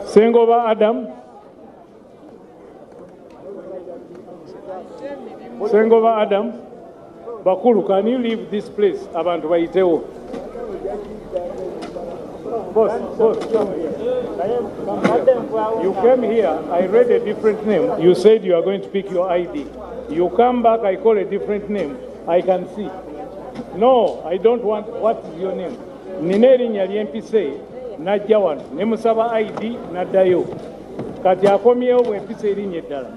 Sengoba Adam. Sengoba Adam. Bakulu, can you leave this place? Abantu bayitewo. Boss, come here. You came here, I read a different name. You said you are going to pick your ID. You come back, I call a different name. I can see. No, I don't want. What is your name? Nineri nyali MPC. Najja wano. Nemusaba ID naddayo. Kati akomyewo bwe mpisa erinnya eddala.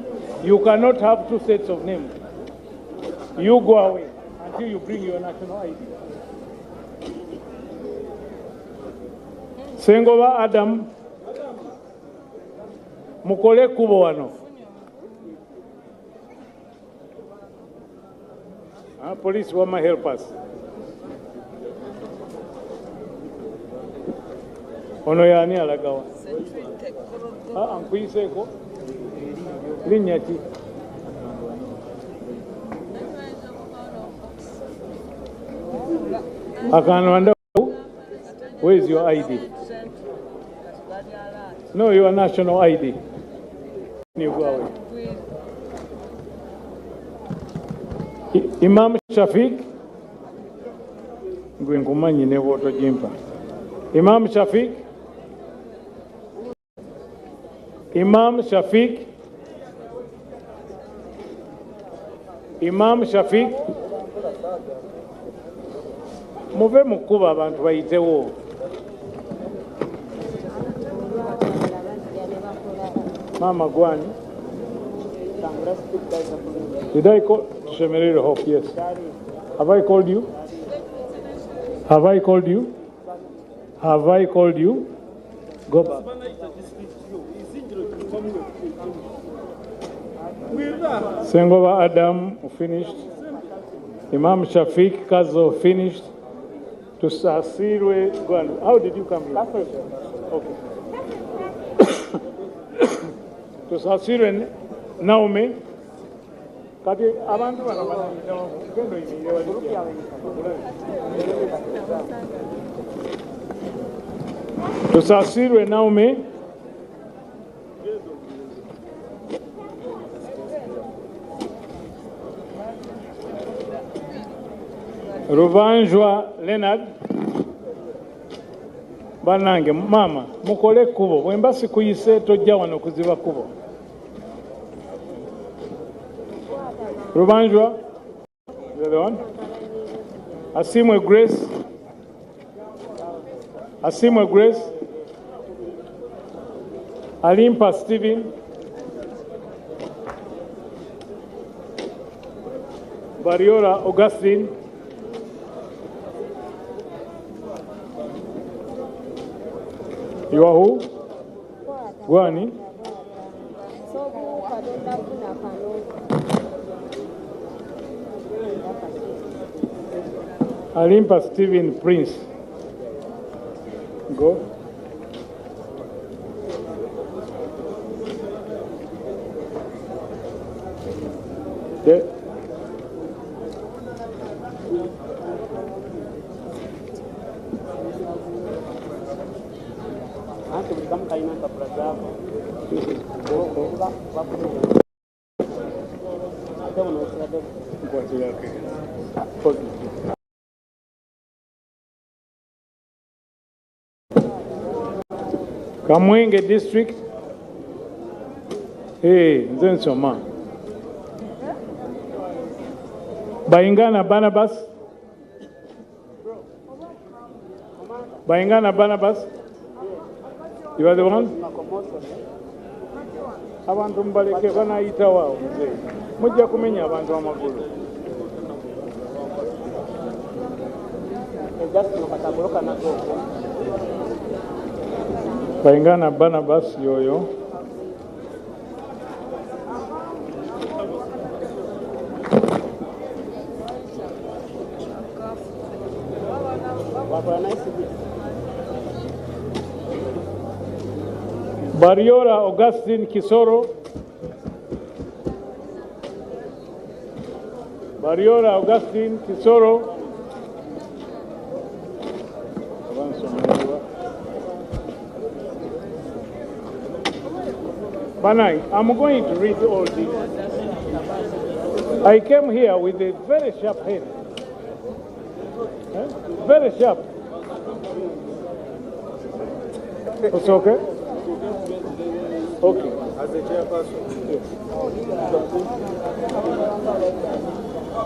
You cannot have two sets of names. You go away until you bring your national ID. Sengoba Adam, mukole kubo wano. Police wama help us. Ono yani alagawa. Ankuyiseko. Linnya ki? Akanwanda. Where is your ID? No, your national ID. You go away. Imam Shafiq. Ngwenkumanyi ne voto jimpa. Imam Shafiq. Imam Shafiq. Imam Shafiq. Muve mukuba abantu bayitewo. Mama Gwani. Did I call Shemerere Hope? Yes. Have I called you? Have I called you? Have I called you? Go back. Sengoba Adam finished. Imam Shafiq Kazo finished. To Sasirwe Gwan. How did you come here? Okay. To Sasirwe Naomi. Kati abantu to Sasirwe Naomi. Ruvanjwa Leonard. Banange mama mukole kubo bwemba sikuyise tojja wano kuziba kubo. Ruvanjwa, the other one. Asimwe Grace. Asimwe Grace. Alimpa Stephen. Barriora Augustine. You are who? Gwani. Alimpa Stephen Prince. Go. There. Kamwenge district. Hey, Nzensoma. Baingana Barnabas. Baingana Barnabas. You are the one? Abantu mbaleke banayita wao mzee. Mujja kumenya abantu amakulu. Baingana Barnabas yoyo. Barriora Augustine Kisoro. Barriora Augustine Kisoro. Banai, I'm going to read all this. I came here with a very sharp head. Very sharp. It's okay? Okay. As a chairperson.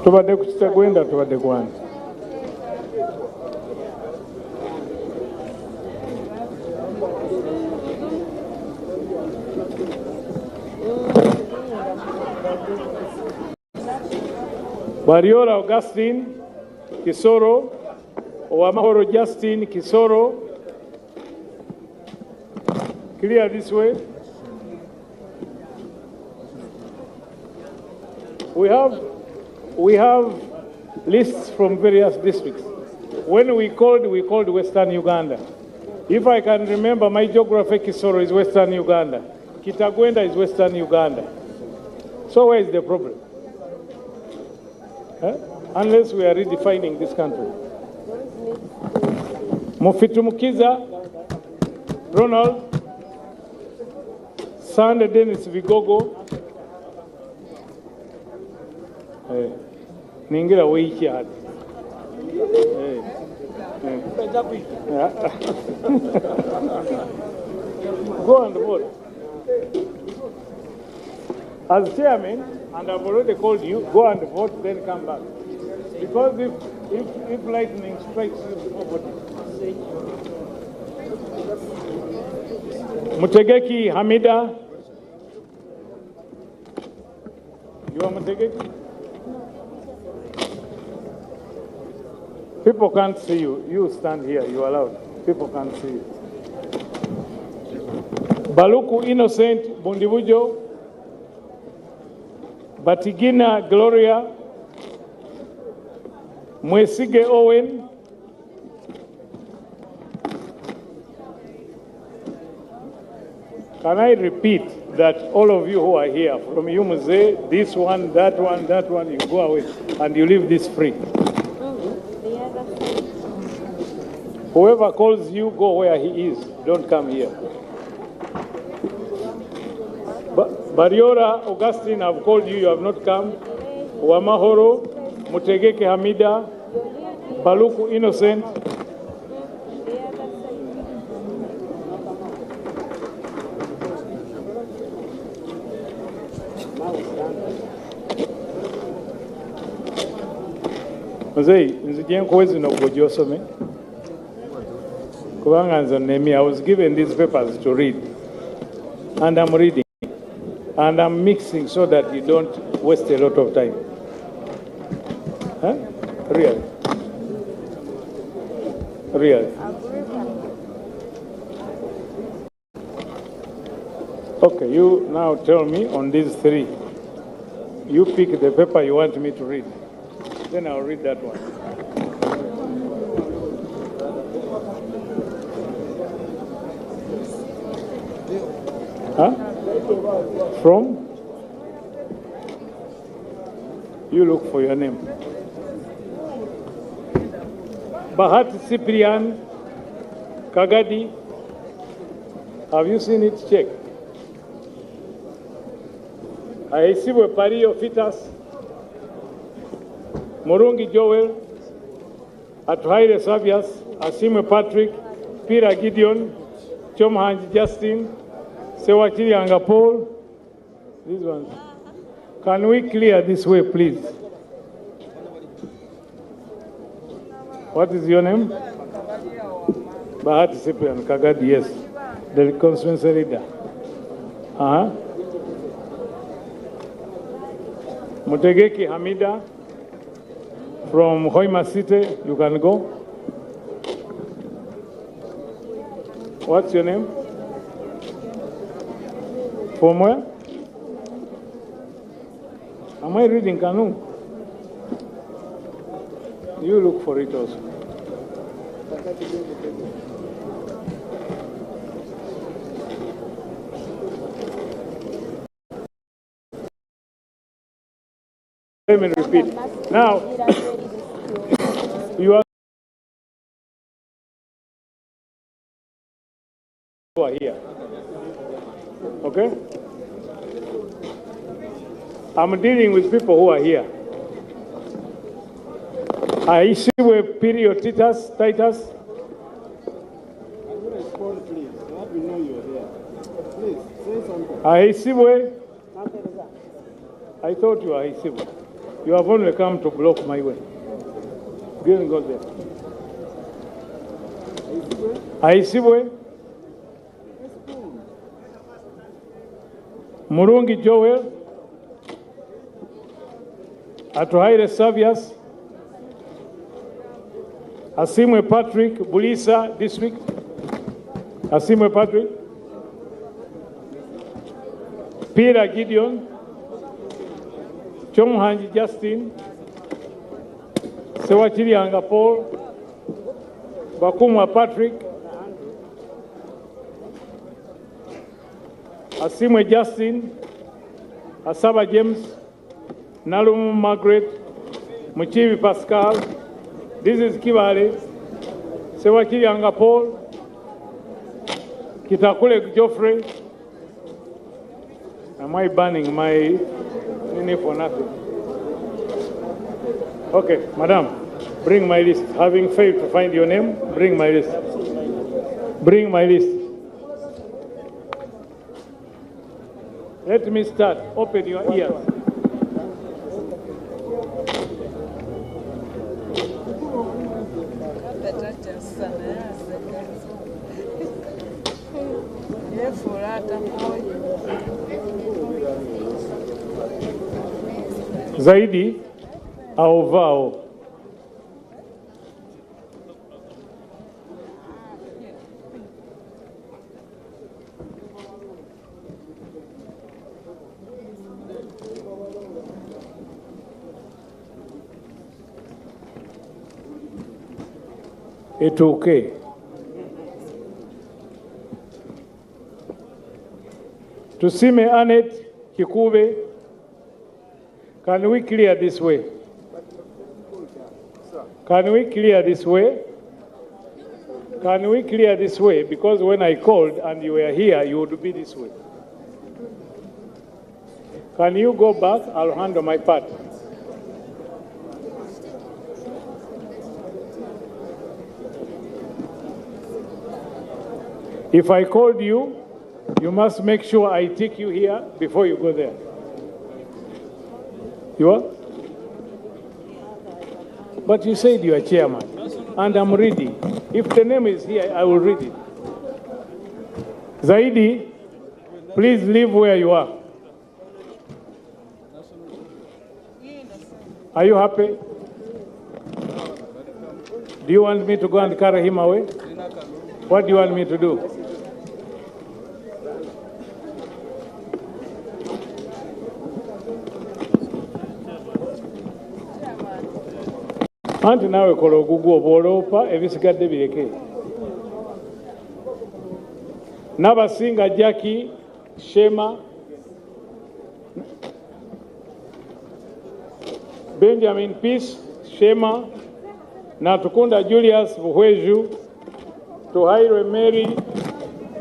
Tubadde ku kitagwenda tubadde kwani. Bariola Augustine Kisoro, Owamahoro Justin Kisoro. Clear this way. We have lists from various districts. When we called Western Uganda. If I can remember, my geography, Kisoro is Western Uganda. Kitagwenda is Western Uganda. So where is the problem? Unless we are redefining this country. Mufitumukiza, Ronald, Sande Dennis Vigogo, Ningira Weiki had. Go and vote. As chairman, and I've already called you, go and vote, then come back. Because if lightning strikes you, nobody. Mutegeki Hamida. You are Mutegeki? People can't see you. You stand here, you are allowed. People can't see you. Baluku Innocent Bundibujo. Batigina Gloria, Mwesige Owen, can I repeat that all of you who are here, from you Mzee, this one, that one, you go away and you leave this free. Whoever calls you, go where he is, don't come here. Bariora Augustine, I've called you, you have not come. Wamahoro, Mutegeke Hamida, Baluku Innocent. I was given these papers to read, and I'm reading. And I'm mixing so that you don't waste a lot of time. Huh? Really? Really? Okay, you now tell me on these three. You pick the paper you want me to read. Then I'll read that one. Huh? From? You look for your name. Bahat Cyprian Kagadi. Have you seen it? Check. Aisiwe Pario Fitas. Morungi Joel. Atuhaire Savias. Asimwe Patrick. Pira Gideon. Chomhanji Justin. Sewachiri Angapol. These ones. Can we clear this way, please? What is your name? Bahati Cyprian Kagadi, yes. The constituency leader. Mutegeki Hamida from Hoima City. You can go. What's your name? From where? Am I reading Kanu? You look for it also. Let me repeat. Now, you are here. Okay? I'm dealing with people who are here. Aishiwe period Titus. Respond, please. Let me know you're here. Please, say something. Aishiwe. I thought you were Aishiwe. You have only come to block my way. Didn't go there. Aishiwe. Murungi Joel. Atuhaire Savias. Asimwe Patrick, Bulisa District. Asimwe Patrick. Peter Gideon. Chomhanji Justin. Sewachirianga Paul. Bakumwa Patrick. Asimwe Justin. Asaba James. Nalumu Margaret. Muchivi Pascal. This is Kibale. Sewachirianga Paul. Kitakule Geoffrey. Am I banning my name for nothing? Okay, madam, bring my list. Having failed to find your name, bring my list. Bring my list. Let me start. Open your ears. Zaidi au vao. It's okay. Tusime Anet Kikube. Can we clear this way? Can we clear this way? Can we clear this way? Because when I called and you were here, you would be this way. Can you go back? I'll handle my part. If I called you, you must make sure I take you here before you go there. You are? But you said you are chairman, and I'm reading. If the name is here, I will read it. Zaidi, please leave where you are. Are you happy? Do you want me to go and carry him away? What do you want me to do? Anti nawe kola ogugu obwoloopa ebisigadde bireke. Nabasinga Jackie Shema, Benjamin Peace Shema, Natukunda Julius Buhweju, Tuhairwe Mary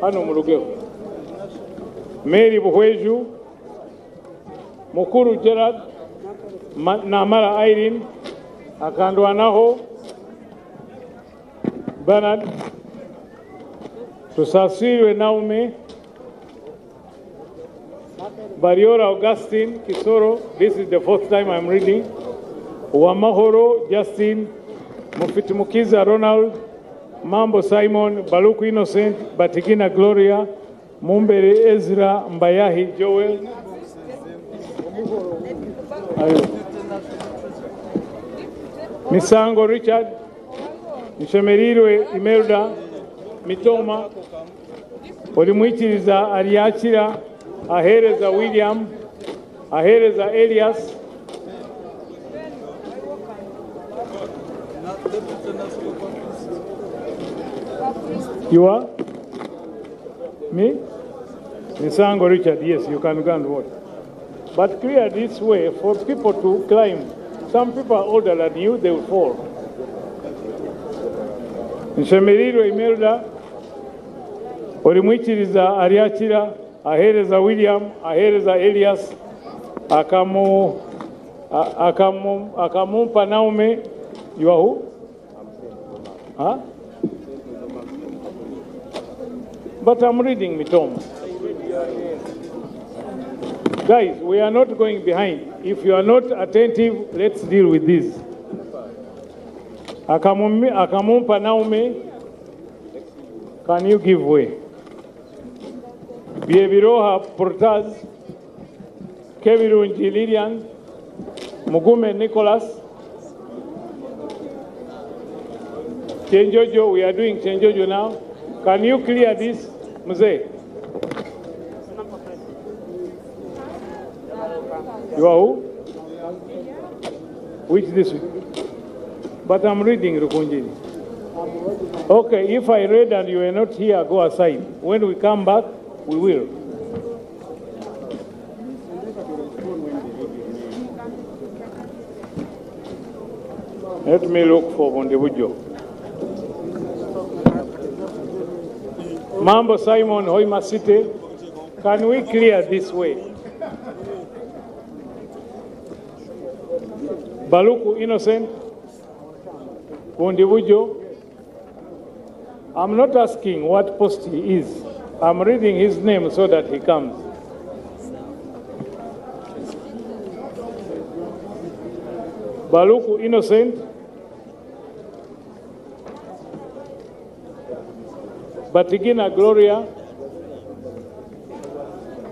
hano mulugeo. Mary Buhweju, Mukuru Gerard, Namara Irene, Akandwanaho Bernard, Tusasirwe Naume, Bariora Augustine Kisoro, this is the fourth time I'm reading, Wamahoro Justin, Mufitimukiza Ronald, Mambo Simon, Baluku Innocent, Batikina Gloria, Mumbere Ezra, Mbayahi Joel, Misango Richard, Nshemerirwe Imelda, Mitoma, Olimuichiriza Ariachira, Ahereza William, Ahereza Elias, you are? Me? Misango Richard, yes, you can go and vote. But clear this way for people to climb. Some people are older than you, they will fall. Nshemerirwe Imelda, Olimuichiriza Ariachira, Ahereza William, Ahereza Elias, Akamumpa Naume, you are who? Huh? But I'm reading Mitoma. Guys, we are not going behind. If you are not attentive, let's deal with this. Akamumpa Naume, can you give way? Biebiroha Portaz, Kevirunji Lilian, Mugume Nicholas, Chenjojo, we are doing Chenjojo now. Can you clear this, Mzee? You are who? Which district? But I'm reading Rukunjini. Okay, if I read and you are not here, go aside. When we come back, we will. Let me look for Bondebujo. Mambo Simon Hoima City, can we clear this way? Baluku Innocent, Bondebujo. I'm not asking what post he is. I'm reading his name so that he comes. Baluku Innocent, Batigina Gloria,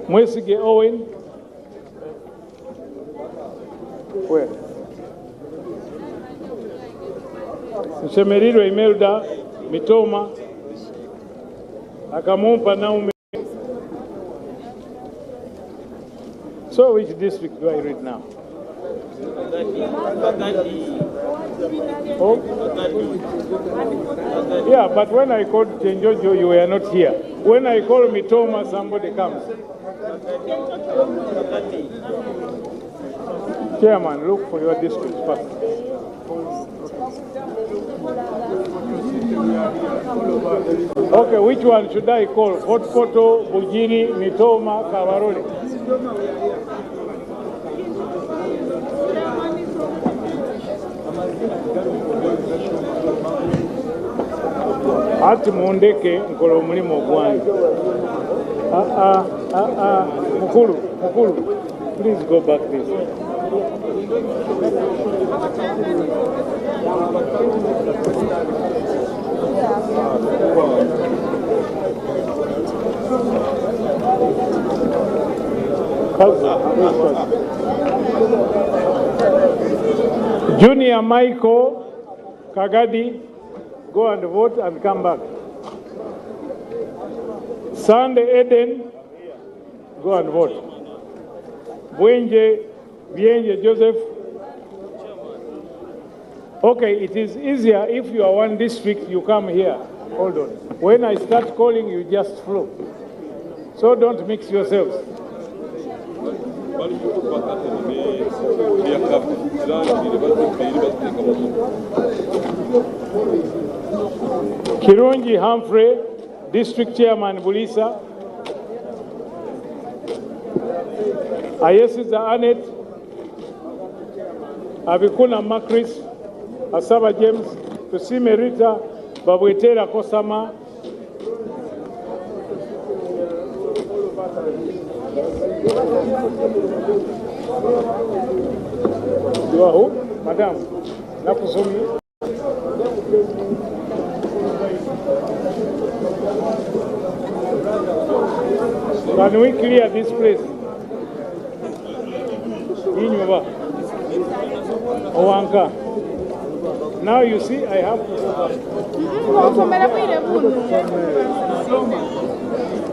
Mwesige Owen, where? Shemeriro Imelda, Mitoma, Akamumpa Naume. So which district do I read now? Oh? Yeah, but when I called Chenjojo, you were not here. When I call Mitoma, somebody comes. Chairman, look for your district first. Okay, which one should I call? Fort Poto, Bujiri, Mitoma, Kavaroli? Ati mundeke nkolo mulimo gwange. Mukulu, please go back this way. Junior Michael Kagadi, go and vote and come back. Sunday Eden, go and vote. Bienje Joseph. Okay, it is easier if you are one district, you come here. Hold on. When I start calling, you just flow. So don't mix yourselves. Kirungi Humphrey, District Chairman Bulisa. Ayesiza Anet, Abikuna Makris, Asaba James, Tusime Rita, Okuteera Kosama. You are who? Madam, Nakusumi. Can we clear this place? Inyuba. Owanka. Now you see, I have to.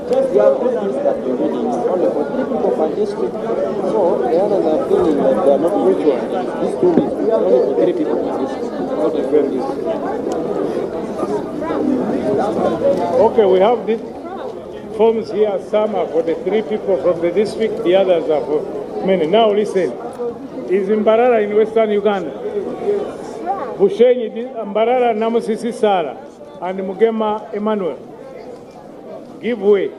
You have noticed that the readings only for 3 people per district. So the others are feeling that they are not usual. These 2 weeks, we are only for 3 people per district. Not a very good. Okay, we have these forms here. Some are for the 3 people from the district, the others are for many. Now listen, is Mbarara in Western Uganda? Bushenyi, Mbarara Namusisi Sara, and Mugema Emmanuel. Give way.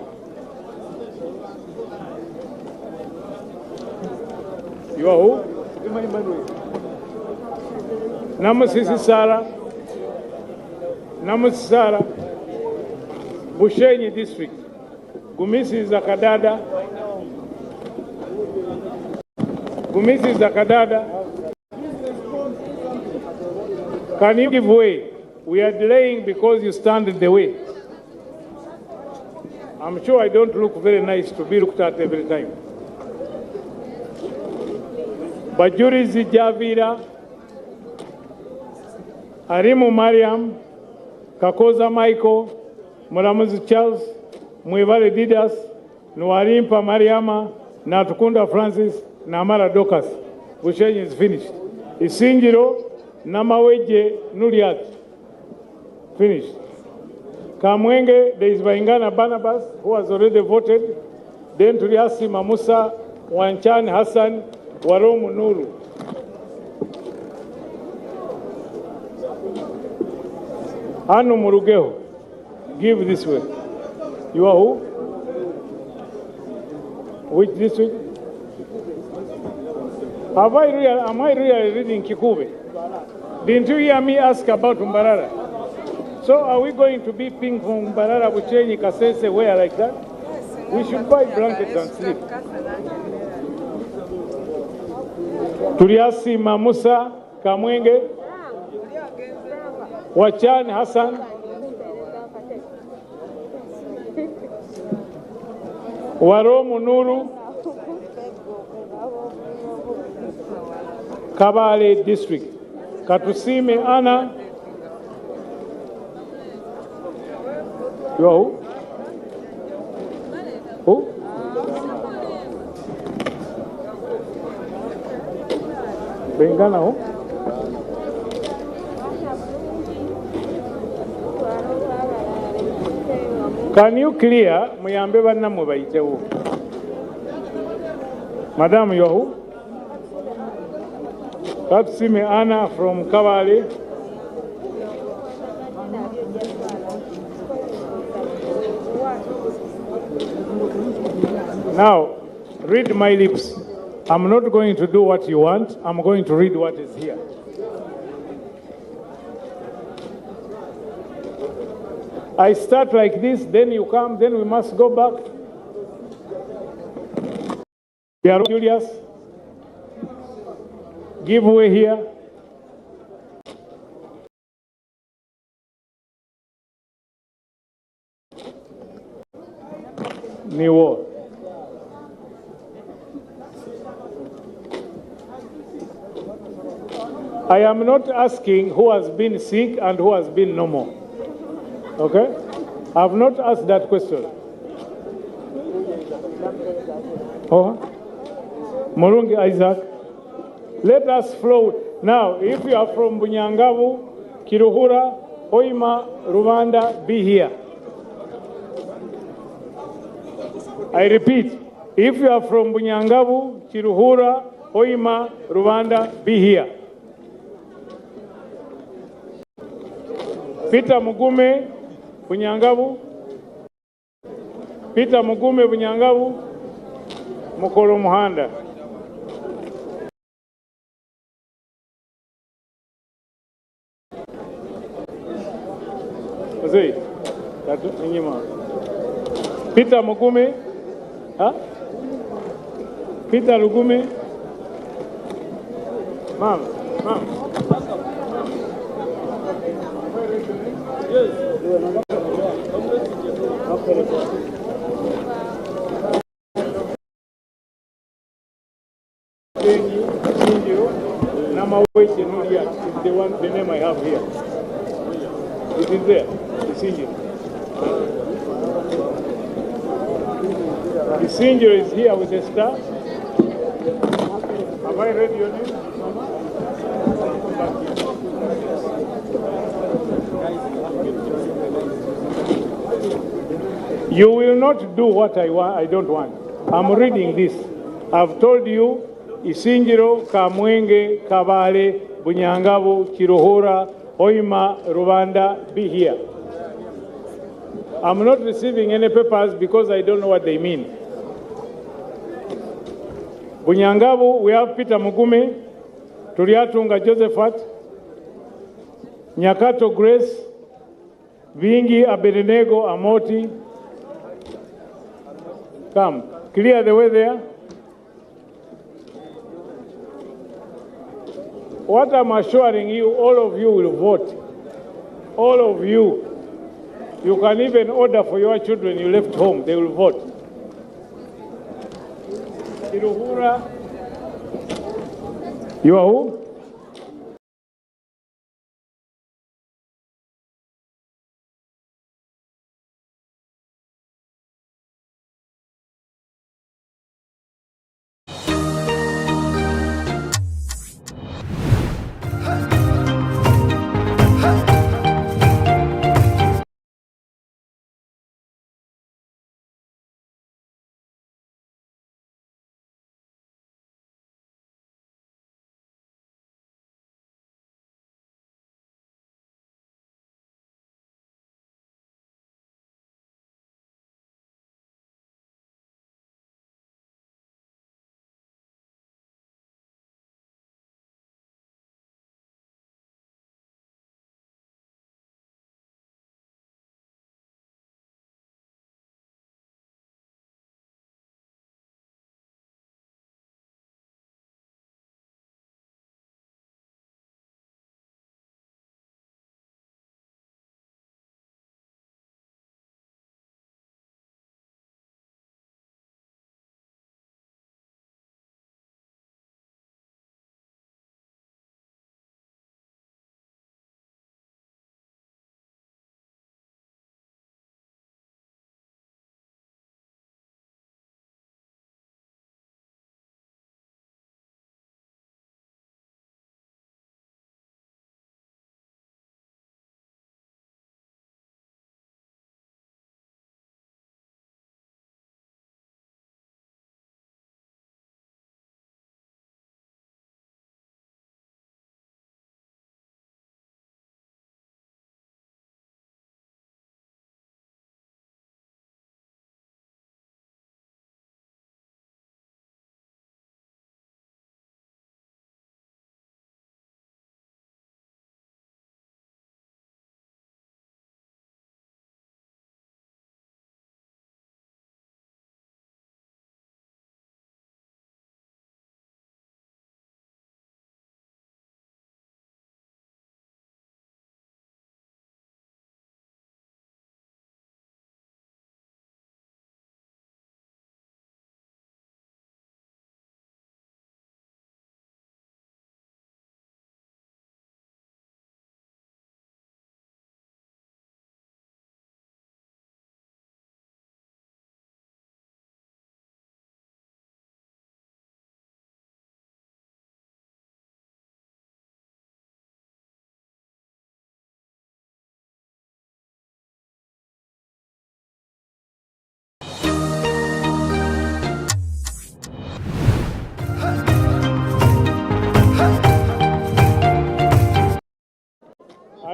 You are who? Namusisi Sara. Namusisara. Bushenyi district. Gumisi Zakadada. Gumisi Zakadada. Can you give way? We are delaying because you stand in the way. I'm sure I don't look very nice to be looked at every time. Bajurizi Javira, Arimu Mariam, Kakoza Michael, Mulamuzi Charles, Mwevale Didas, Nwarimpa Mariama, Natukunda Francis, Namara Dokas. Bushenyi is finished. Isinjiro, Namaweje Nuliat. Finished. Kamwenge, there is Baingana Barnabas, who has already voted. Then Turiasi Mamusa, Wanchan Hassan, Waromu Nuru. Anu Murugeho, give this way. You are who? Which district? Am I really reading Kikube? Didn't you hear me ask about Mbarara? So are we going to be ping from Mbarara, Buchenyi, Kasese, where like that? We should buy blankets and sleep. Turiasi Mamusa, Kamwenge, Wachan Hassan, Waromu Nuru, Kabale District, Katusime Ana. You are who? Who? Bengana who? Can you clear? Muyambe banna mubayitewo. Madam, you are who? Katusime Anna from Kabale. Now, read my lips. I'm not going to do what you want. I'm going to read what is here. I start like this, then you come, then we must go back. Julius, give way here. Niwo. I am not asking who has been sick and who has been normal. Okay? I have not asked that question. Oh, Murungi Isaac. Let us flow. Now, if you are from Bunyangavu, Kiruhura, Hoima, Rwanda, be here. I repeat, if you are from Bunyangavu, Kiruhura, Hoima, Rwanda, be here. Peter Mugume, Bunyangavu. Peter Mugume, Bunyangavu. Mukolo Muhanda. Peter Mugume. Huh? Peter Lugume. Ma'am. Yes. The name I have here. It is there. The singer is here with the star. Have I read your name? You will not do what I don't want. I'm reading this. I've told you, Isinjiro, Kamwenge, Kabale, Bunyangavu, Kiruhura, Hoima, Rwanda, be here. I'm not receiving any papers because I don't know what they mean. Bunyangabu, we have Peter Mugume, Turiatunga Josephat, Nyakato Grace, Vingi Abednego Amoti. Come, clear the way there. What I'm assuring you, all of you will vote. All of you. You can even order for your children you left home, they will vote. Iruhura, you are who?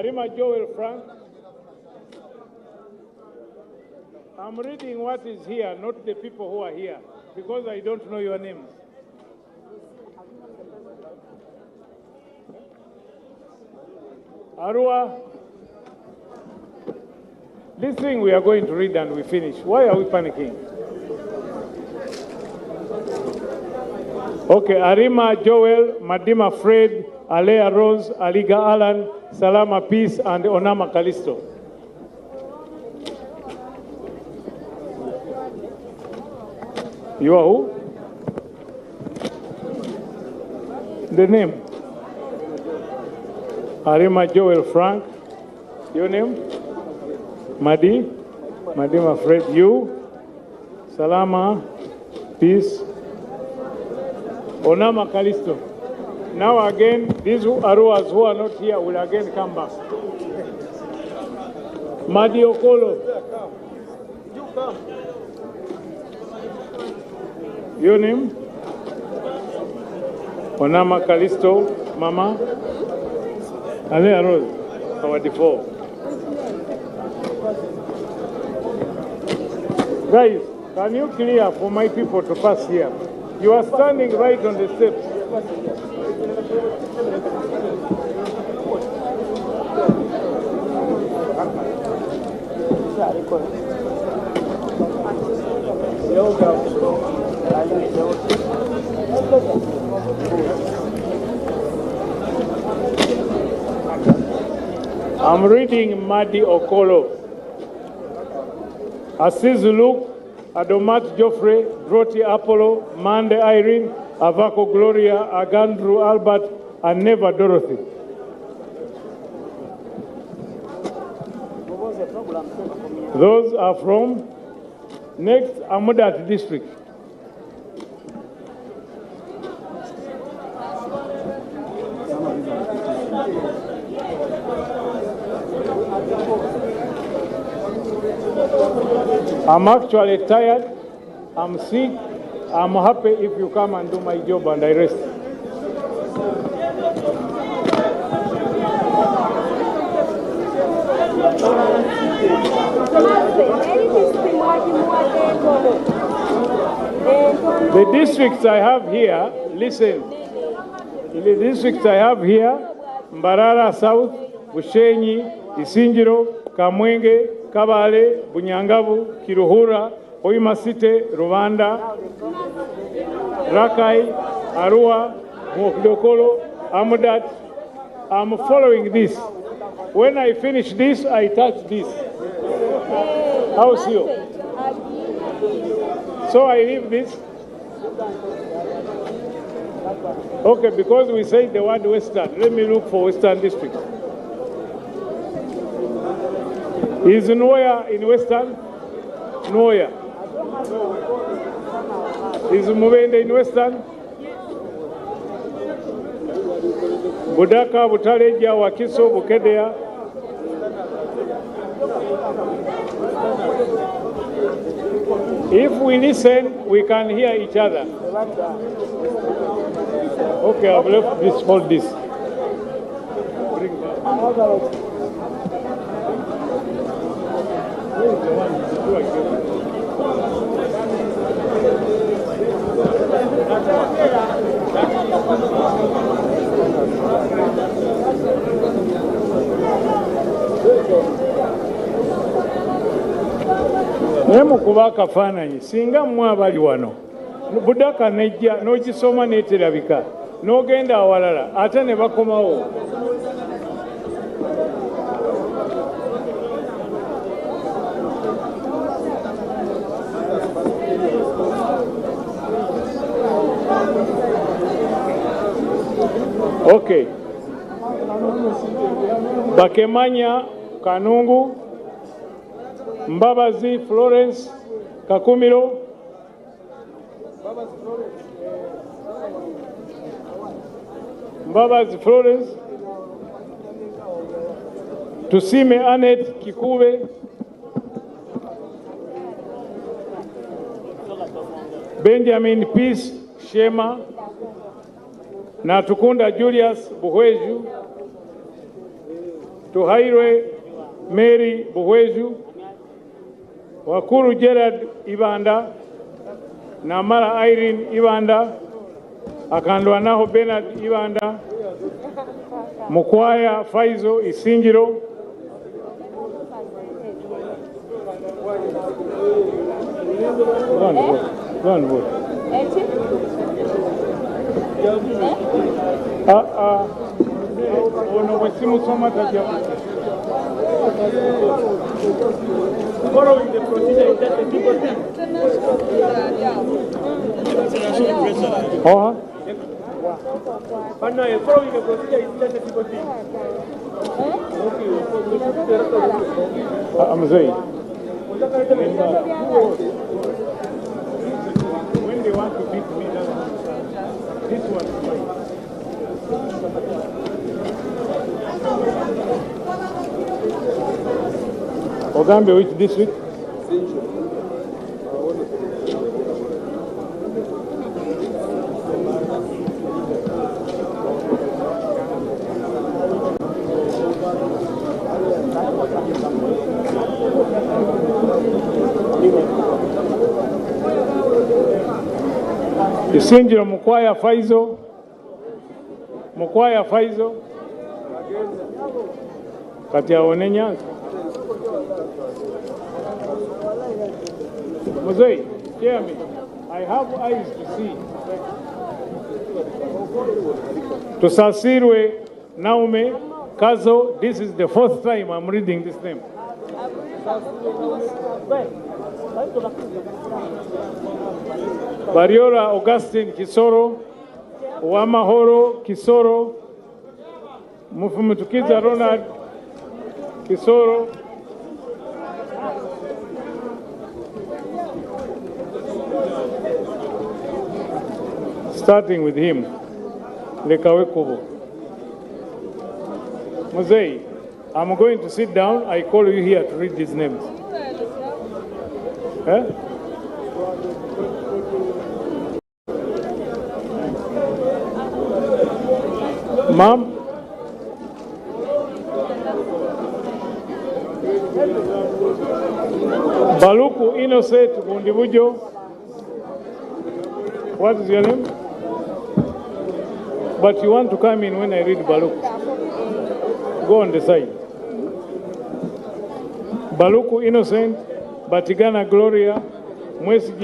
Arima Joel Frank. I'm reading what is here, not the people who are here, because I don't know your names. Arua, this thing we are going to read and we finish. Why are we panicking? Okay, Arima Joel, Madima Fred, Alea Rose, Aliga Alan, Salama Peace, and Onama Kalisto. You are who? The name? Arima Joel Frank. Your name? Madi? Madima Fred. You? Salama Peace. Onama Kalisto. Now again, these Aruas who are not here will again come back. Madi Okolo. You come. Your name? Onama Kalisto, Mama. Ale Rose, our default. Guys, can you clear for my people to pass here? You are standing right on the steps. I'm reading Madi Okolo, Aziz Luke, Adomat Geoffrey, Droti Apollo, Mande Irene, Avako Gloria, Agandru Albert, and Neva Dorothy. Those are from next Amudat district. I'm actually tired, I'm sick, I'm happy if you come and do my job and I rest. The districts I have here, listen, the districts I have here, Mbarara South, Bushenyi, Isinjiro, Kamwenge, Kabale, Bunyangavu, Kiruhura, Oimasite, Rwanda, Rakai, Arua, Mokdokolo, Amudat. I'm following this. When I finish this, I touch this. How's you? So I leave this. Okay, because we say the word Western, let me look for Western district. Is Noya in Western? Noya. Is Mubende in Western? Budaka, Butaleja, Wakiso, Bukedea. If we listen, we can hear each other. Okay, I've left this, hold this. Bring that. Nemu kubaka fananyi singa mwa abali wano budaka nejja n'ogisoma n'eterabika n'ogenda awalala ate ne bakomawo. Okay. Bakemanya Kanungu, Mbabazi Florence, Kakumiro, Mbabazi Florence, Tusime Annette Kikube, Benjamin Peace Shema, Natukunda Julius Buhweju, Tuhairwe Mary Buhweju, Wakuru Gerard Ibanda, Namara Irene Ibanda, Akandwanaho Bernard Ibanda, Mukwaya Faizo Isinjiro, One word. Ono wesimusoma tajabu. Following the procedure is just a simple thing. Oh. But no, following the procedure is just a simple thing. I'm saying. When they want to beat me, this one is mine. Ogambe, which district? Isinjiro Mukwaya Faizo. Kati aone Nyanza. Mzee, hear me. I have eyes to see. Tusasirwe Naume Kazo, this is the 4th time I'm reading this name. Bariola Augustine Kisoro, Wamahoro Kisoro, Mufumutukiza Ronald Kisoro, starting with him, Lekawe Kubo. Muzei, I'm going to sit down. I call you here to read these names. Eh? Ma'am? Baluku Innocent Bundibujo. What is your name? But you want to come in when I read Baluku. Go on the side. Baluku Innocent, Batigana Gloria, Mwesi.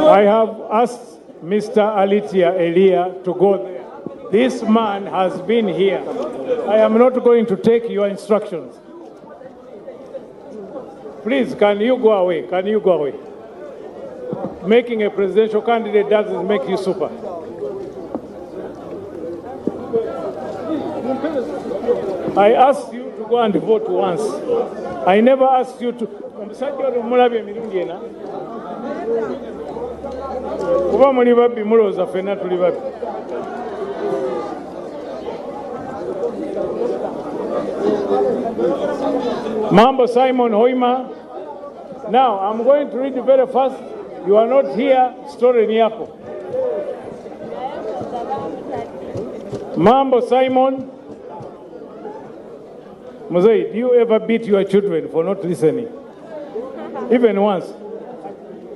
I have asked Mr. Alitia Elia to go there. This man has been here. I am not going to take your instructions. Please, can you go away? Can you go away? Making a presidential candidate doesn't make you super. I asked you to go and vote once. I never asked you to. Kuba muli babbi mulowooza ffenna tuli babbi. Mambo Simon Hoima. Now I'm going to read very fast. You are not here, story ni yako. Mambo Simon. Mzee, do you ever beat your children for not listening? Even once.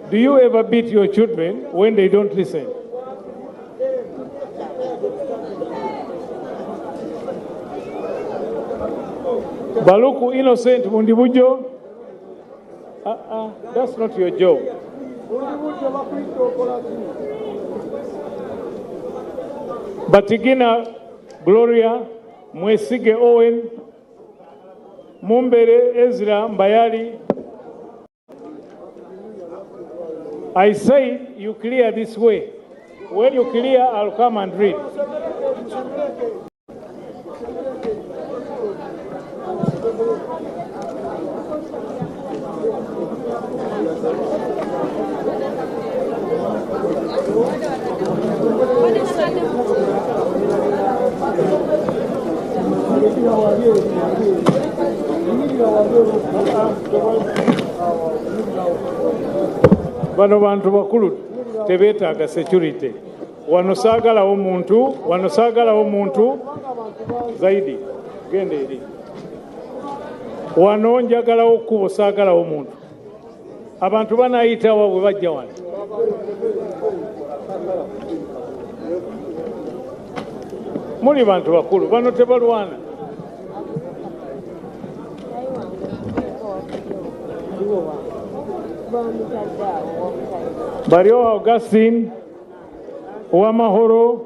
Do you ever beat your children when they don't listen? Baluku Innocent Mundibujo. That's not your job. Batigina Gloria, Mwesige Owen, Mumbere Ezra Mbayali. I say you clear this way. When you clear, I'll come and read. Bano bantu bakulu tebeetaaga security. Wano saagalawo muntu zaidi. Gende eri. Wano njagalawo kkubo saagalawo muntu. Abantu banaayitawa bwe bajja wano. Muli bantu bakulu, bano tebalwana. Bariola Augustine, Wamahoro,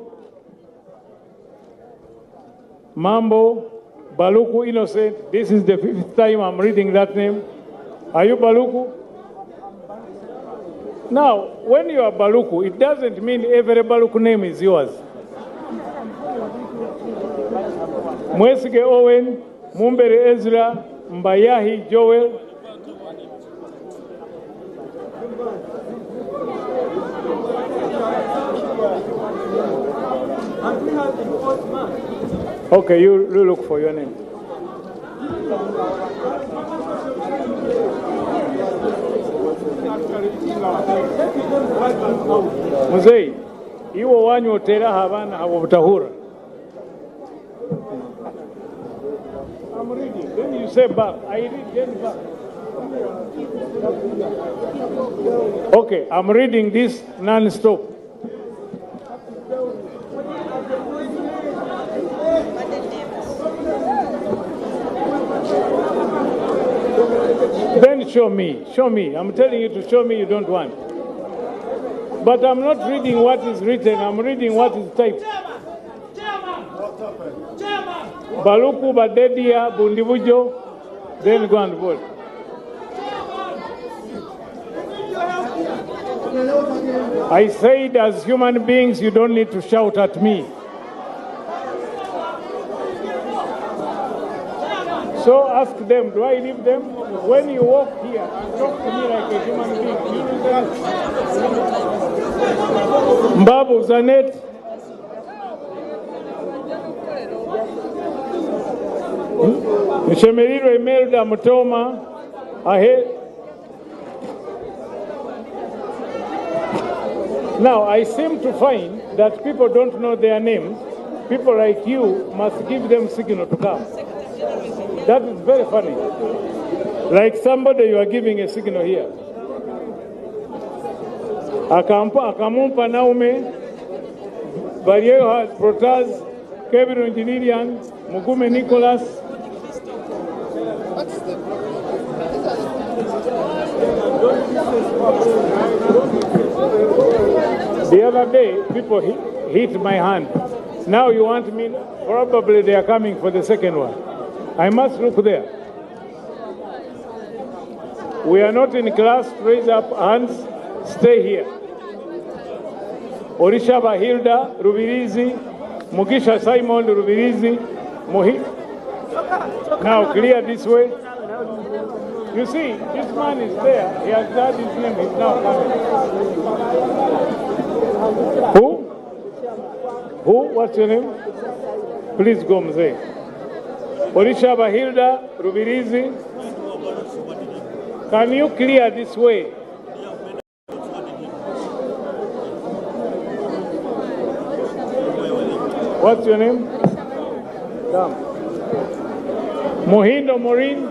Mambo, Baluku Innocent. This is the 5th time I'm reading that name. Are you Baluku? Now, when you are Baluku, it doesn't mean every Baluku name is yours. Mwesige Owen, Mumbere Ezra, Mbayahi Joel. Okay, you look for your name. Muzei, iwo wanyu otera habana habutahura. I'm reading. Then you say back. I read then back. Okay, I'm reading this non-stop. Then show me. Show me. I'm telling you to show me you don't want. But I'm not reading what is written. I'm reading what is typed. Baluku, Badedia, Bundibujo, then go and vote. I said, as human beings, you don't need to shout at me. So ask them, do I leave them? When you walk here and talk to me like a human being, you will say, Mbabu, Zanet. Mshemeriro Imelda Mutoma, ahead. Now, I seem to find that people don't know their names. People like you must give them signal to come. That is very funny. Like somebody you are giving a signal here. Akamumpa Naume, Barrio Protaz, Kevin Engineerian, Mugume Nicholas. The other day, people hit my hand. Now you want me, probably they are coming for the second one. I must look there. We are not in class, raise up hands, stay here. Orishaba Hilda, Rubirizi, Mugisha Simon, Rubirizi, Now clear this way. You see, this man is there. He has said his name. He's now coming. Who? Who? What's your name? Please go, Mzee. Orisha Bahilda, Rubirizi. Can you clear this way? What's your name? Come. Mohindo Maureen.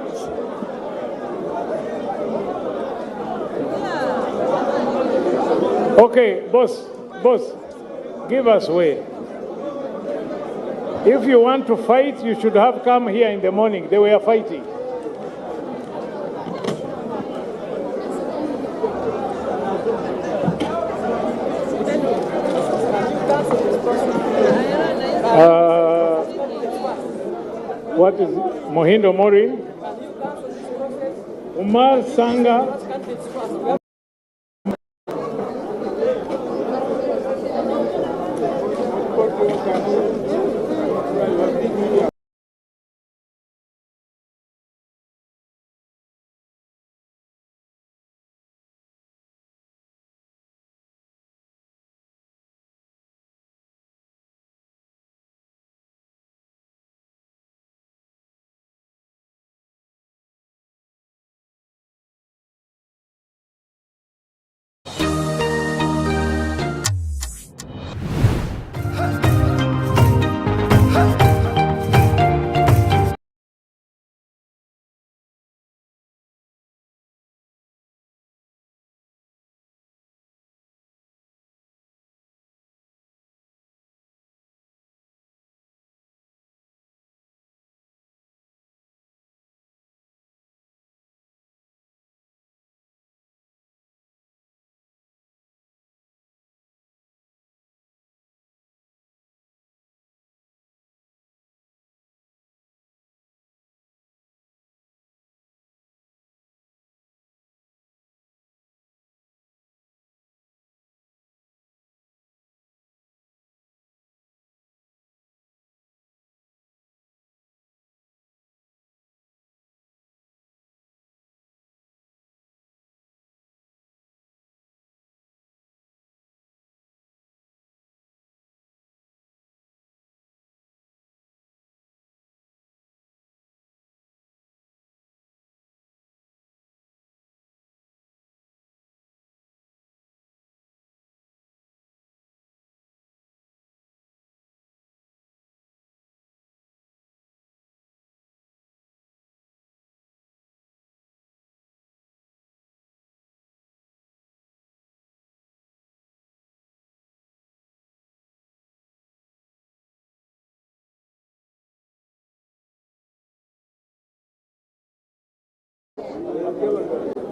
Okay, boss, give us way. If you want to fight, you should have come here in the morning. They were fighting. What is it? Mohindo Maureen? Umar Sanga?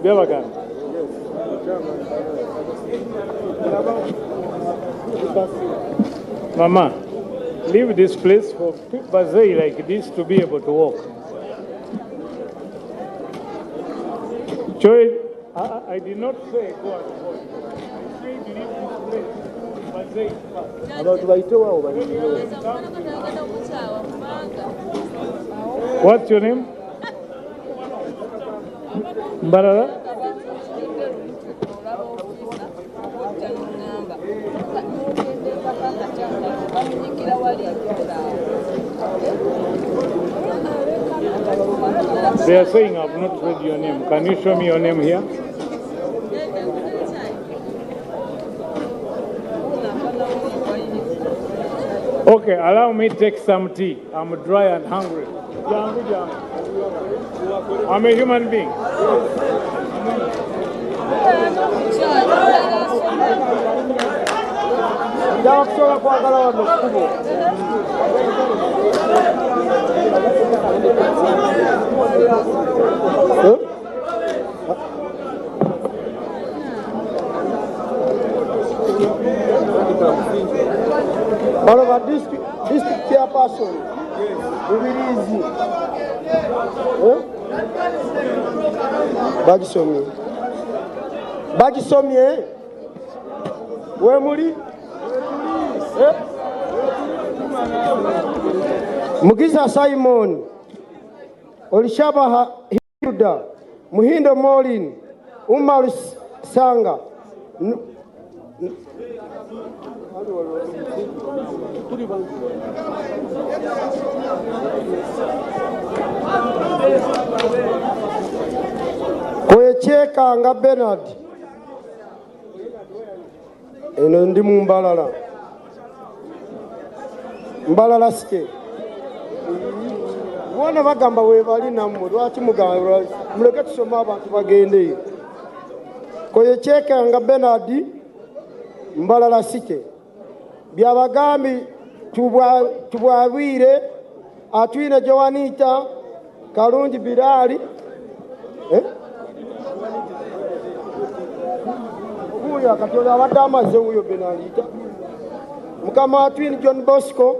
Byabagamba. Mama, leave this place for Bazai like this to be able to walk. Joy, I did not say go and walk. I said leave this place. Bazai first. Abantu bayitewo awo bali. What's your name? Mbarara? They are saying I've not read your name. Can you show me your name here? Okay, allow me to take some tea. I'm dry and hungry. I'm a human being. Balova district chairperson. Mubirizi. Bagisomye. We muri? Mugiza Simon. Olishaba Hilda. Muhindo Molin. Umar Sanga. Kwecheka nga Bernard. Eno ndi mu Mbalala. Mbalala sike. Mwana bagamba we bali namwe lwaki mugamba muleke tusoma abantu bagende. Kwecheka nga Bernard. Mbalala sike. Byabagambi tubwabwire atwine Joanita Kalungi Birali huyo akatola wadamaze huyo Benalita mukama atwine John Bosco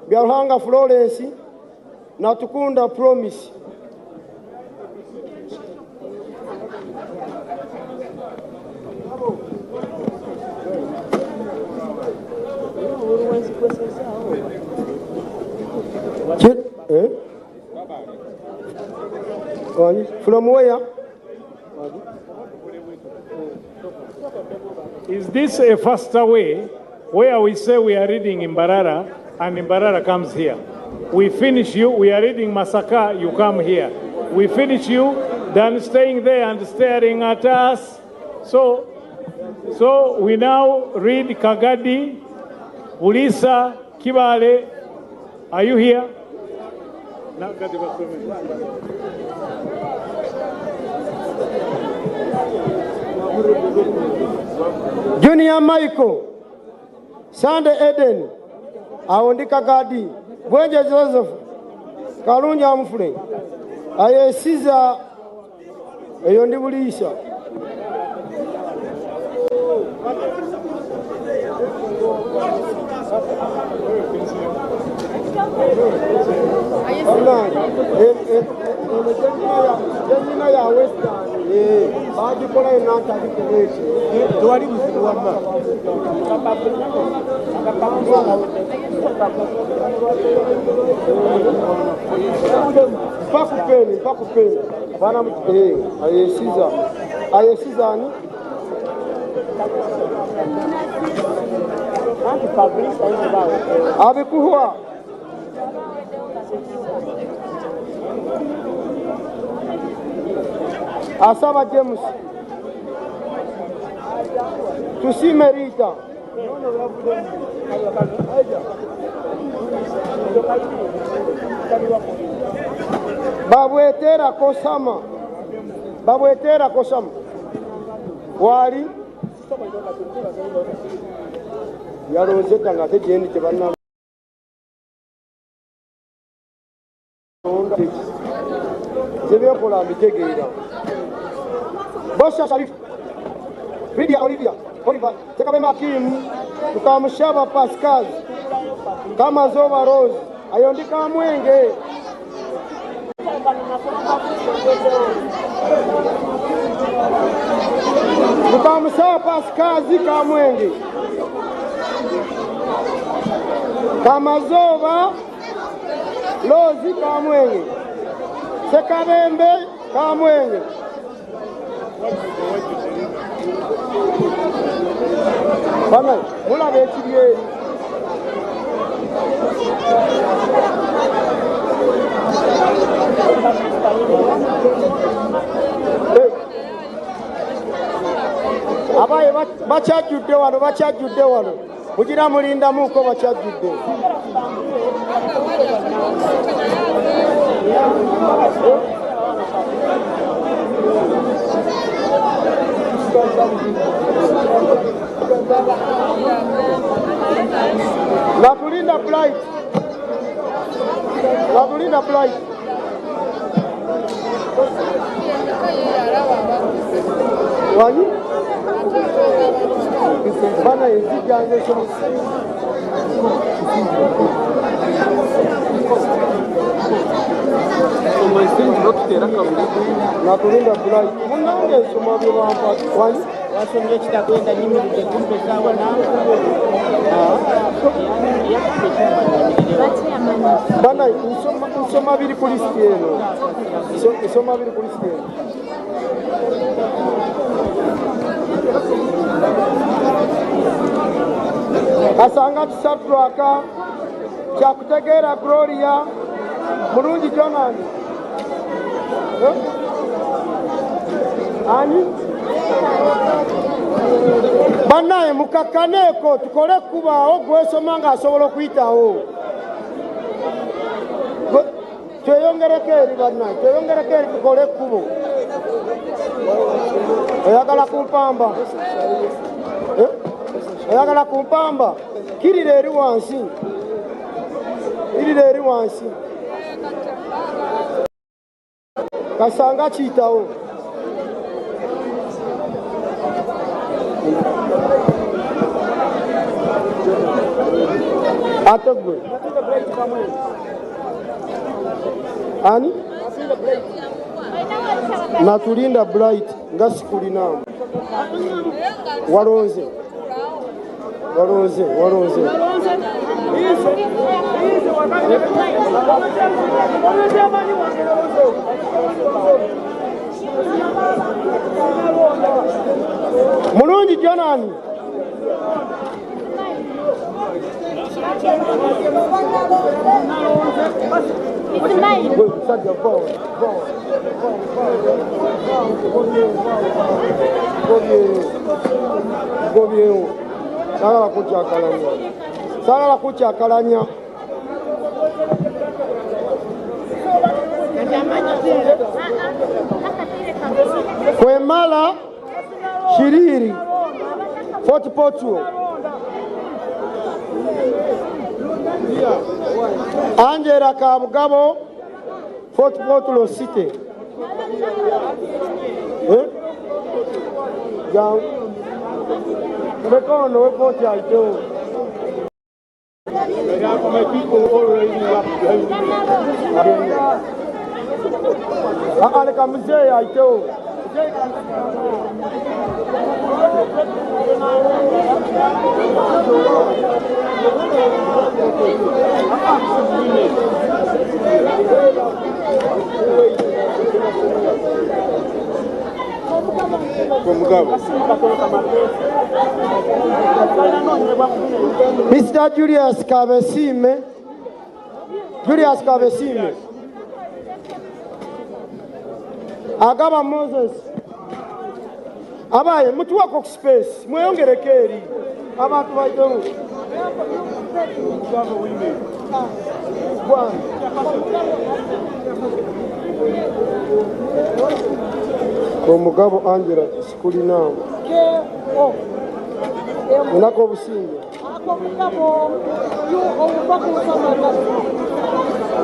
Byalhanga Florence na Tukunda Promise. From where? Is this a faster way where we say we are reading in Mbarara and Mbarara comes here? We finish you, we are reading Masaka, you come here. We finish you, then staying there and staring at us. So we now read Kagadi, Ulisa, Kibale. Are you here? Junior Michael, Sunday Eden, Awondi Kagadi, Bwenje Joseph, Kalungi Amfule, Aye Caesar, Ayondi Bulisa. Pakupeni. Bana Aye Caesar ni Abikuhua Asaba James Tusime Rita Babwetera Kosama Wali Yarozeka nga tejendi tebana Zebyo byekola mbitegeera. Bosha Sharif, Lydia Olivia, Oliver, Tekabema Hakim, Tukamushaba Pascal, Kamazova Rose, Ayondika Mwenge. Tukamushaba Pascal Zika Mwenge. Kamazova Rose Kamwenge. Sekabembe Kamwenge. Bana, mula bekiriye. Abaye bachajudde wano. Mugira mulinda muko bachajudde. Labulinda Blight. Wani? Bana ezijange somo. Okuteera Akaruuru. Labulinda Blight. Munange soma by'abampa. Wani? Wasomye kitagenda nyimiridde kumpe sawa nange. Bana nsoma biri ku listi eno. Kasanga Kisadrwaka kyakutegeera Gloria mulungi Jonan. Ani? Banaye mukakkaneko tukole kubaawo gwesoma ng'asobola okuyitawo. Tweyongereko eri banaye, tukole ekkubo. Oyagala kumpamba? Kirira eri wansi. Kasanga kiyitawo. Ate gwe ani? Natulinda Blight nga sikulinamu. Walonze. Mulungi Jonani. Sagala kuchakalanya. Kwemala Shiriri Fort Portugal. Angela Kabugabo Fort Portugal City. Rekono we vote I do. My people already I come say I do. Mr. Julius Kabesime. Agaba Moses. Abaye mutuwa ku space. Mweyongereko eri. Abantu bayidomu. Omugabo Angela sikulina. Unako obusinge. Omugabo obubakusoma.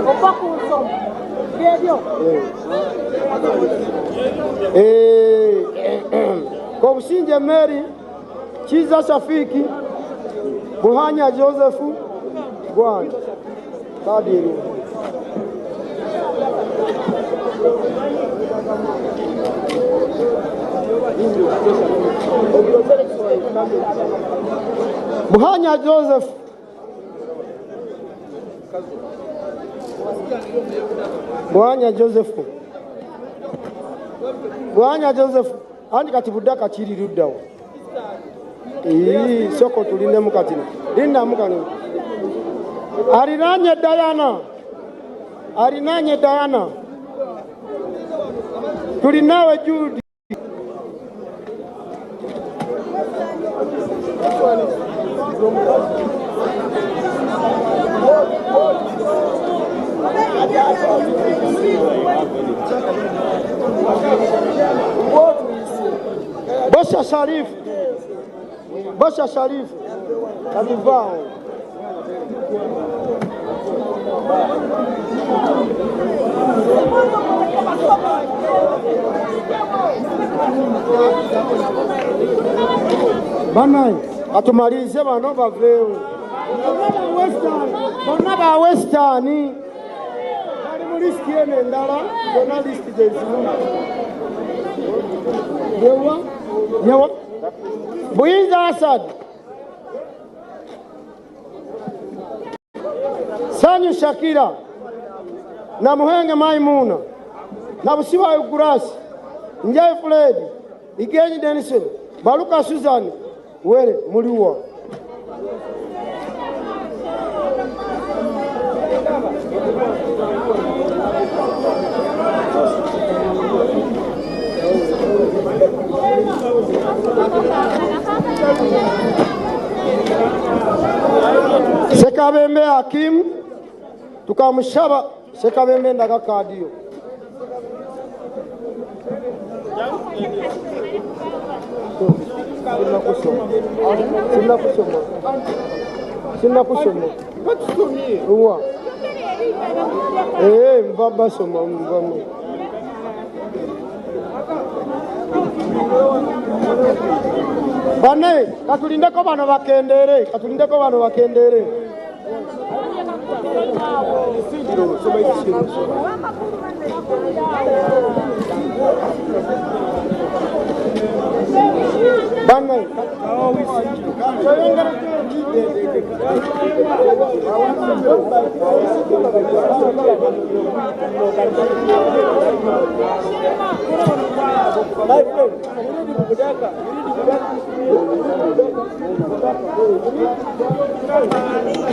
Obubakusoma. Byebyo. Kobusinje Mary, Chiza Shafiki, Buhanya Joseph, Gwan, Kadiru. Buhanya Joseph. Buhanya Joseph. Buhanya Joseph. Andi kati budaka chiri ruddawo. Soko tuline mukati. Linda mukani. Arinanye Diana. Arinanye Diana. Tulinawe Judy. Bosha Sharif. Bosha Sharif. Kalivao. Banai, atumalize bano baveo. Bonna ba Western. Bali mu list yene ndala, journalist jezimu. Yewa. Buyinza Asad. Sanyu Shakira. Na Muhenge Maimuna. Na Busiwa Ukurasi. Njai Fred. Igenyi Denison. Baluka Susan. Wele muliwa. Sekabembe Hakim tukamushaba Sekabembe ndaga kadiyo Sina kusoma uwa mbaba soma mbamu bane katulindeko bano bakendere bane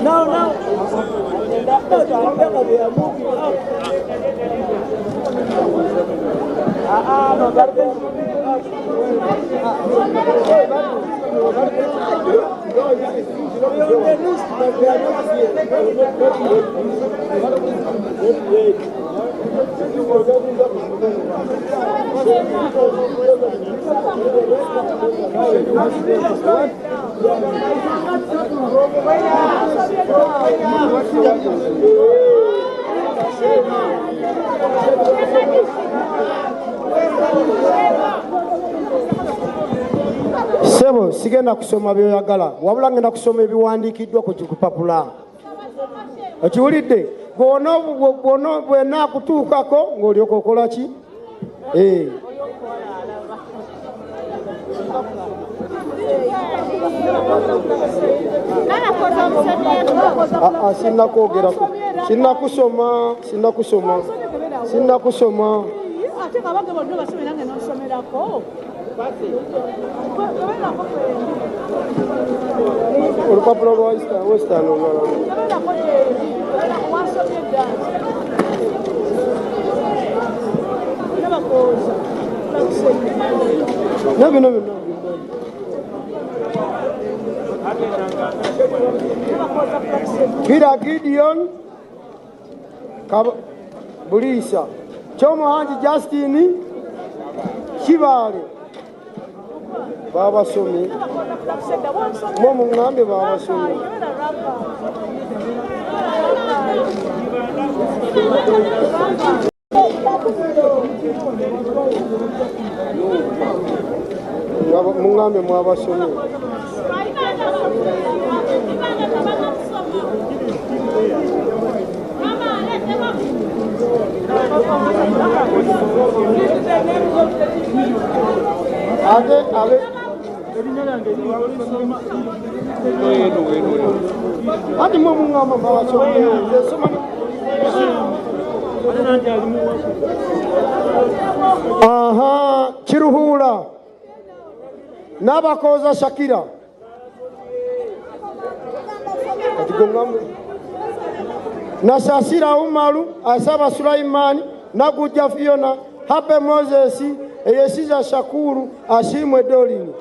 No. Sebo sigenda kusoma byoyagala wabula ngenda kusoma ebiwandiikiddwa ku kupapula okiwulidde bwona bwena kutuukako ng'olyoka okola ki Sinnakusoma olupapula lwa Western no. Kira Gideon Bulisa Chomohanji Justin Kibale Baba Somi Momo Ngambe Baba Somi Mungambe mwabasomye. Ate ati mwe mungamba mwabasomye. Aha, Kiruhura Nabakoza Shakira Nasasira Umaru Asaba Sulaimani Naguja Fiona Hape Moses Eyesiza Shakuru Ashimwe Dolini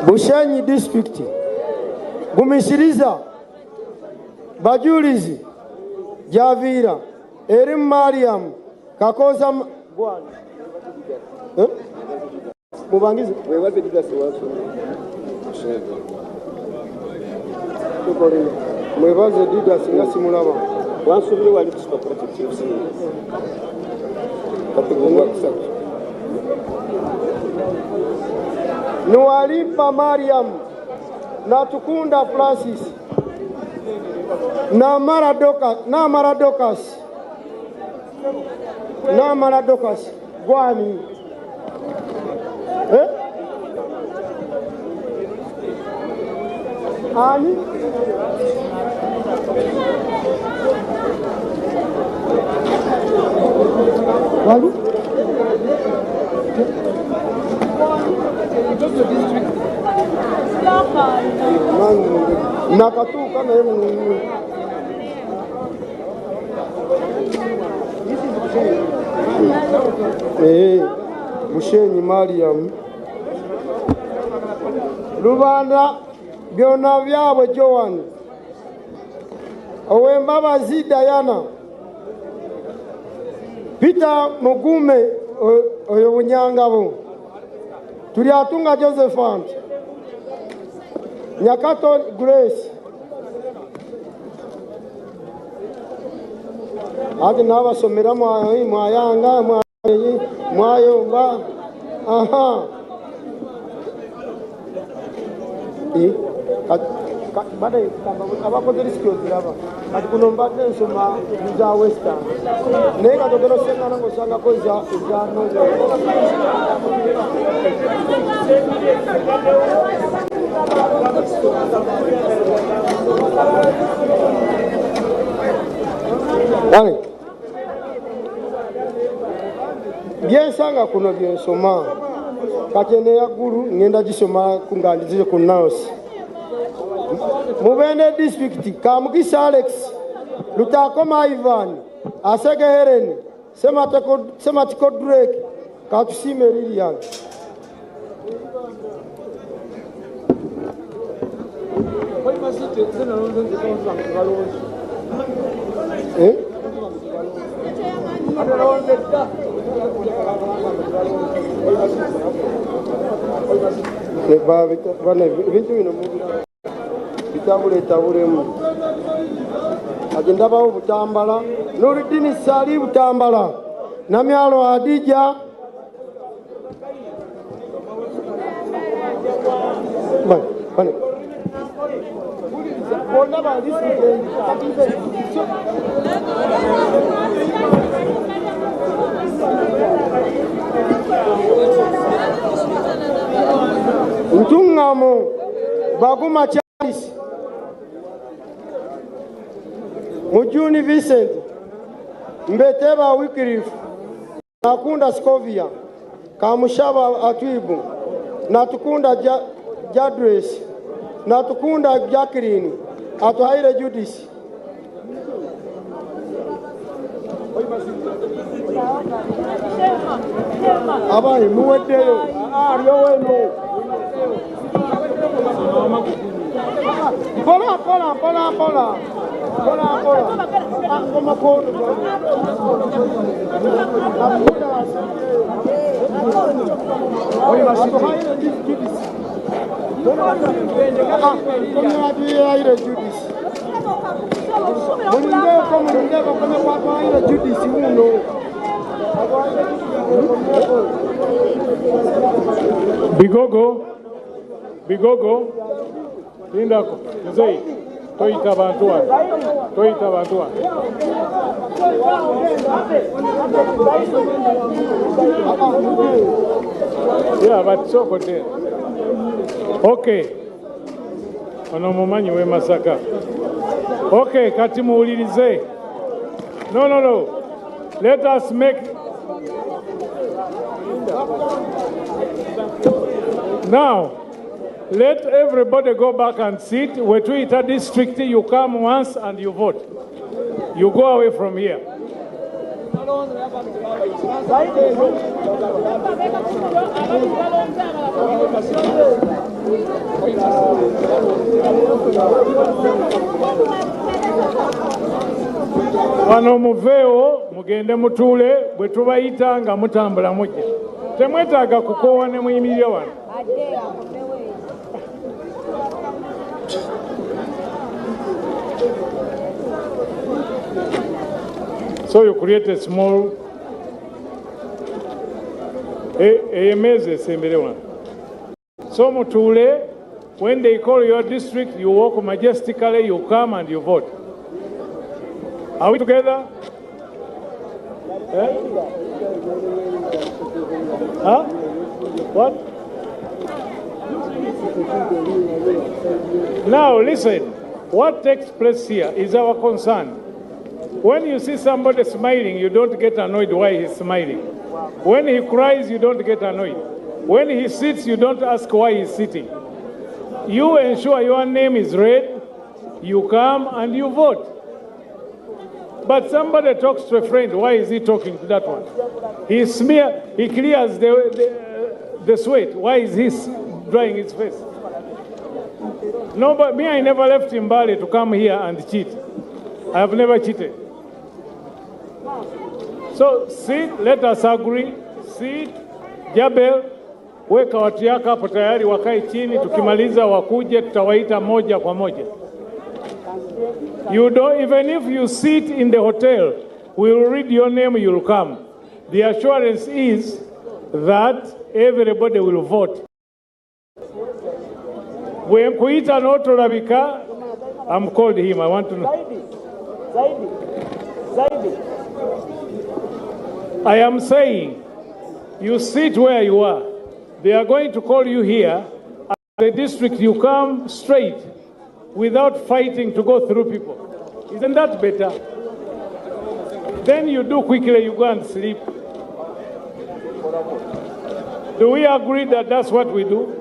Bushenyi district Gumisiriza Bajulizi Javira Erim Mariam Kakoza Bwana Mubangize wewe Didas wacho tukore mwebaze Didas ngasimulaba wansubire wali cooperative kategongwa kusatu Nuwalimpa Mariam na Tukunda Francis na Maradokas Gwani Ani Wali Nakatuka na yemu Mushenyi Mariam Rubanda byona byabwe Joan Owembabazi Diana Peter Mugume oyo Bunyangabo tuli atunga Josephant Nyakato Grace ati nabasomera mwayanga mwayomba aha bada abakoze riskio ziraba ati kunomba nsoma za western neka tokero sengana ngosanga ko za no Dani bien sanga kuno bien soma katene ya guru ngenda gisoma kungandize ku nurse Mubende district Kamukisa Alex Lutakoma Ivan Asege Heren Sematiko Drake Katusime Lilian Tabule agenda bawo Butambala Nuruddin Sali Butambala Namyalo Adija bane bona ba Ntungamo Baguma Charles Mujuni Vincent Mbeteba Wycliffe Nakunda Scovia Kamushaba Atwibu Natukunda Jadres Natukunda Jacqueline Atuhaire Judith Abai muwedeyo ariyo weno Bigogo, Lindako, Zay, Toita Bantua. Yeah, but so good there. Okay. Onomumanyi we Masaka. Okay, Katimu Ulirize. No. Let us make. Now, let everybody go back and sit. Wetuita district, you come once and you vote. You go away from here. Wano muveo mugende mutule bwe tubayita nga mutambula mujja. Temwetaaga kukoowa ne muyimirira wano. So you create a small meze sembere one. So mutule, when they call your district, you walk majestically, you come and you vote. Are we together? Eh? Huh? What? Now listen, what takes place here is our concern. When you see somebody smiling, you don't get annoyed why he's smiling. When he cries, you don't get annoyed. When he sits, you don't ask why he's sitting. You ensure your name is read, you come and you vote. But somebody talks to a friend, why is he talking to that one? He clears the sweat, why is he drying his face? No, but me, I never left Mbale to come here and cheat. I have never cheated. So sit, let us agree, sit, Jabel, weka watu yako hapo tayari wakae chini, tukimaliza wakuje tutawaita moja kwa moja. You don't, even if you sit in the hotel, we will read your name, you'll come. The assurance is that everybody will vote. When Kuita Noto Rabika, I'm called him, I want to know. Zaidi. I am saying, you sit where you are. They are going to call you here. At the district, you come straight without fighting to go through people. Isn't that better? Then you do quickly, you go and sleep. Do we agree that that's what we do?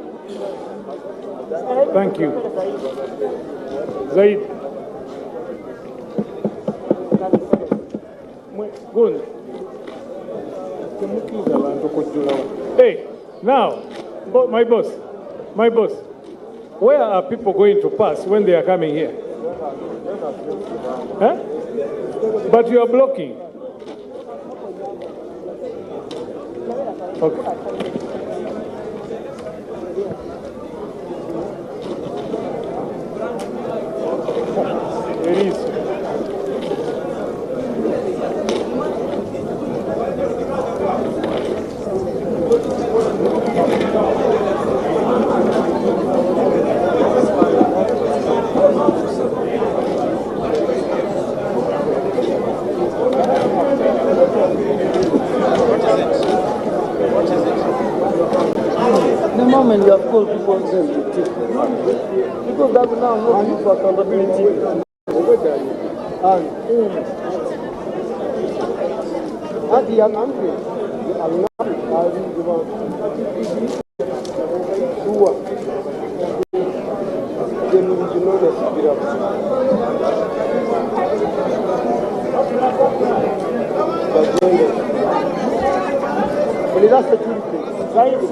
Thank you. Zaid. Good. Hey, now, my boss, where are people going to pass when they are coming here? Huh? But you are blocking. Okay. It is. The moment you have called people to take, because that will now not look for accountability. At the young country, security.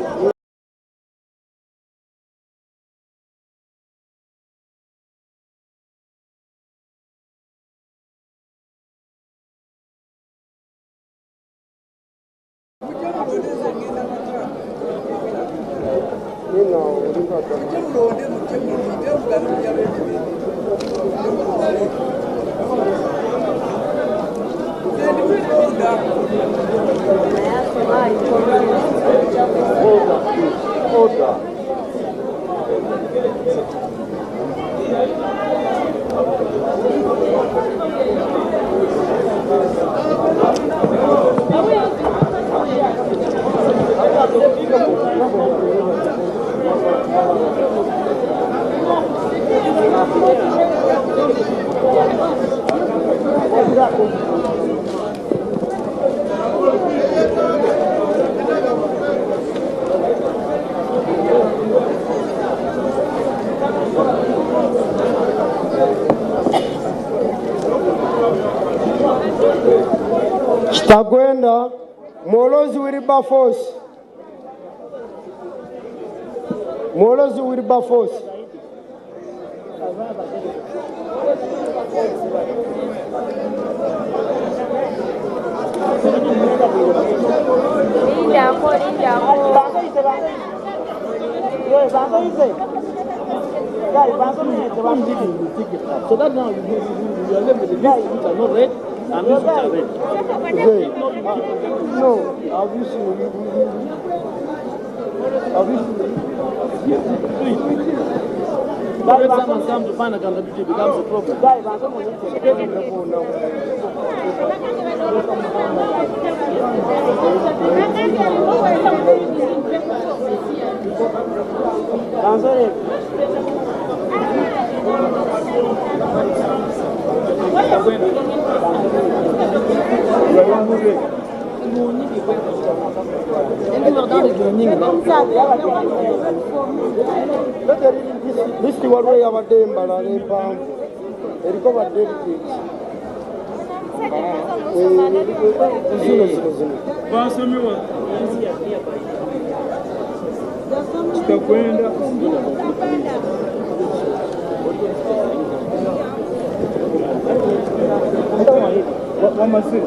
Kitagwenda Mwolozi Wilberforce. Mwolozi Wilberforce. So that now you are left with the guys which are not red and these which are red. No, have you seen? But when someone comes to find accountability, it becomes a problem. This is what we have a day, but I recovered delegates. One must say,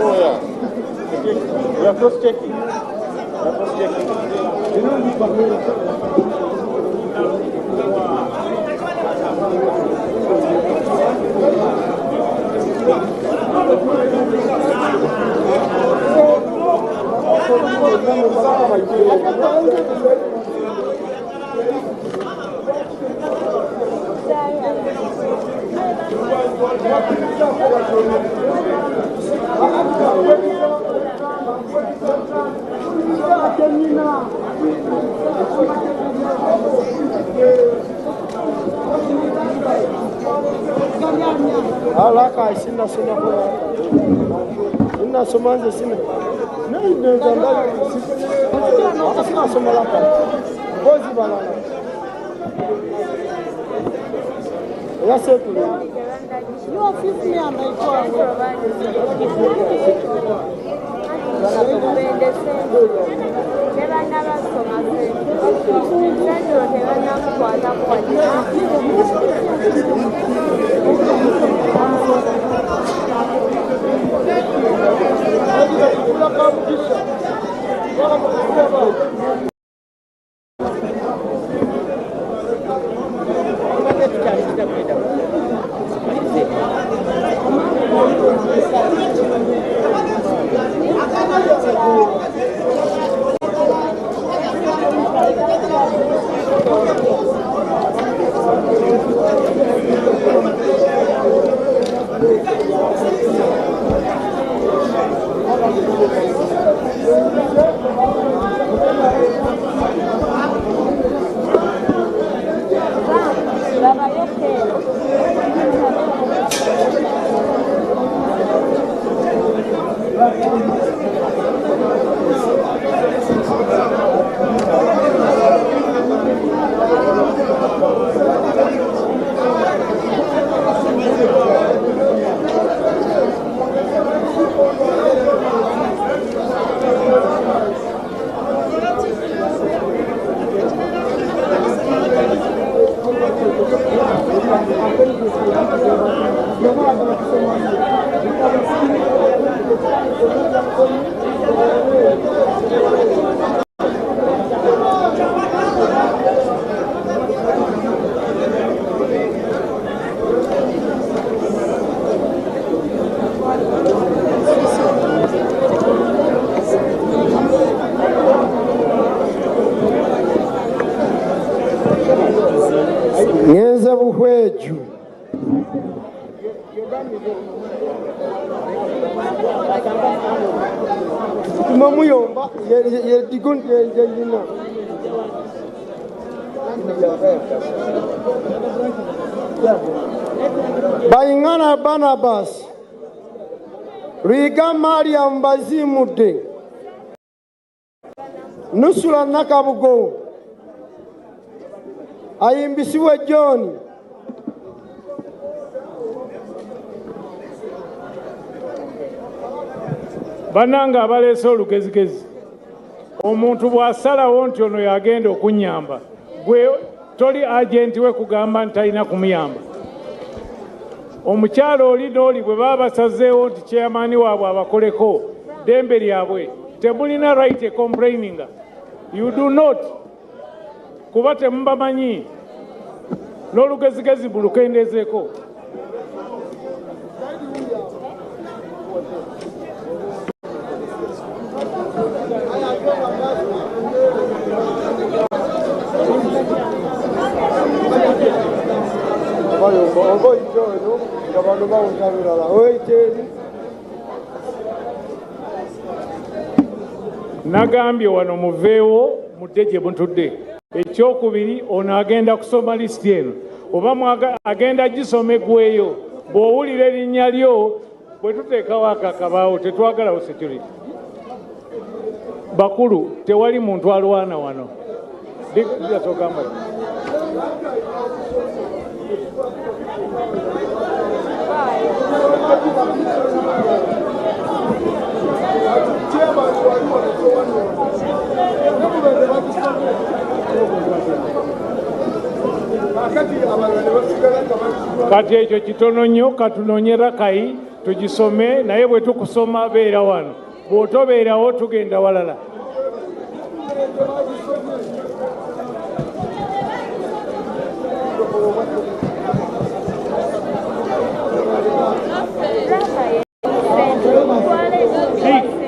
Oh yeah. We are cross checking. Alaka sina soma kwa. Nina soma nje sina. Na ndio zandali. Sina soma laka. Bozi banana. Yase tu. You office me and I call. omuyomba ye digundi yina Bayingana Barnabas Riga Mariam Bazimude Nusula Nakabugo Ayimbisiwe John Bananga abaleese olugezigezi omuntu bw'asalawo nti ono yagenda okunyamba gwe toli agenti we kugamba nti talina kumuyamba. Omukyalo oli n'oli bwe baba basazeewo nti chairman waabwe abakoleko ddembe lyabwe temulina right e complaining. You do not kuba temubamanyi n'olugezigezi bulukendezeeko. Nagambye wano muveewo mudde gye mutudde. Ekyokubiri ono agenda kusoma lisiti eno oba agenda gisoma eggweeyo bw'owulira erinnya lyo bwe tuteekawo akakabaawo tetwagalawo security. Bakulu tewali muntu alwana wano. Kati ekyo kitono nnyo katunoonye Rakai tugisome naye bwe tukusoma beera wano bw'otobeerawo tugenda walala.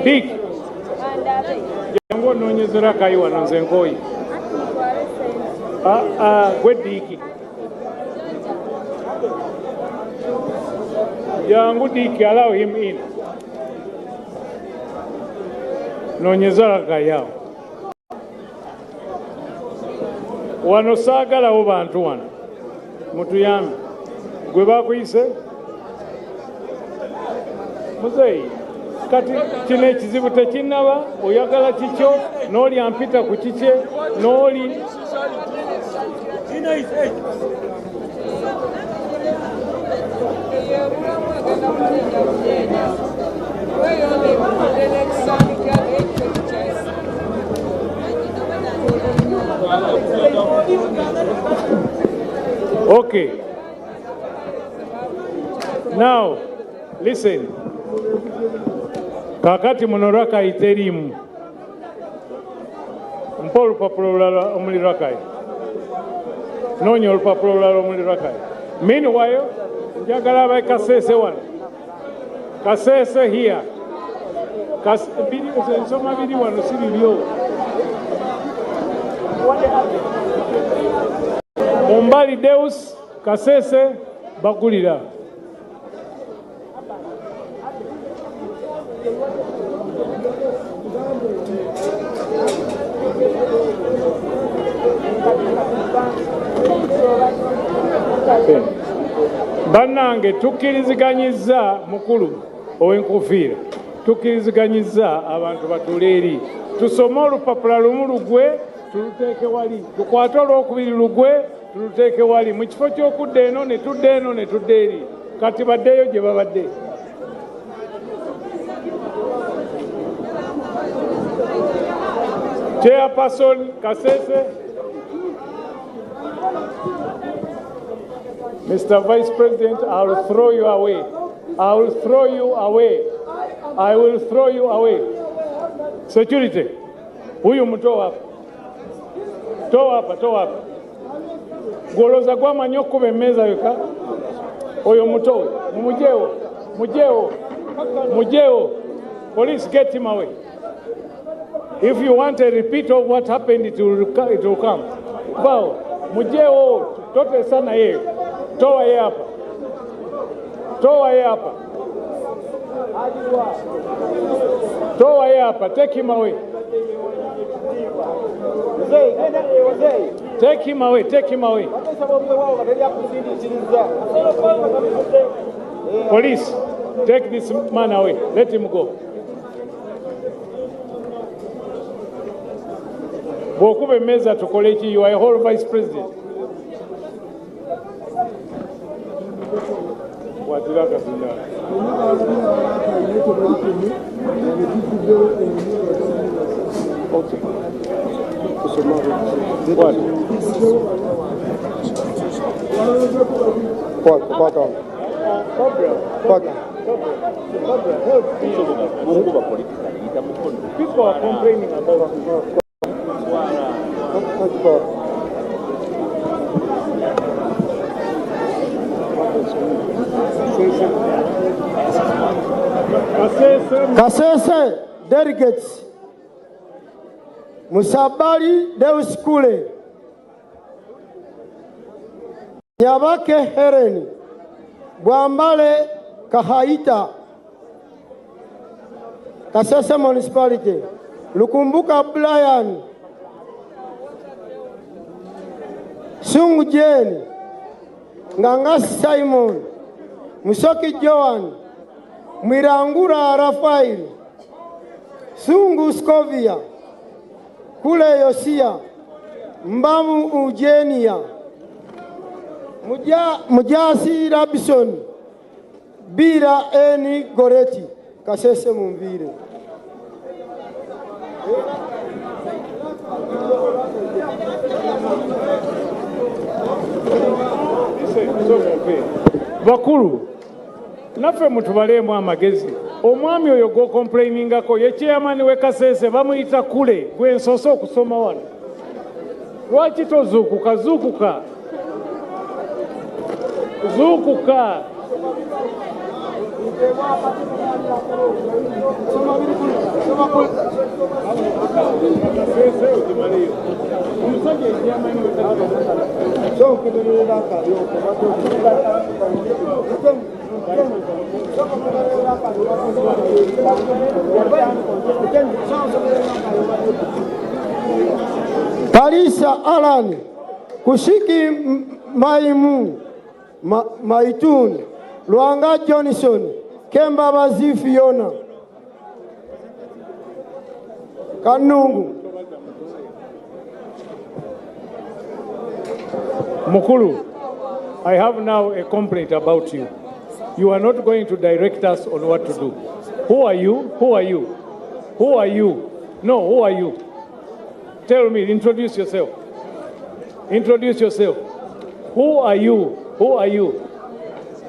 Dick jangu onoonyeze Rakai wano nze nkooyi. Gwe Dick jangu Dick, allow him in. Noonyeza Rakai awo. Wano saagalawo bantu wano mutuyambe. Gwe bakuyise muzeeyi kati kino ekizibu tekinnaba oyagala kikyo n'oli ampita ku kikye n'oli okay. Now listen. Kakati muno Rakai teriimu. Mpa olupapula olulala omuli Rakai. Noonya olupapula olulala omuli Rakai. Meanwhile, njagala abaye Kasese wano. Kasese here. Ensoma biri wano si bibyo. Mumbali Deus, Kasese, bagulira. Bannange tukkiriziganyizza mukulu ow'enkufiira tukkiriziganyizza abantu batuule eri tusome olupapula lumu lugwe tuluteeke wali tukwate olwokubiri lugwe tuluteeke wali mu kifo ky'okudda eno ne tudda eno ne tudda eri kati baddeyo gye babadde. Chairperson Kasese, Mr. Vice President, I will throw you away. I will throw you away. I will throw you away. Security. Huyu mtoa hapa. Toa hapa, toa hapa. Goloza kwa manyoko bemeza yoka. Huyu mtoa. Mujeo. Mujeo. Mujeo. Police, get him away. If you want a repeat of what happened, it will come. Bao. Mujeo. Tote sana yeye. Toa yeye hapa. Toa yeye hapa. Toa hapa, take him away. Take him away, take him away. Police, take this man away. Let him go. Bw'okuba emmeza tukole ki? You are a whole vice president. Watiraka sina. Okay. What? People are complaining about Kasese delegates Musabali Deus Kule Nyabake Hereni Bwambale Kahaita Kasese Municipality Lukumbuka Brian Sungu Jane Ngangasi Simon Musoki Joan Mwirangura Rafael Sungu Scovia Kule Yosia Mbamu Ujenia Mujasi Rabison Bira Eni Goreti Kasese Mumbire. Bakulu naffe mutubalemu amagezi. Omwami oyo go complainingako ye chairman we Kasese bamuyita Kule gwe nsoose okusoma wano. Lwaki tozuukuka? Zuukuka. Kalisa Alan Kushiki Maimu Maitun Luanga Johnson Kemba Bazi Fiona Kanungu. Mukulu, I have now a complaint about you. You are not going to direct us on what to do. Who are you? Who are you? Who are you? No, who are you? Tell me, introduce yourself. Introduce yourself. Who are you? Who are you?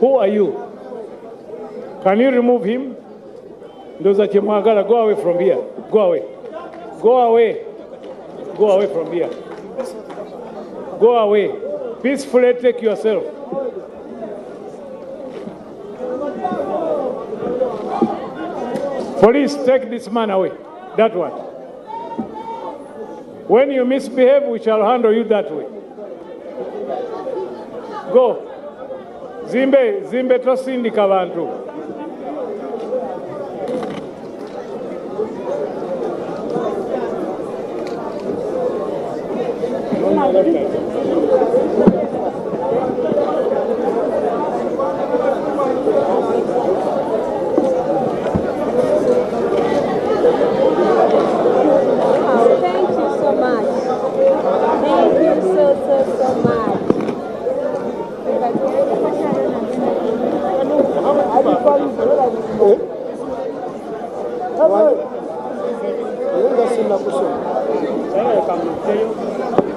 Who are you? Can you remove him? Those are Chemagala. Go away from here. Go away. Go away. Go away from here. Go away. Peacefully take yourself. Police, take this man away. That one. When you misbehave, we shall handle you that way. Go. Zimbe tosindika bantu.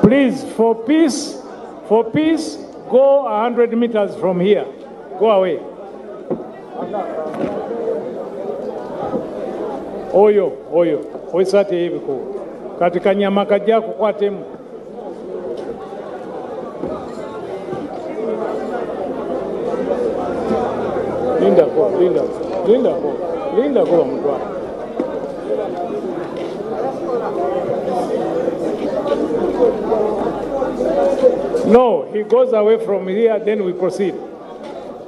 Please, for peace, go 100 meters from here. Go away. Oyo, oisate hivi ku. Katika nyama kajja kukwatemu. Linda ko mutwa. No, he goes away from here, then we proceed.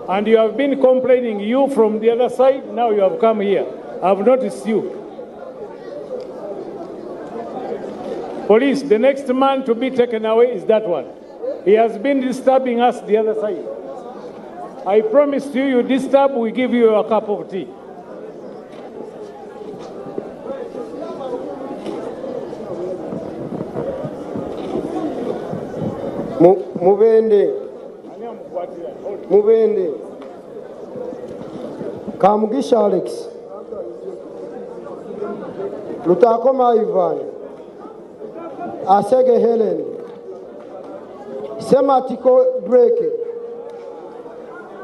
And you have been complaining, you from the other side, now you have come here. I've noticed you. Police, the next man to be taken away is that one. He has been disturbing us the other side. I promised you, you disturb, we give you a cup of tea. Mubende. Kamugisha Alex. Lutakoma Ivan. Asege Helen. Sematiko Drake.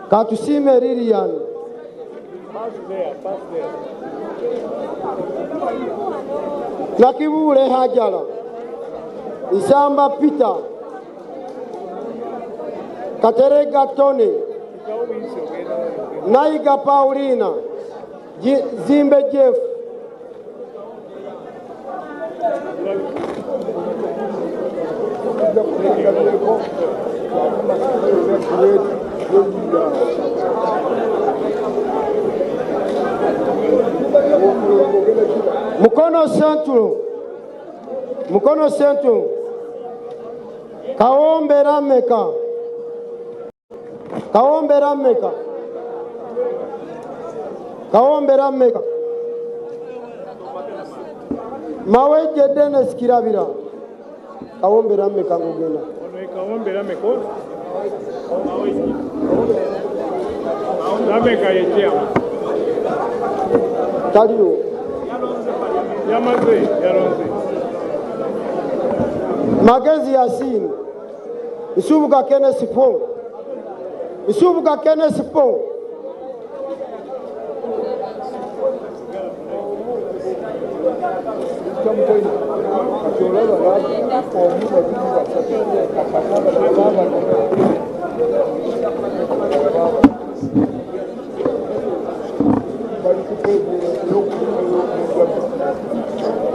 Katusime Lilian. Pass there. Nakibule Hajala. Isamba Peter. Katerega Tony. Naiga Paulina. Zimbe Jeff. Mukono Centro. Kaombe Rameka. Maweje Dennis Kirabira. Kaombe Rameka ngugena. Rameka yechea. Taliyo. Yaronze. Magezi Yasin. Isubuka Kenneth Pong.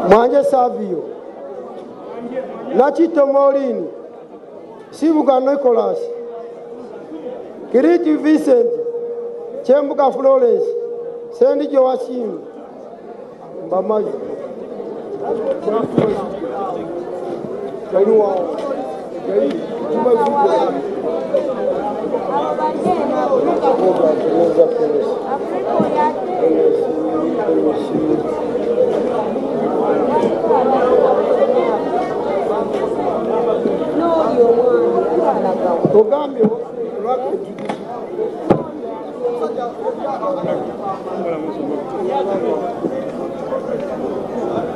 Mwanje Savio. Nachito Morini. Sibuka Nicholas. Kiriti Vincent. Chembuka Flores. Sendi Joachim. Mbamaji.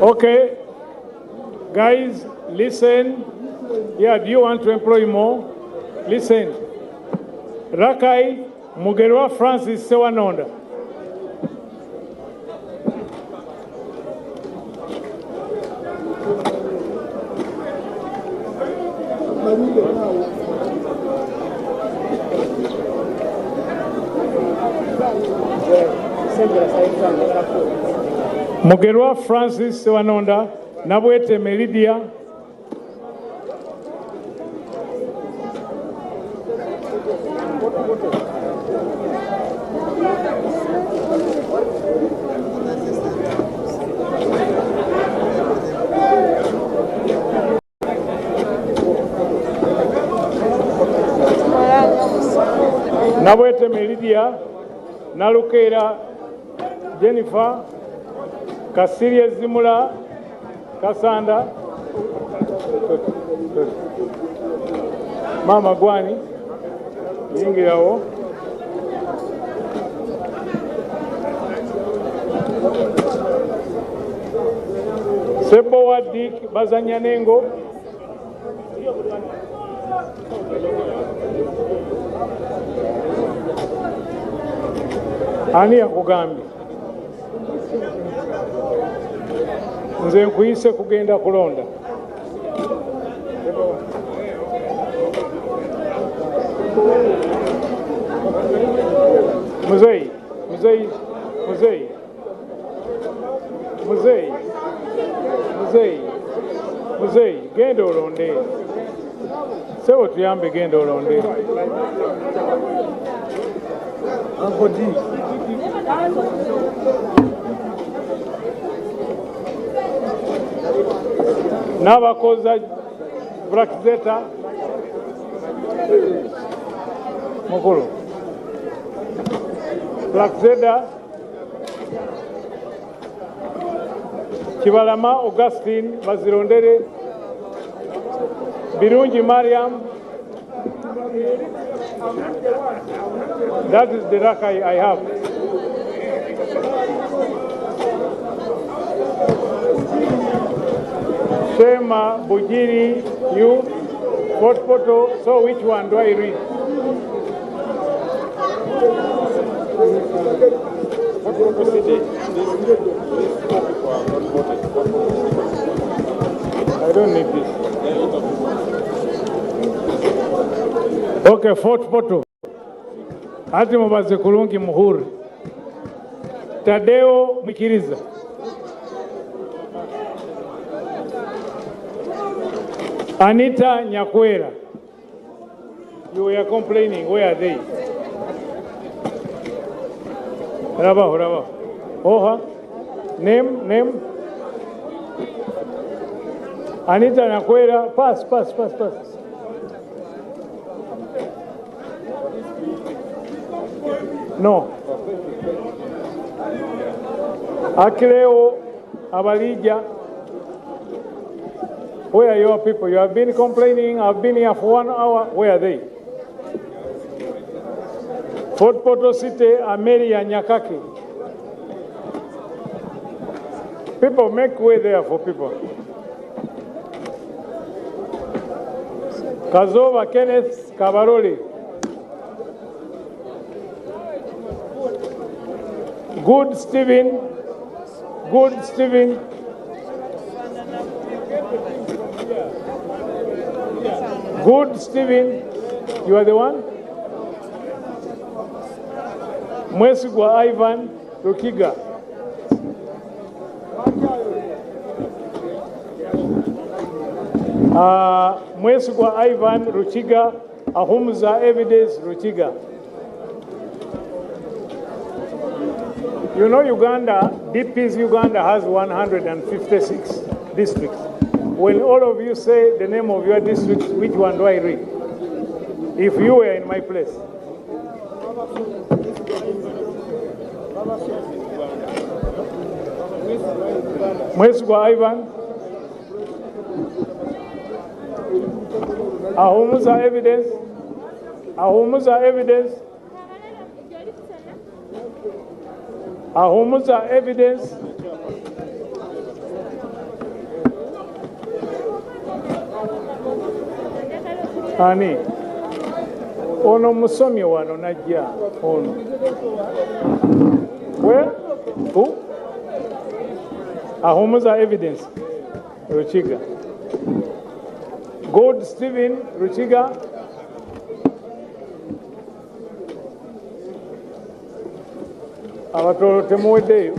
Okay, guys, listen. Yeah, do you want to employ more? Listen. Rakai Mugerwa Francis Sewanonda. Mugerwa Francis Sewanonda, Nabwete Meridia. Nabwete Meridia, Nalukera Jennifer, Kasiria Zimula, Kasanda, Mama Gwani, Yingirao, Sebowa Dick Bazanyanengo, ani akugambye nze nkuyise kugenda kulonda muzeyi genda olonde sebo tuyambe genda olonde Ankodi. n'abakoza Blackzeta mukulu Blackzeta Kibalama Augustine bazirondere Birungi Mariam. That is the rack I have. Shema Bujiri, you, Fort Poto. So which one do I read? I don't need this. Okay, Fort Poto. Ati mubaze kulungi muhuri. Tadeo Mikiriza. Anita Nyakwera. You were complaining. Where are they? Raba. Oha. Name. Anita Nyakwera. Pass. No. Akileo Abalija. Where are your people? You have been complaining. I've been here for 1 hour. Where are they? Fort Poto City, Amelia Nyakaki. People, make way there for people. Kazova Kenneth Kabaroli. Good Stephen. Good Stephen, you are the one? Mwesigwa Ivan Rukiga. Mwesigwa Ivan Rukiga, Ahumza Evidence Rukiga. You know Uganda, DP's Uganda has 156 districts. When all of you say the name of your district, which one do I read? If you were in my place. Mwesigwa Ivan. Ahumuza Evidence. Ahumuza Evidence. Ani ono musomi wano najja ono. Where? Who? Ahumuza Evidence Ruchiga. Good Stephen Ruchiga. Abatolo temuweddeyo.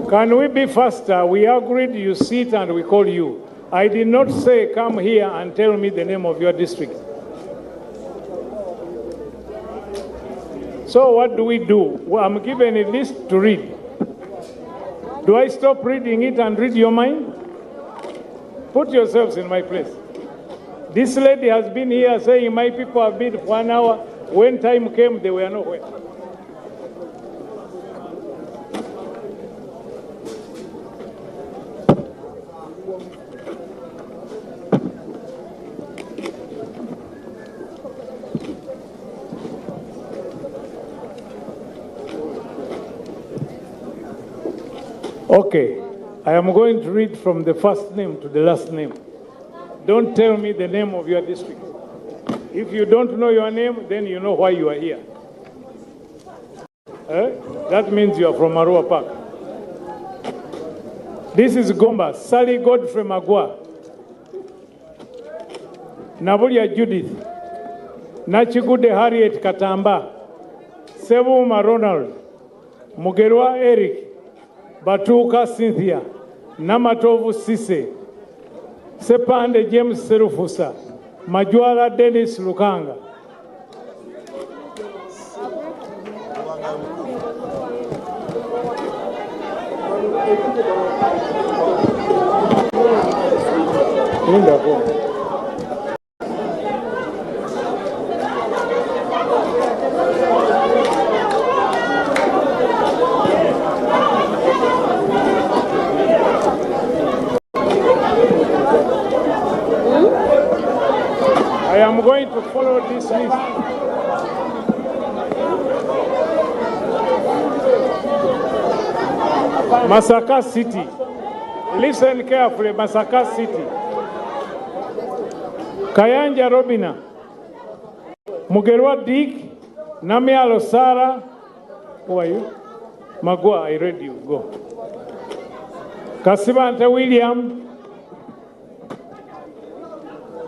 Can we be faster? We agreed you sit and we call you. I did not say come here and tell me the name of your district. So what do we do? Well, I'm given a list to read. Do I stop reading it and read your mind? Put yourselves in my place. This lady has been here saying my people have been for 1 hour. When time came, they were nowhere. Okay, I am going to read from the first name to the last name. Don't tell me the name of your district. If you don't know your name, then you know why you are here. That means you are from Arua Park. This is Gomba, Sally Godfrey Magua, Nabulia Judith, Nachigude Harriet Katamba, Sebuma Ronald, Mugerwa Eric, Batuka Cynthia, Namatovu Sise, Sepande James Serufusa, Majwala Dennis Lukanga. I am going to follow this list. Masaka City. Listen carefully, Masaka City. Kayanja Robina. Mugerwa Dick. Namialo Sara. Who are you? Magua, I read you. Go. Kasibante William.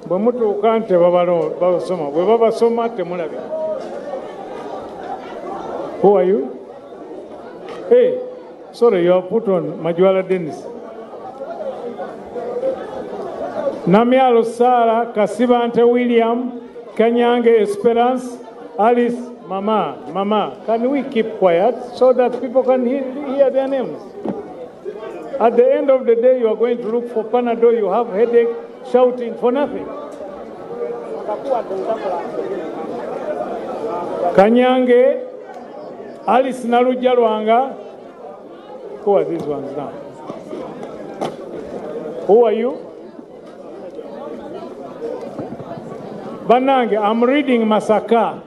Bamutu ukante baba soma. We baba soma temulabi. Who are you? Hey, sorry, you are put on Majuala Dennis. Namialo Sara, Kasibante William, Kanyange Esperance, Alice, Mama. Can we keep quiet so that people can hear their names? At the end of the day, you are going to look for Panadol, you have headache, shouting for nothing. Kanyange, Alice Nalujalwanga. Who are these ones now? Who are you? Banange, I'm reading Masaka.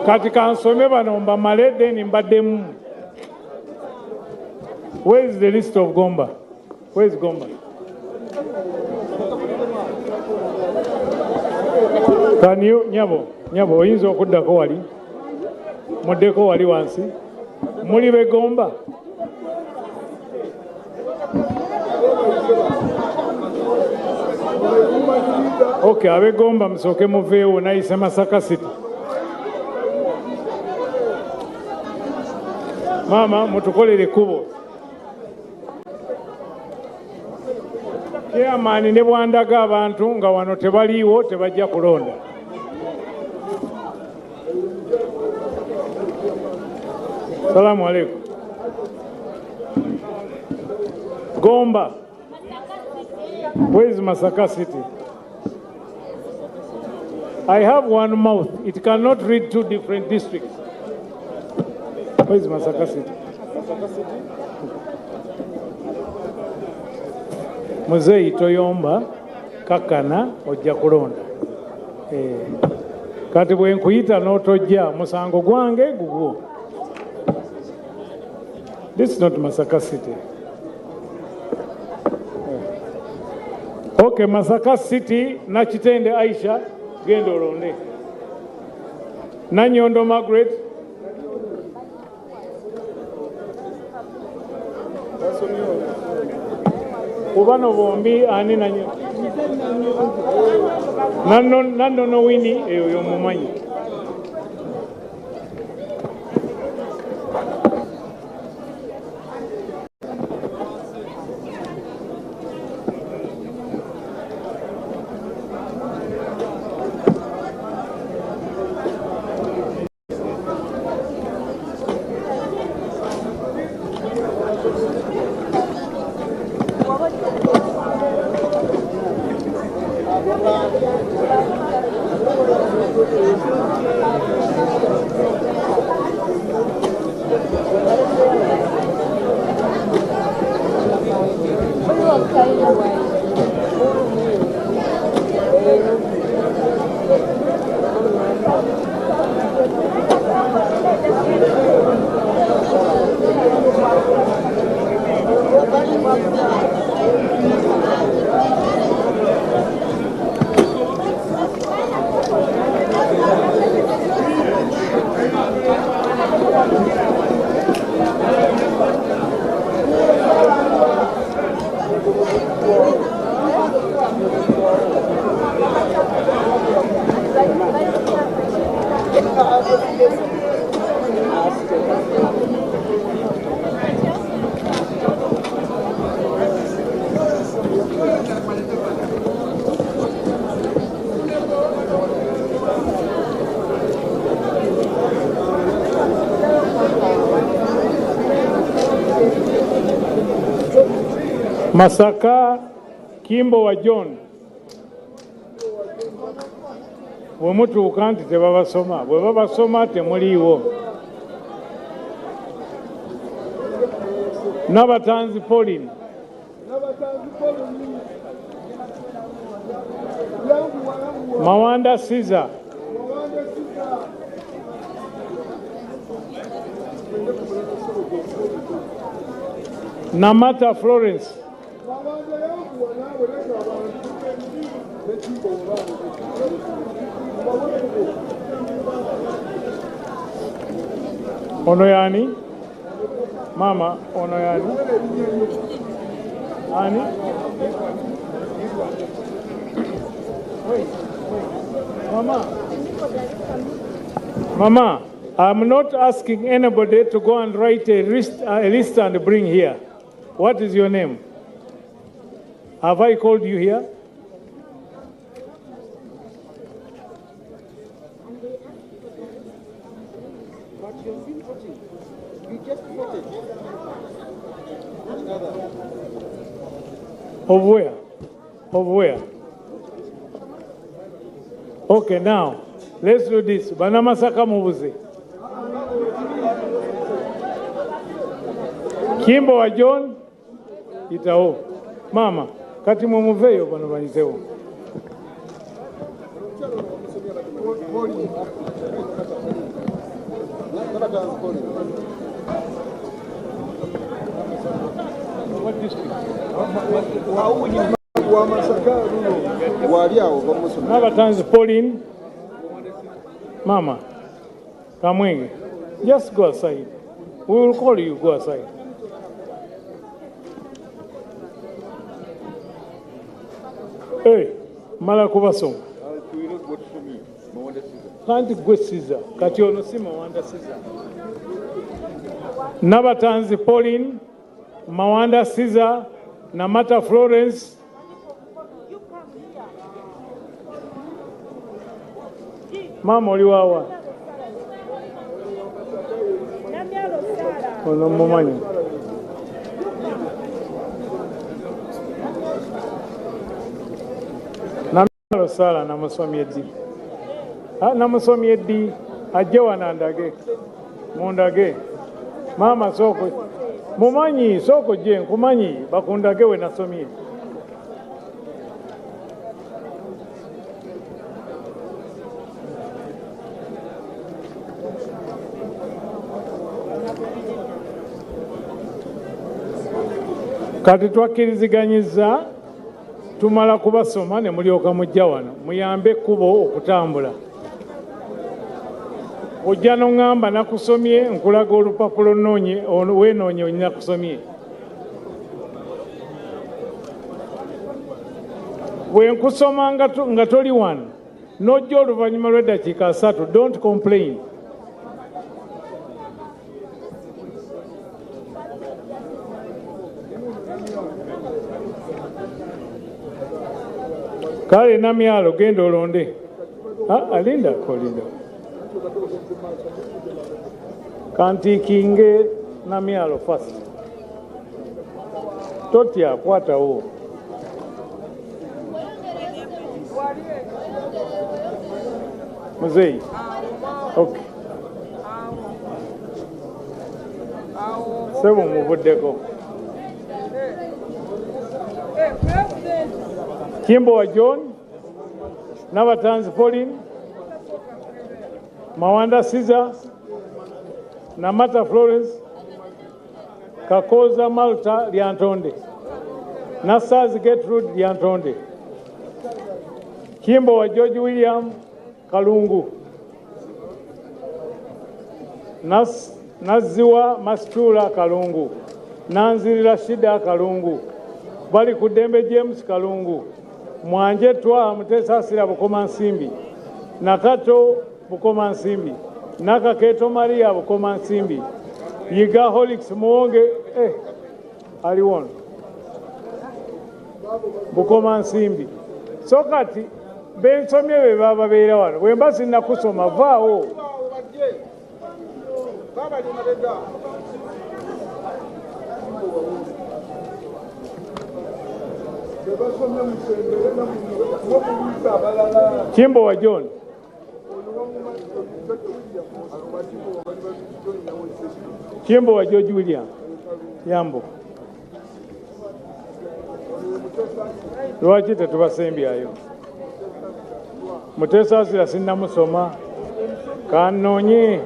Katika nsome bano mbamale then mbademu. Where is the list of Gomba? Where is Gomba? Can you, Nyabo, oyinza okuddako wali? Muddeko wali wansi? Muli be Gomba? Okay, abe Gomba msoke muveewo nayise Masaka City. Mama, mutukolere kubo. Chairman ne bwandaga abantu nga wano tebaliiwo tebajja kulonda. Salamu alaikum. Gomba. Where is Masaka City? I have one mouth. It cannot read two different districts. Where is Masaka City? Muzei toyomba kakana ojja kulonda. Kati bwe nkuyita n'otojja musango gwange gugwo. This is not Masaka City. Okay, Masaka City, Nachitende Aisha, gendo olonde. Nanyondo Margaret. Kubano bombi ani nanyo. Nando no wini eyo mumanyi. Masaka Kimbo wa John. Bwe mutuuka nti tebabasoma, bwe babasoma temuliiwo. Nabatanzi Pauline. Mawanda Caesar. Namata Florence. Ono yani? Mama, ono yani? Ani? Mama, I'm not asking anybody to go and write a list and bring here. What is your name? Have I called you here? Of where? Of where? Okay, now, let's do this. Banamasaka mubuze. Kimbo wa John, itao. Mama, kati mumuveyo bano bayitewo. What district? Nabatanzi Pauline. Mama, Kamwenge, just go aside. We will call you, go aside. Hey, mala kubaso. Kanti gwe Caesar, kati ono si Mawanda Caesar. Nabatanzi Pauline, Mawanda Caesar, Namata Florence. Mama oliwawa. Ono mumanyi. Namyalo Sala namusomye eddi. Namusomye eddi ajje wanandage. Mundage. Mama soko. Mumanyi soko je nkumanyi bakundage we nasomye. Kati twakkiriziganyizza tumala kubasoma ne mulyoka mujja wano muyambe ekkubo okutambula. Ojja n'oŋŋamba nakusomye nkulaga olupapulo nnoonye weenoonye onyina kusomye. Bwe nkusoma nga toli wano n'ojja oluvannyuma lw'eddakiika 3, don't complain. Kale Namyalo genda olonde. Alinda kolinda. Kanti kinge Namyalo first. Totya kwatawo. Muzei. Okay. Sebo mubuddeko. Kimbo wa John, Nabatanzi Pauline, Mawanda Caesar, Namata Florence, Kakoza Malta Liantonde, Nassaz Gertrude Liantonde, Kimbo wa George William Kalungu, Naziwa Mastula Kalungu, Nanziri Rashida Kalungu, Bali Kudembe James Kalungu, Mwanje Twa Mutesasira Bukoma Nsimbi, Nakato Bukoma Nsimbi, Nakaketo Maria Bukoma Nsimbi, Yiga Holix Muonge aliwon Bukoma Nsimbi. So kati bensomye be baba beera wano bwe mba sinnakusoma vaawo. Kimbo wa John. Kimbo wa George William. Yambo. Lwaki tetubasembyayo? Mutesa asira sinnamusoma. Kanonye.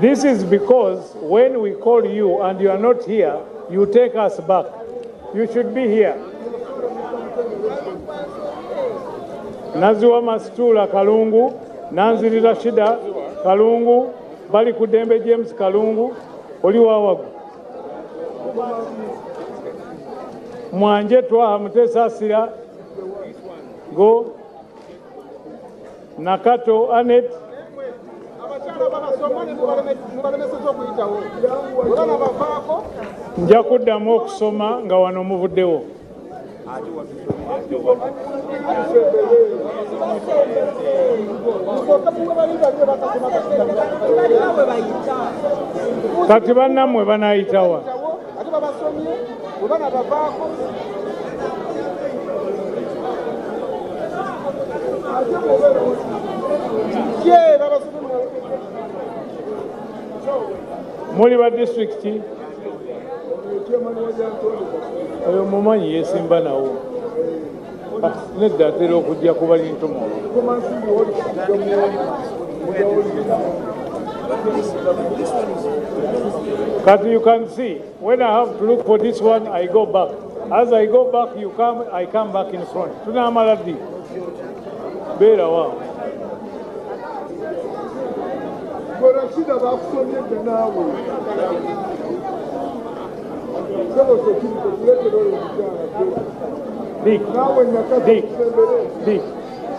This is because when we call you and you are not here, you take us back. You should be here. Naziwa Masitula Kalungu, Nanzirira Shida Kalungu, Bali Kudembe James Kalungu, Oliwawagu. Mwanje Twaha Mutesa Asira, Go, Nakato Anet, nja kuddamu okusoma nga wano muvuddewo. Kati bannammwe banaayitawa? Muli ba district oyo mumanyi yesimba nawo nedda atera okujja kuba lintomo. But you can see when I have to look for this one, I go back. As I go back, you come, I come back in front. Tuna amaladi bera wa Gorashida bakusomye nawe. Dick,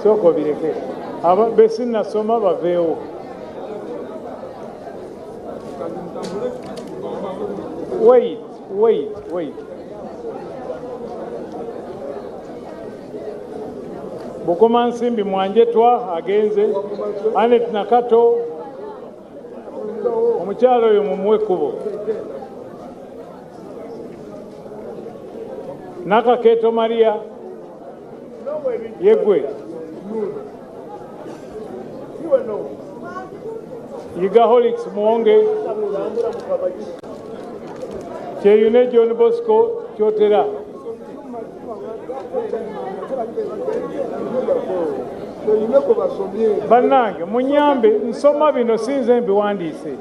soko bireke. Aba besina soma bavewo. Wait. Bukoma Nsimbi Mwanje Twa agenze, Anet Nakato omukyalo oyo mumuwe kubo. Nakaketo Maria yegwe Yigaholics Mwonge Cheyune John Bosco Okuteera. Bannange munyambe nsoma bino sinze mbiwandiise.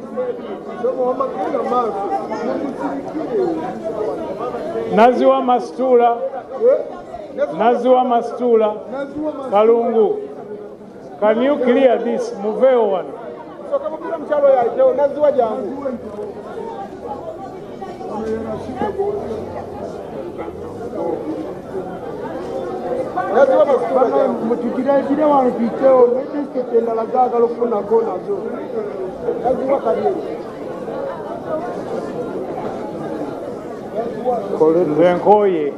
Naziwa Masitula Kalungu. Can you clear this? Muveo one. Mutukiragire wano twitewo n'edistrict endala zaagala okufunako nazo. Naziwa Kalungu. Nkoye.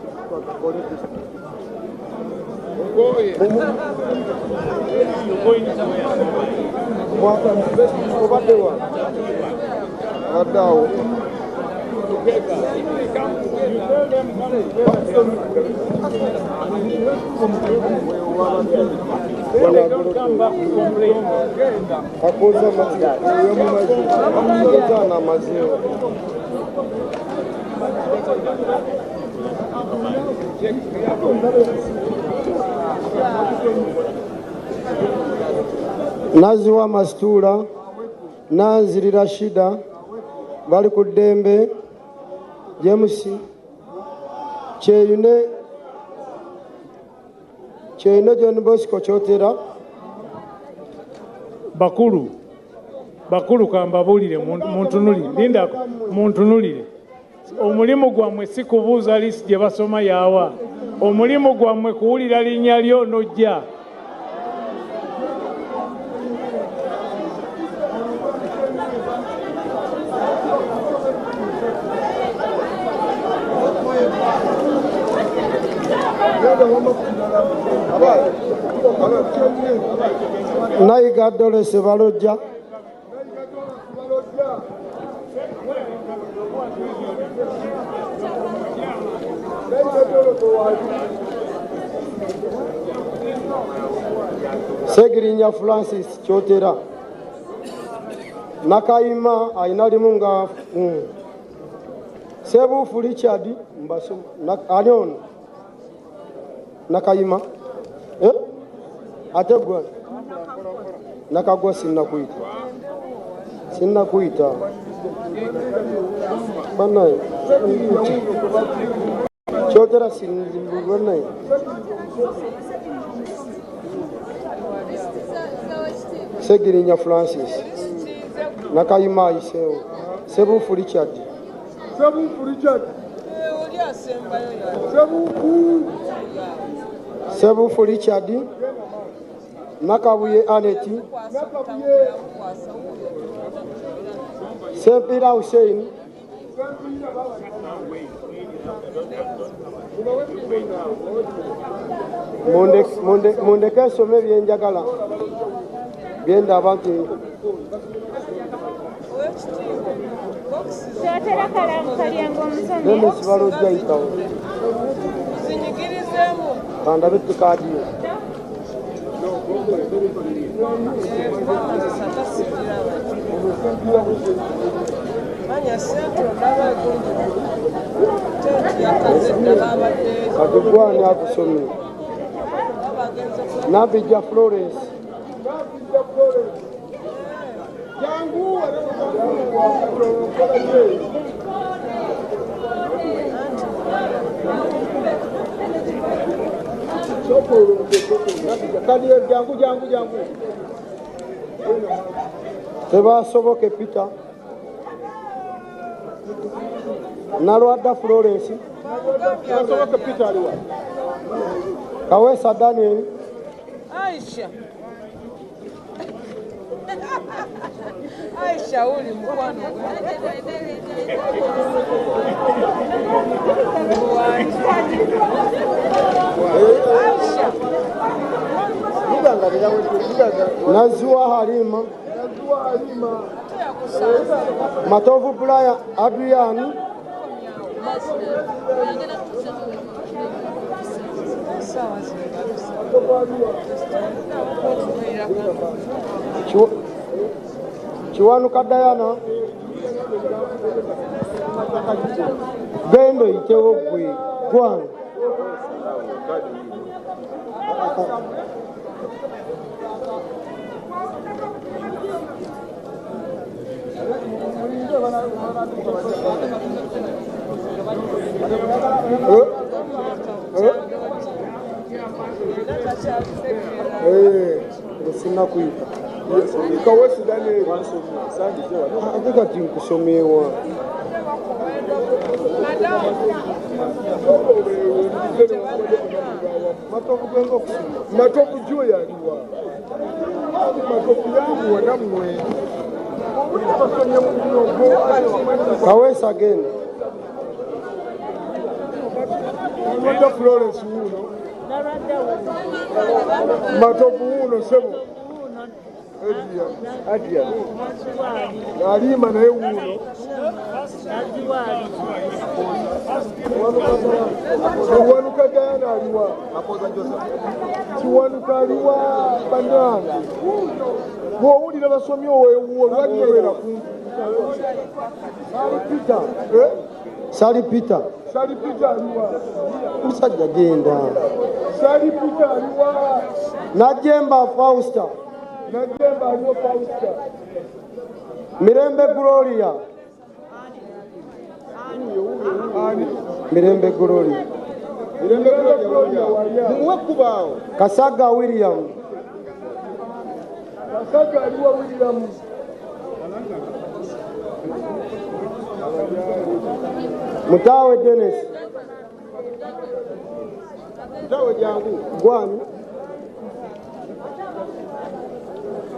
Obaddewa. Addawo. Akoza amazima. Naziwa Masitula, Nanzirira Shida, Bali Kudembe, James, Cheyune John Bosco Okuteera. Bakulu kambabulire muntunulire. Linda muntunulire. Omulimu gwammwe si kubuuza lisi gye basoma yawa. Omulimu gwammwe kuwulira linnya lyo n'ojja. Nayiga Dolesi Balojja. Segirinya Francis Okuteera Nakayima ayina limu nga Sebuufu Richard mbaso ani ono Nakayima ate gwe Nakagwa sinnakuyita banaye Okuteera banaye Segirinya Francis Nakayima ayiseewo Sebuufu Richard Sebuufu Richard Nakabuye Aneti Sepira Hussein Mundeke nsome byenjagala byenda abantu Denis Balojja yitawo kandabe tukadiyo Katugwane akusomye Nabija Florence jangu tebasoboke Peter Nalwada Florence tebasoboke Peter aliwa Kawesa Daniel Aisha uli mkwano Nazuwa Halima Matovu Brian Adrian Chiwanuka Diana Bendo itewo gwe Gwan Sina kuita Kawesi Daniel Adika tinkusomewa Matovu juu ya liwa Matovu yangu wanamwe Kawesi again Mata Florence uno Matovu uno sebo Adia Alima na uno Chiwanuka Diana aliwa Chiwanuka aliwa Bandana Woudi na basomi owo lwanyewera ku Sali Peter aliwa Musajja genda Sali Peter aliwa Najemba Fausta aliwa Fausta Mirembe Gloria Mirembe Gloria Mwekubao Kasaga William aliwa William Mutawe Dennis Mutawe jangu Gwani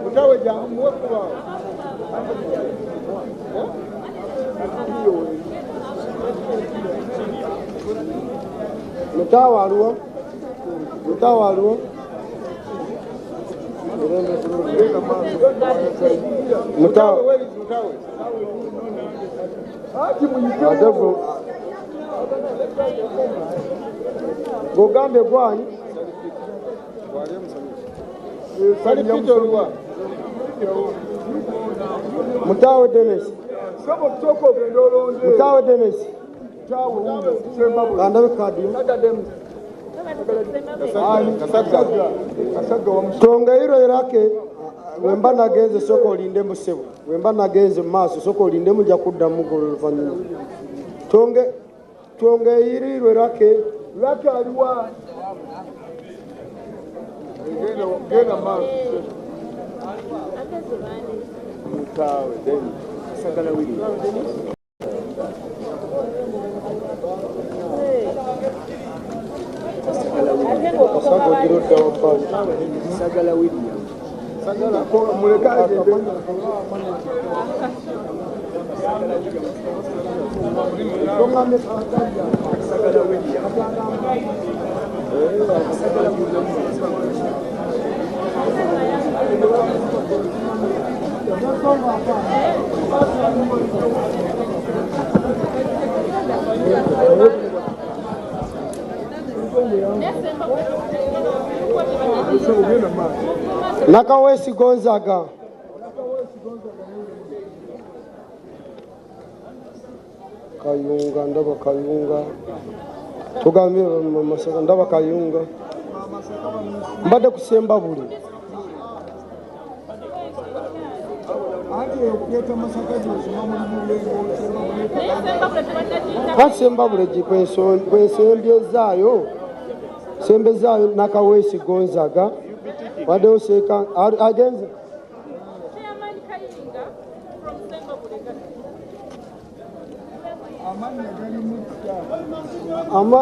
Mutawe jangu mwekubao Mutawa aluwa Mutawa Gogambe gwani. Mutawe Dennis. Mutawe Dennis. Kandabe kadi. Tonga iro irake wemba nagenze soko linde musebo. Wemba nagenze maso soko linde muja kudda mugolo lufanyuma. Tonga iro irake lake aliwa gena maso. Mutawe Dennis. Sagala wili. Sagala William. Sagala ko muleka je ben. Sagala William. Sagala Nakawesi Gonzaga. Kayunga ndaba Kayunga. Tugambe masaka ndaba Kayunga. Mbade kusemba buli. Kasemba buli kwesembye zaayo. Sembe zaayo Nakawesi Gonzaga. Wade oseka agenze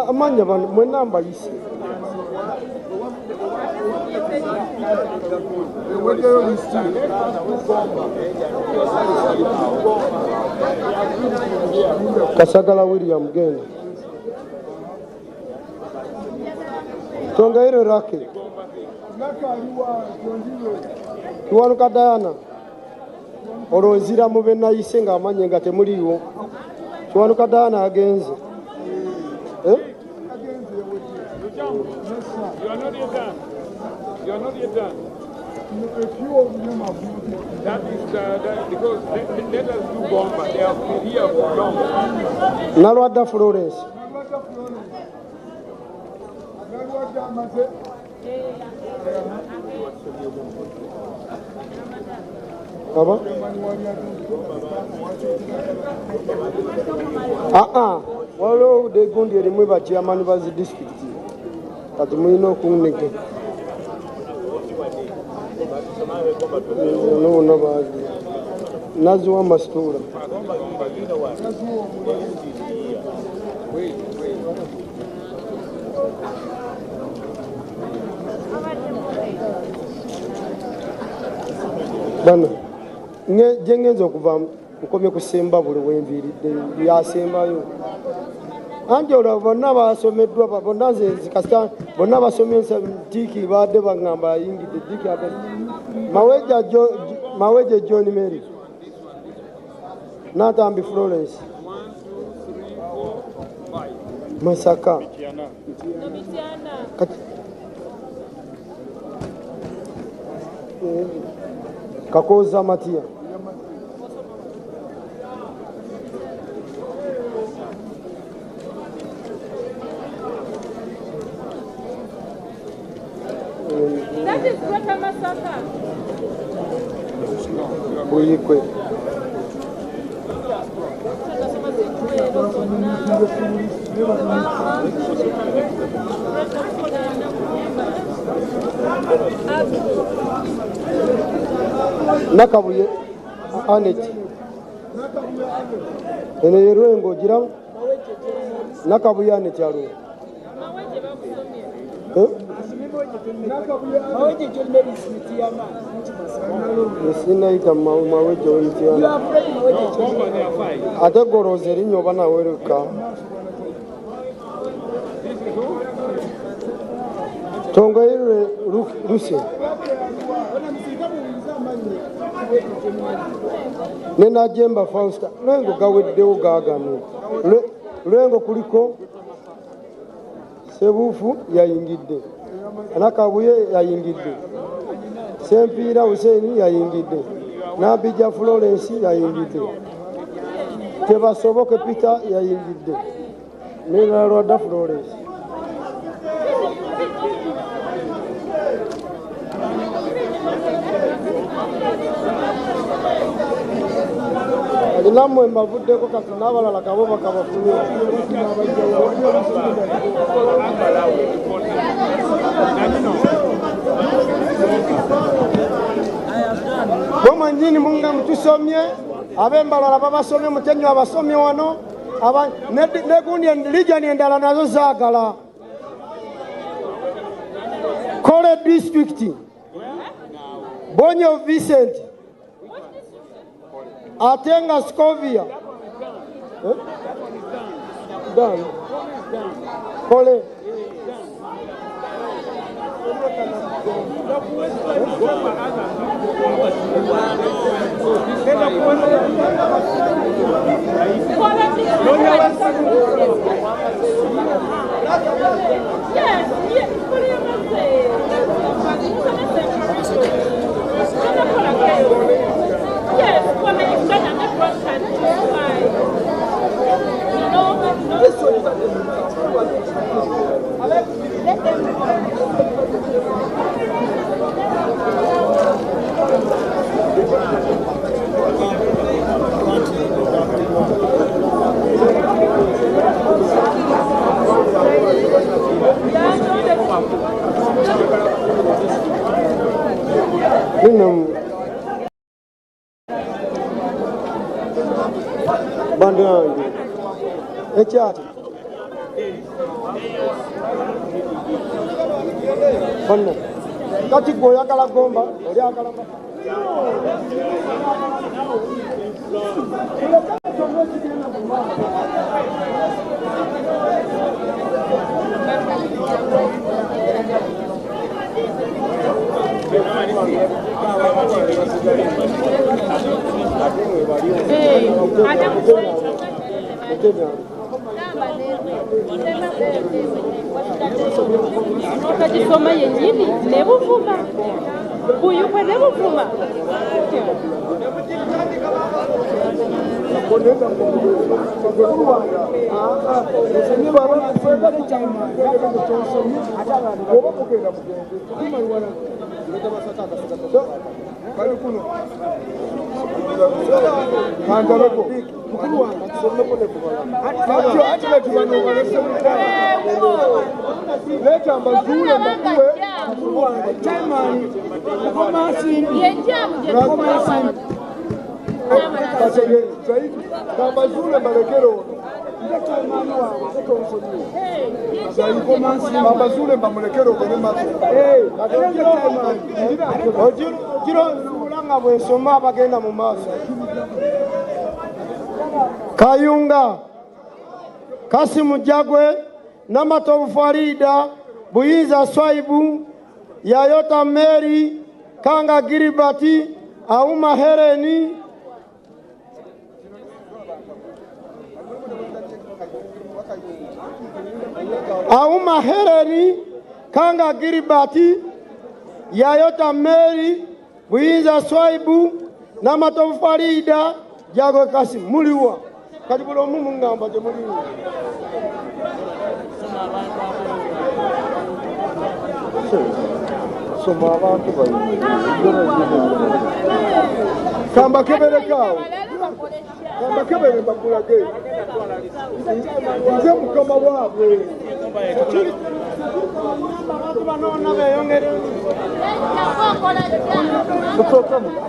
amanya bano mwe namba yise Kasagala William genda Tonga iro rake Tuwanuka Diana olonzira mube nayise nga amanye nga temuliwo Tuwanuka Diana agenze You are not yet done. You are not yet done. That is because let us do bomba. They have been here for long. Nalwada Florence Aba? Walo de gundi erimu ba chairman ba zi district. Kati muino kuneke. No ba. Nazwa mastura. Bana jengenzo kuva ukomye kusemba buli wemviridde byasembayo anjola bonna basomeddwa bonna zikasta bonna basomye tiki badde bagamba yingidde tiki ate maweje John Mary Natambi Florence Masaka Kakoza Matia That is what I'm Masaka. Buyikwe Nakabuye Anet ene yerwengo gira Nakabuye Anet yaro Maweje John Mary Smithiyama. Sinaita maweje Smithiyama. Ate gorozeri nyoba na weruka. Tonga ile Rusi. Nena Jemba Fausta. Nengo gawedde ogagano. Lwengo kuliko Sebufu yayingidde. Nakabuye yayingidde. Sempiira Hussein yayingidde. Nabija Florence yayingidde. Tebasoboke Peter yayingidde. Nena Rwanda Florence. Namwe mavuddeko kati n'abalala kabo bakabafunye. Boma nyini munga mtusomye abembalala babasomye mutenyo abasomye wano ne gundi lijani endala nazo zaagala. Kole district Bonyo Vincent Atenga Scovia Dan Kole Bandange ekyati Banna kati goyagala gomba oli agala Ukajisoma yenyini nebuvuma buyukwe nebuvuma Kayunga Kasimu Jagwe Namatovu Farida Buyinza Swaibu Yayota Mary Kanga Giribati Auma Hereni Auma Hereni Kanga Giribati Yayota Mary Buyinza Swaibu Namatovu Farida Jagwe Kasimu Muliwa Kalibulo mungamba je muliwa Soma abantu bayi Kamba kebere kao Kamba kebere bakulage Nze mukama wabwe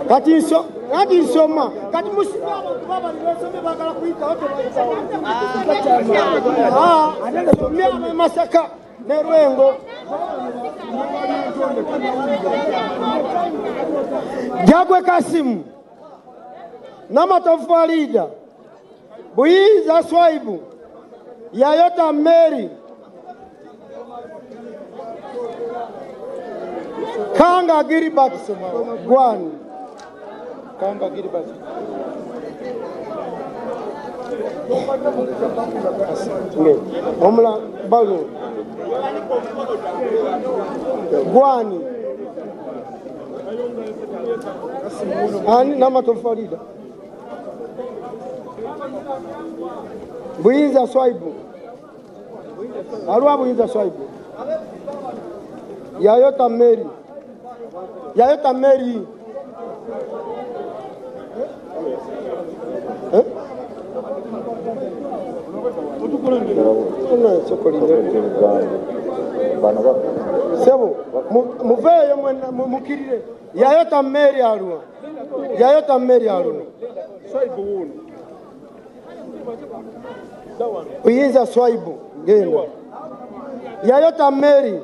Kati nsoma kati musima baba nilosome bagala kuita wote baita Masaka ne Rwengo Jagwe Kasimu Namatovu Farida Buyinza Swaibu Yayota Mary Kanga Giribati Gwani Kanga Giribati Omula balu. Gwani. Ani nama tofarida. Buyinza swaibu. Alwa buyinza swaibu. Yayota Mary. Yayota Mary. Sebo muveyo mukirire yayota Mary alwa yayota Mary alwa uyinza swaibu genda yayota Mary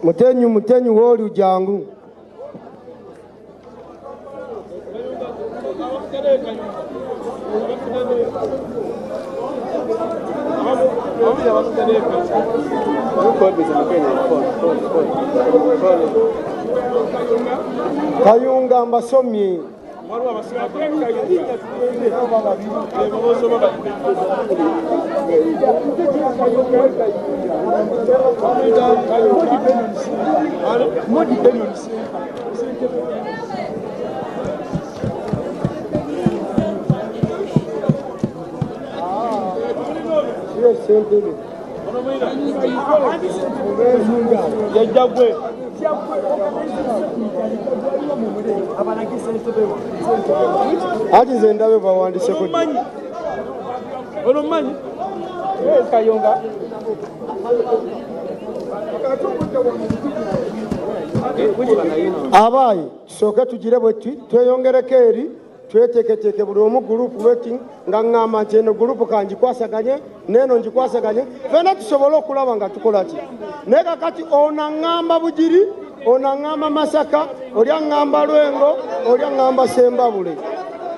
Mutenyu woli jangu Kayunga mbasomye Ati zendawe bawandise ko ono manyi Kayonga abayi soka tugire bweti tweyongereko eri tweteketeke buli omu gurupu weti nga ngamba nti eno gurupu kanjikwasaganye neno njikwasaganye fena tusobole okulaba nga tukola ki naye kakati onangamba bugiri onangamba Masaka oli angamba Lwengo oli angamba Sembabule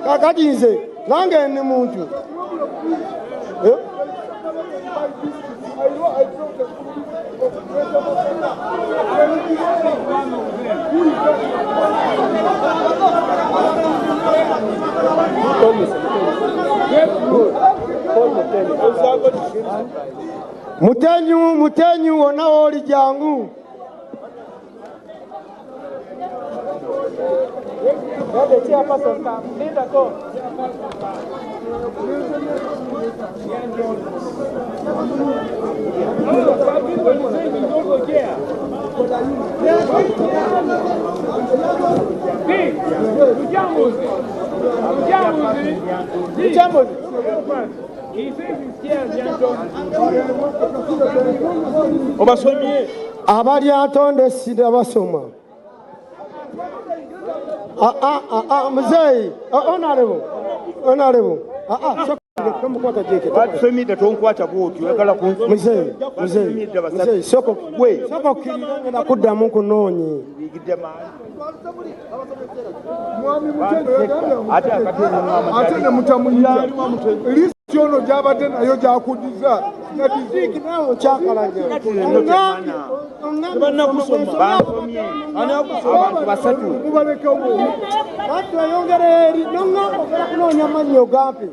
kakati nze nange ndi muntu Mutenyu wona oli jangu abali atonde sida basoma mzee honorable Kamukwata jeke. Batusomidde tonkwata bw'otyo oyagala Mzee soko kirira na kuddamu kunoonyi. Ate ne mutamunyira listi ono gy'abadde nayo gyakudiza na diziiki nawo kyakalanya abantu basatu mubalekewo kati ayongera eri nongamba kunoonya mannyo gampi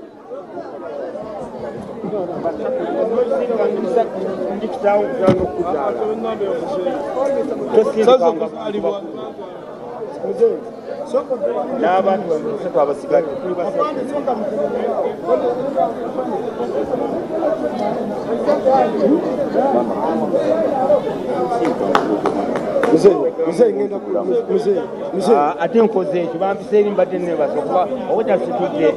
n'abantu basatu abasigadde kuli basatu. Ate nkoze ekyo bampisa eri mbadde neebasa okuba obweta situdde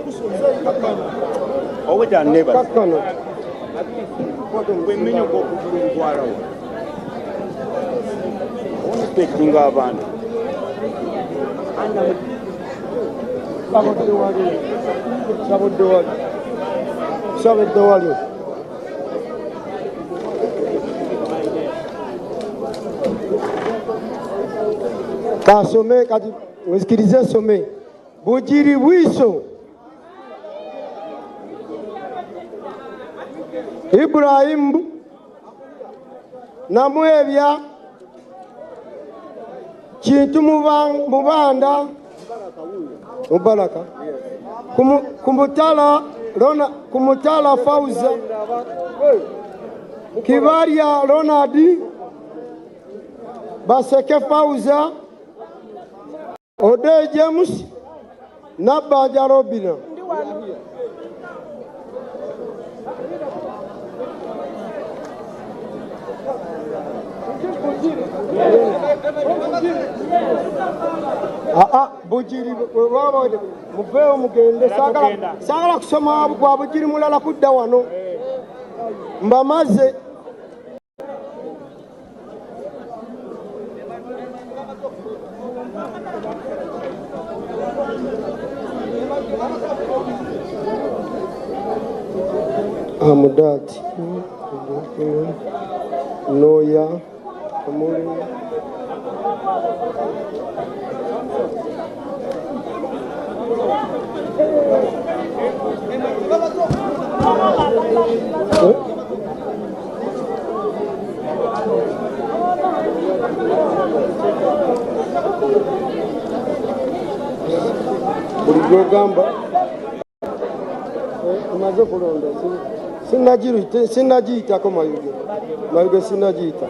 obweta neebasa bwemmenya ogwokugula omutwalawo respectinga abantu sabedde wali kasome kati wesikirize some bugiri bwiso Ibrahimu namwebya kintu mubanda mubaraka kumutala Fauza Kibaria Ronald Baseke Fauza Ode James Nabaja Robina bugiri wabode muveo mugende sagala kusoma kwa bugiri mulala kudda wano mbamaze amudati noya amuri buli gamba umaze kulonda sinagiyitako mayuge sinagiyita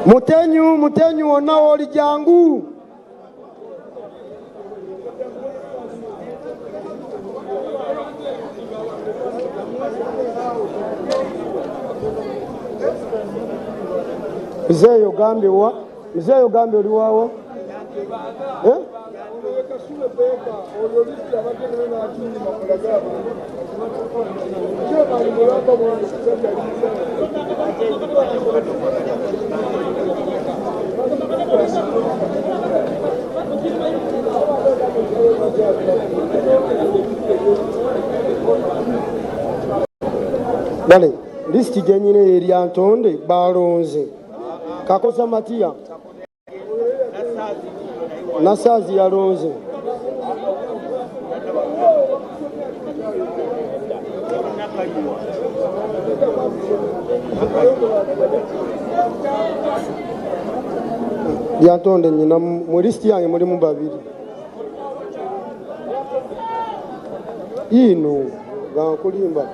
mutenyu wonna woli jangu Mzeyo gambe oliwawo Bale, listi jenyine eri antonde balonze kakosa Matia nasazi yalonze yantonde nyina mu listi yange mulimu babiri ino gankulimba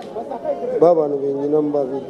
babano benyina mu babiri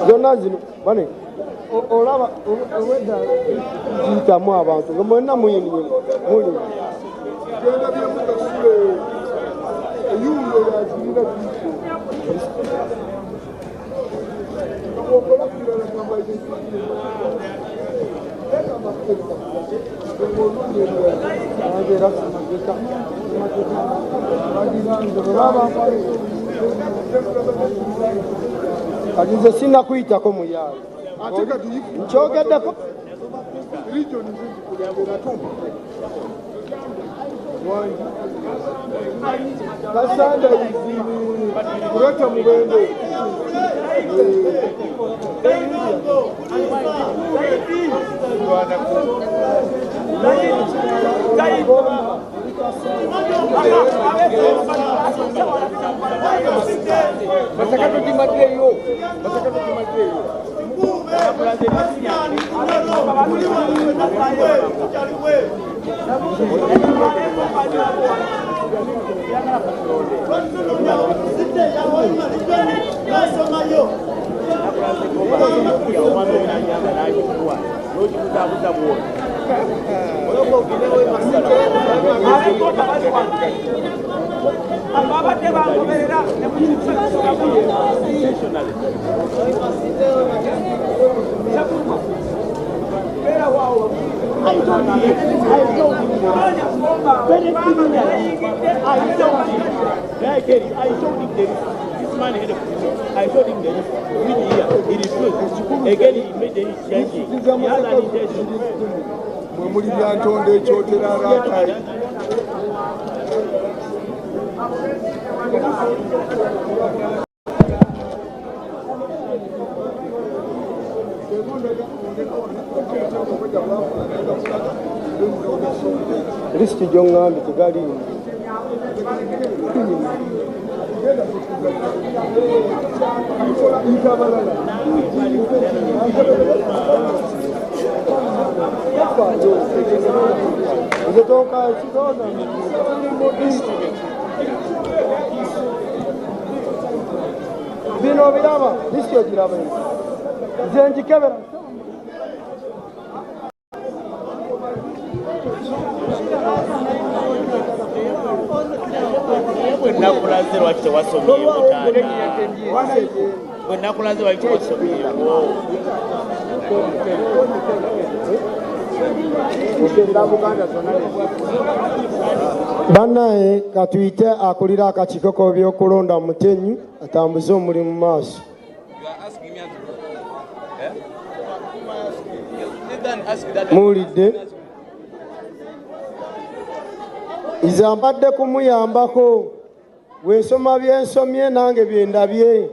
zonna zino bane olaba owedda ziyitamu abantu nga mwenna muli genda byemukasule eyundo yazirira okola kirala kambaide kati nze sinnakuyitako muyaalo nkyogeddeko kasanda kuleta mubendo masakato kimaddeyo I told him that he refused. Again, he made the change. He had an intention. Mwemuli byantonde ekyotera arakai lisiti gy'oŋŋambye tegaliimu bino biraba lisiti ogiraba nze njikebera Nakulaze lwaki tewasomye bwe nakulaze lwaki tewasomye bannaye katuyite akulira akakiiko k'ebyokulonda Mutenyu atambuze omulimu maaso. Muwulidde nze mbadde kumuyambako wensoma byensomye nange byendabye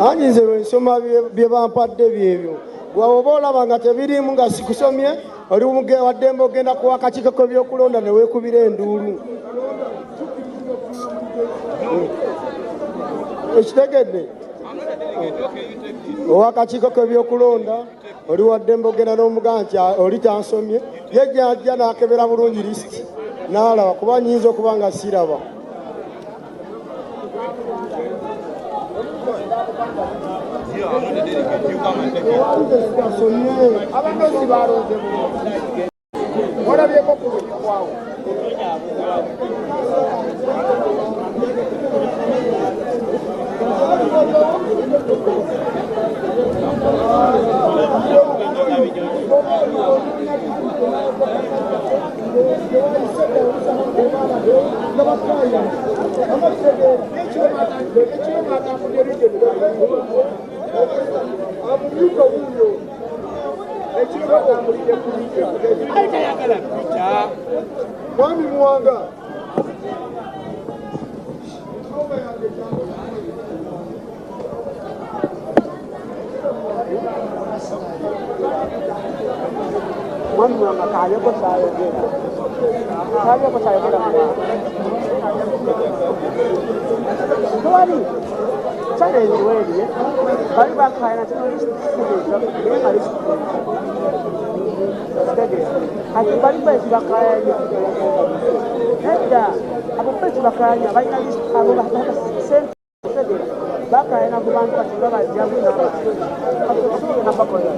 anyi nze wensoma bye bampadde byebyo bw'oba olaba nga tebirimu nga sikusomye oli waddembe ogenda kuwa akakiiko k'ebyokulonda ne weekubira enduulu ekitegedde owakakiiko k'ebyokulonda oli waddembe ogenda n'omugamba nti oli tansomye ye jjajja n'akebera bulungi lisiti n'alaba kuba nyinza okuba nga siraba abanozi balonze bulungi walabyeko kulukwawo mwami muwanga mwami muwanga kaayeko saayogera tewali challenge weli bali bakayana kino ati bali besi bakayanya edda abo besi bakayanya balina abo sente bakayana ku bantu kati babajjamu nabakola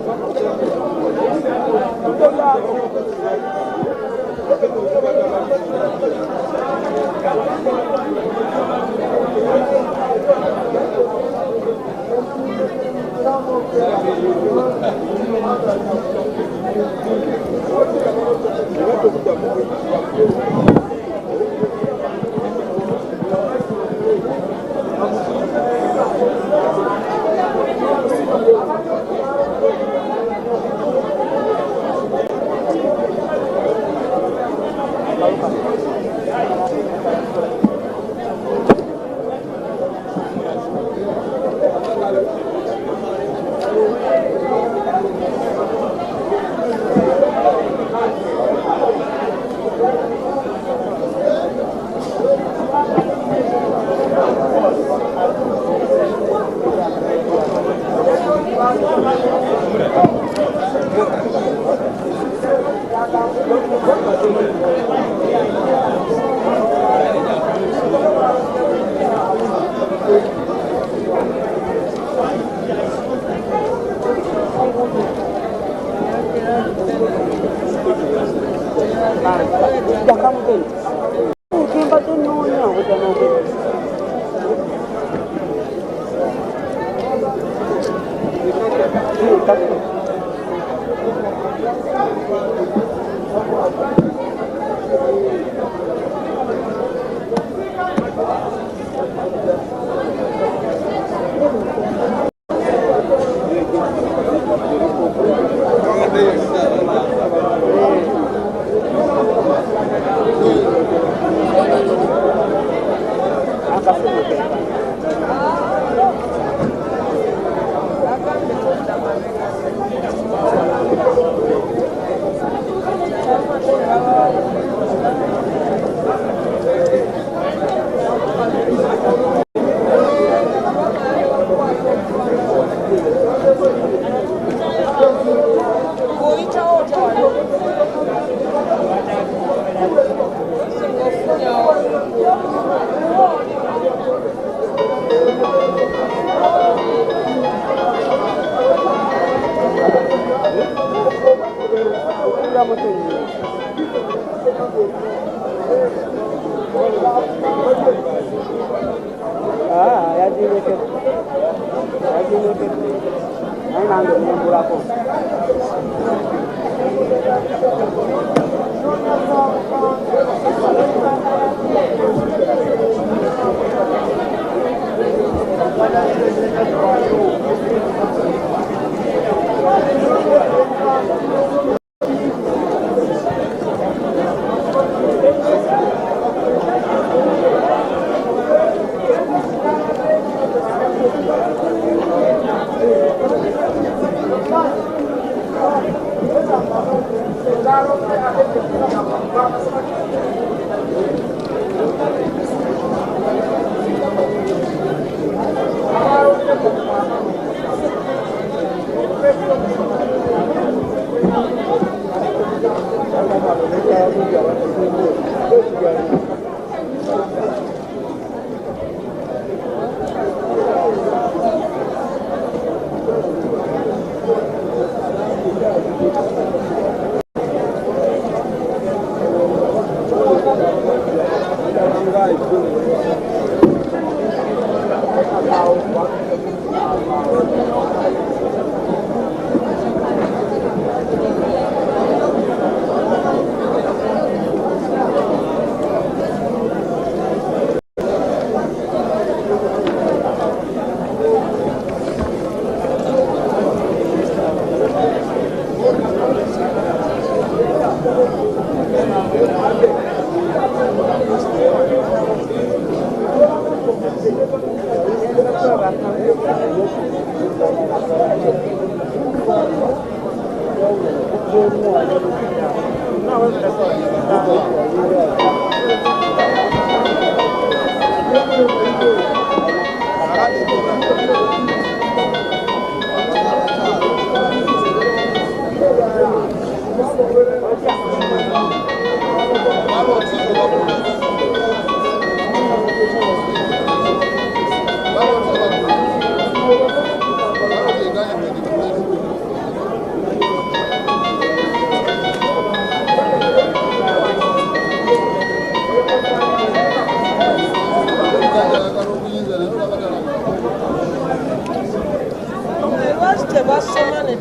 Tebasoma ne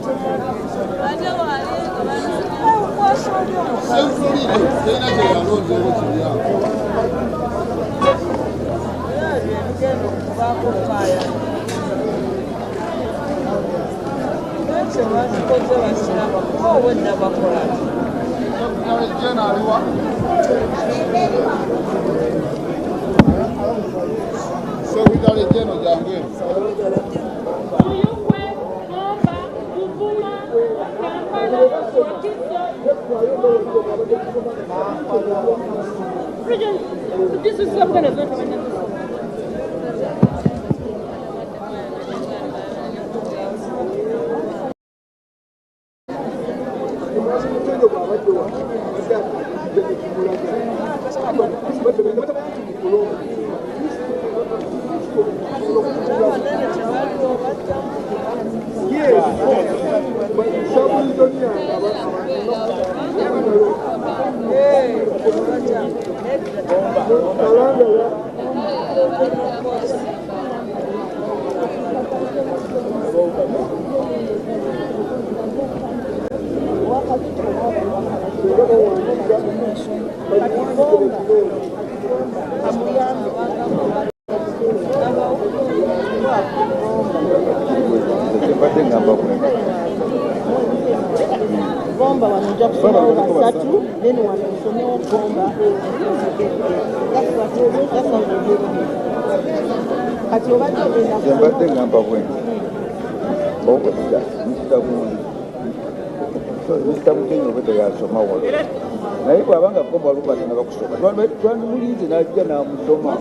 This is some kind of Bomba wanajua kusoma watatu, then wanasomea bomba. That's how they do it. Kati obadde enda Zembadde ngamba bwe. Okudda mukitabundi. Mr. Mukenyi obadde yasoma wano. Naye bw'abanga gomba olubata ne bakusoma. Twandimuliize n'ajja n'amusoma.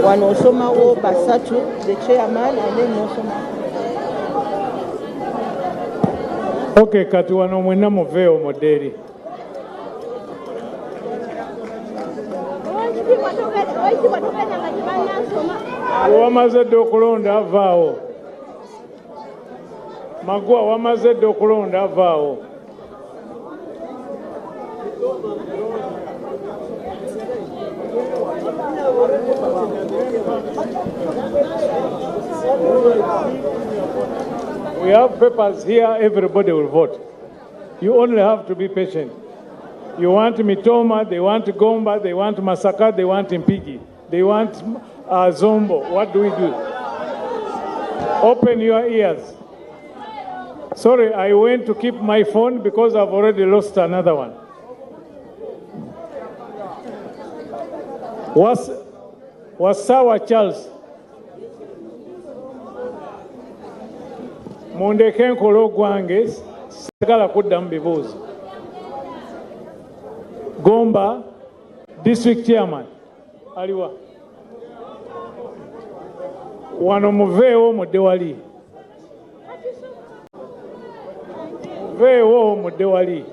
Wanosomawo basatu, the chairman, and then nosoma. Okay, kati wano mwena muveewo moderi. Wamaze dde okulonda avaawo. Magwa wamaze dde okulonda avaawo. We have papers here, everybody will vote. You only have to be patient. You want Mitoma, they want Gomba, they want Masaka, they want Impigi, they want Zombo. What do we do? Open your ears. Sorry, I went to keep my phone because I've already lost another one. Wasawa Charles. Mondeke nkolo gwange sagala kuddamu bibuuzo. Gomba district chairman aliwa wano muveewo mudde wali muveewo mudde wali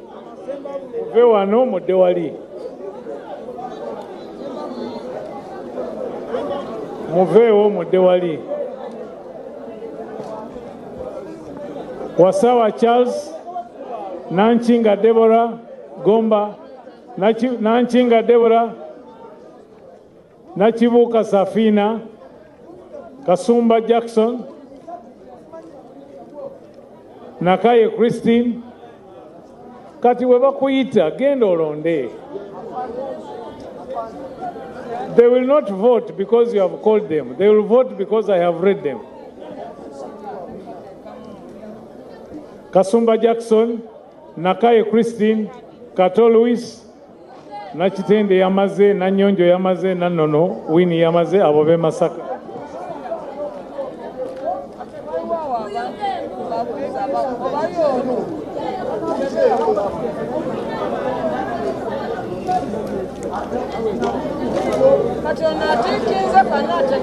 muve wano mudde wali muveewo mudde wali Wasawa Charles, Nanchinga Deborah, Gomba, Nanchinga Deborah, Nachibuka Safina, Kasumba Jackson, Nakaye Christine, kati webakuyita genda olonde. They will not vote because you have called them. They will vote because I have read them. Kasumba Jackson, Nakaye Christine, Kato Louis, Nachitende Yamaze, Nanyonjo Yamaze, Nanono, Winnie Yamaze, Abobe Masaka.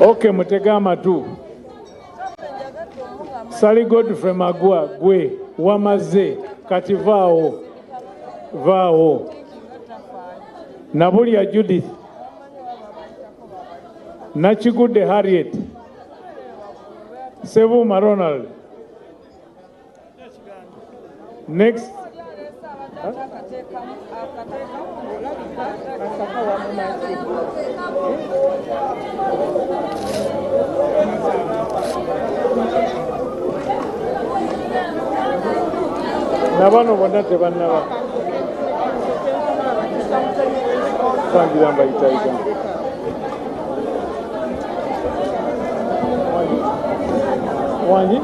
Okay, Mutegama too. Sally Godfrey Magua, Gwe, Wamaze, Kativao, Vao, Nabulia Judith, Nachigude Harriet, Sevuma Ronald. Next. Nabano bondate bannaba sangira mbayitayiga wanyi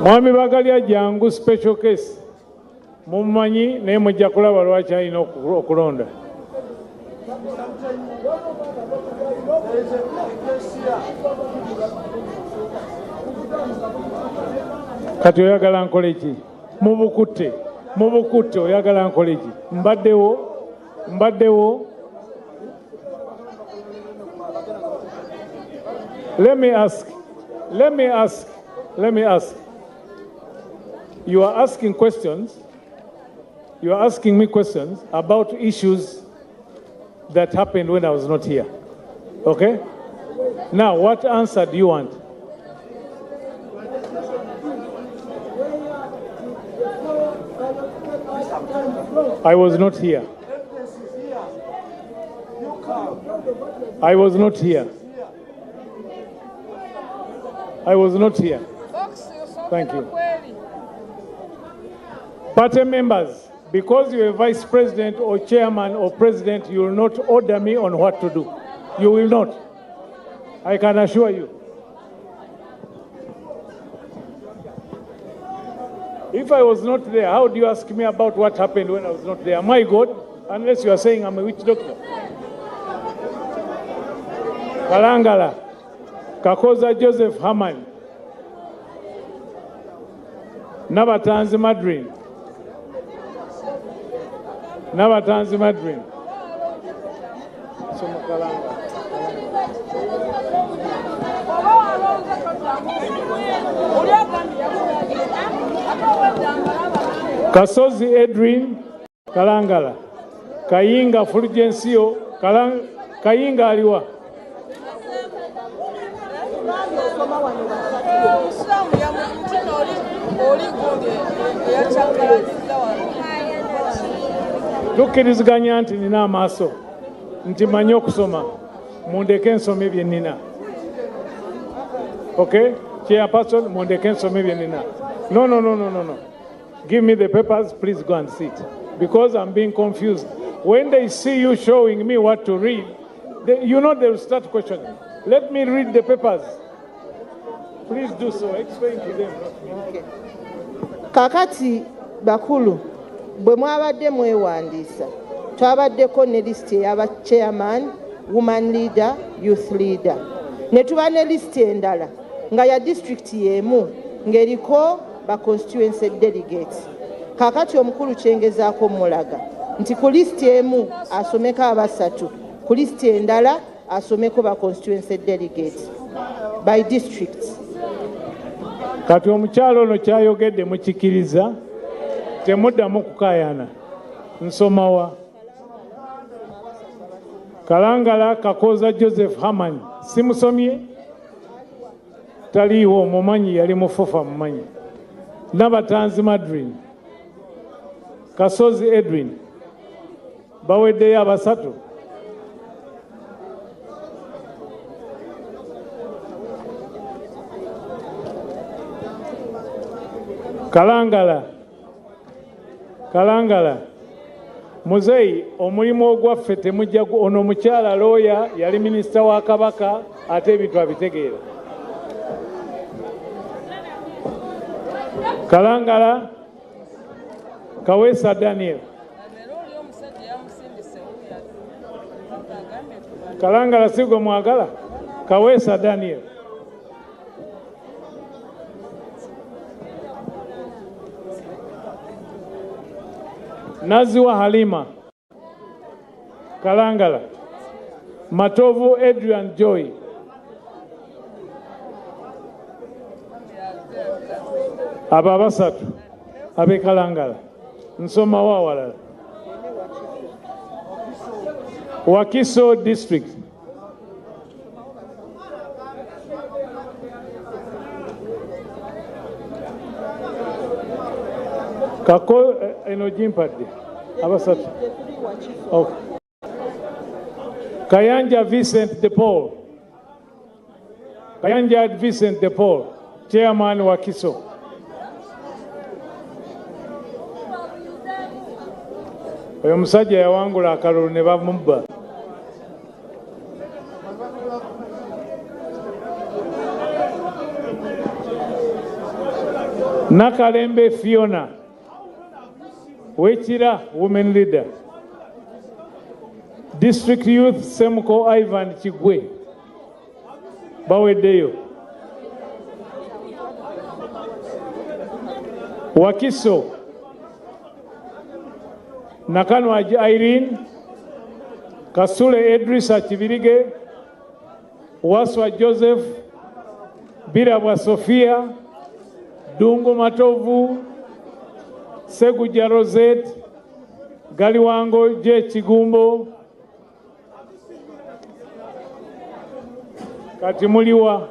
mwami bagalya jangu special case mumanyi naye mujja kulaba lwaki alina okulonda. Kati oyagala nkole ki? Mubukutte oyagala nkole ki? Mbaddewo. Let me ask. You are asking questions. You are asking me questions about issues that happened when I was not here. Okay? Now, what answer do you want? I was not here. I was not here. I was not here. Thank you. Party members, because you're a vice president or chairman or president, you will not order me on what to do. You will not. I can assure you. If I was not there, how do you ask me about what happened when I was not there? My God, unless you are saying I'm a witch doctor. Kalangala, Kakoza Joseph Haman, Nabatanzi Madrin. Kasozi Edwin Kalangala, Kayinga Fulgencio Kayinga aliwa. Tukkiriziganya nti nina amaaso nti manyi okusoma mundeke nsome bye nnina. Okay? Chairperson, mundeke nsome bye nnina. No. Give me the papers, please go and sit. Because I'm being confused. When they see you showing me what to read, they will start questioning. Let me read the papers. Please do so. Explain to them. Okay. Kakati bakulu, bwe mwabadde mwewandiisa, twabaddeko ne list y'aba chairman, woman leader, youth leader. Ne tuba ne list endala nga ya district y'emu ng'eriko ba constituency delegates. Kakati omukulu kyengezaako mulaga nti ku list emu asomeko abasatu, ku list endala asomeko ba constituency delegates by districts. Kati omukyalo ono kyayogedde mukikiriza, temuddamu kukaayana. Nsomawa Kalangala Kakoza Joseph Haman simusomye, taliiwo mumanyi, yali mufofa mumanyi. Nabatanzi Madrin, Kasozi Edwin, baweddeyo abasatu. Kalangala Muzeyi, omulimu ogwaffe temujja ono mukyala looya, yali minisita wa Kabaka, ate ebintu abitegeera. Kalangala Kawesa Daniel, Kalangala sigwe mwagala, Kawesa Daniel. Naziwa Halima, Kalangala. Matovu Adrian Joy, abo abasatu abe Kalangala. Nsoma wa walala. Wakiso District, Kako enojimpadde abasatu. Okay. Kayanja Vincent de Paul, Chairman Wakiso. Oyo musajja yawangula Akaruuru ne bamubba. Nakalembe Fiona, Wechira women leader. District Youth Semko Ivan Chigwe, baweddeyo. Wakiso, Nakanwaji Irene, Kasule Edrisa Chibirige, Waswa Joseph, Birabwa Sofia, Dungu Matovu, Seguja Rosette, Galiwango J. Chigumbo, kati muliwa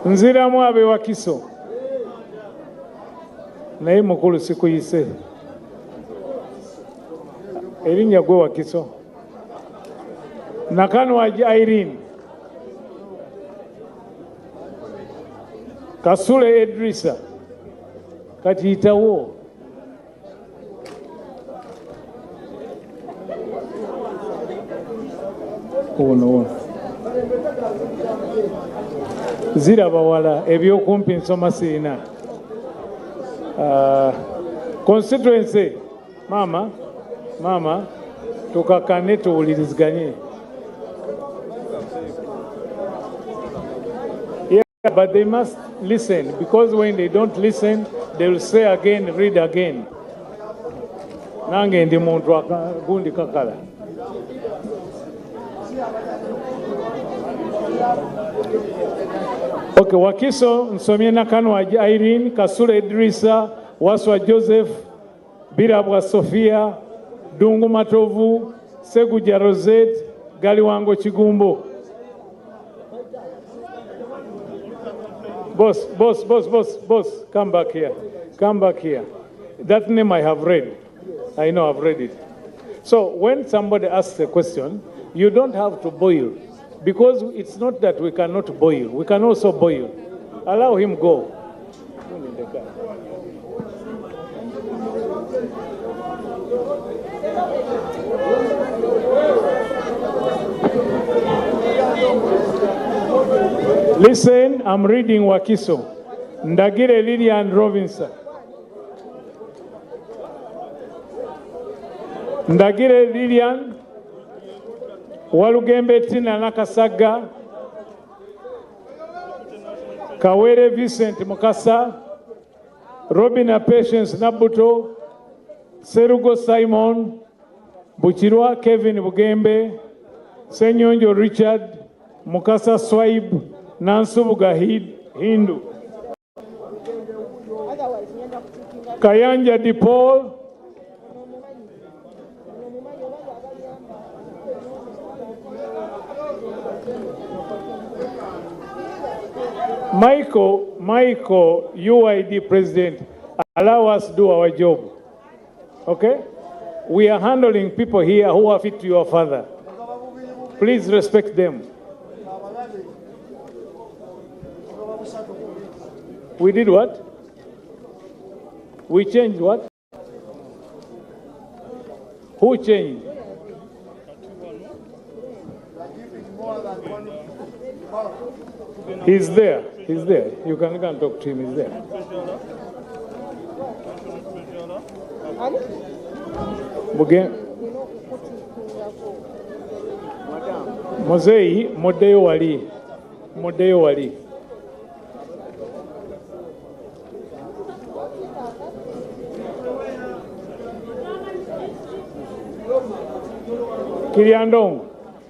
nziramu abe Wakiso naye mukulu sikuyise erinnya gwe Wakiso. Nakanwaji Irene, Kasule Edrisa kati itawo. Ono zira bawala ebyokumpi nsoma siina. Constituency mama tukakane tuwuliriziganye. Yeah, but they must listen, because when they don't listen, they will say again, read again. Nange ndi muntu gundi kakala. Okay, Wakiso nsomye Nakanwaji Irene, Kasule Idrisa, Waswa Joseph, Birabwa Sofia, Dungu Matovu, Seguja Rosette, Galiwango Chigumbo. Boss, come back here. Come back here. That name I have read. I know I've read it. So when somebody asks a question, you don't have to boil. Because it's not that we cannot boil. We can also boil. Allow him go. Listen, I'm reading Wakiso. Ndagire Lillian Robinson. Ndagire Lillian, Walugembe Tina Nakasaga, Kawere Vincent Mukasa, Robina Patience Nabuto, Serugo Simon, Buchirwa Kevin Bugembe, Senyonjo Richard, Mukasa Swaib, Nansubuga Hindu, Kayanja Dipol, Michael, UID President, allow us to do our job. Okay? We are handling people here who are fit to your father. Please respect them. We did what? We changed what? Who changed? He's there. He's there. You can go and talk to him. He's there. Mosei, Modeo Wali. Kiriandong,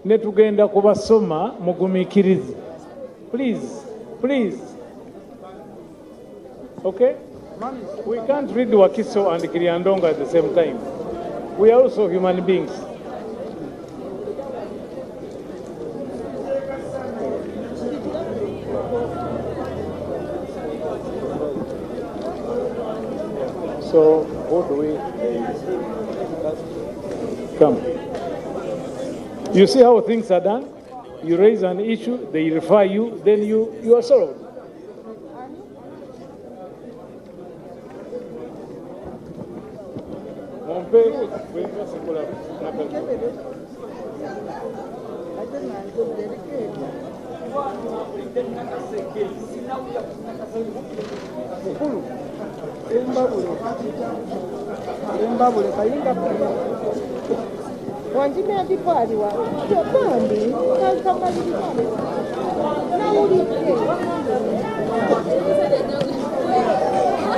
netugenda kubasoma mugumikirizi. Please. Okay? We can't read Wakiso and Kiriandong at the same time. We are also human beings. So, what do we... Come. You see how things are done? You raise an issue, they refer you, then you are solved. Wanjimira dipaliwa kyokandi kamaliriza nawulidde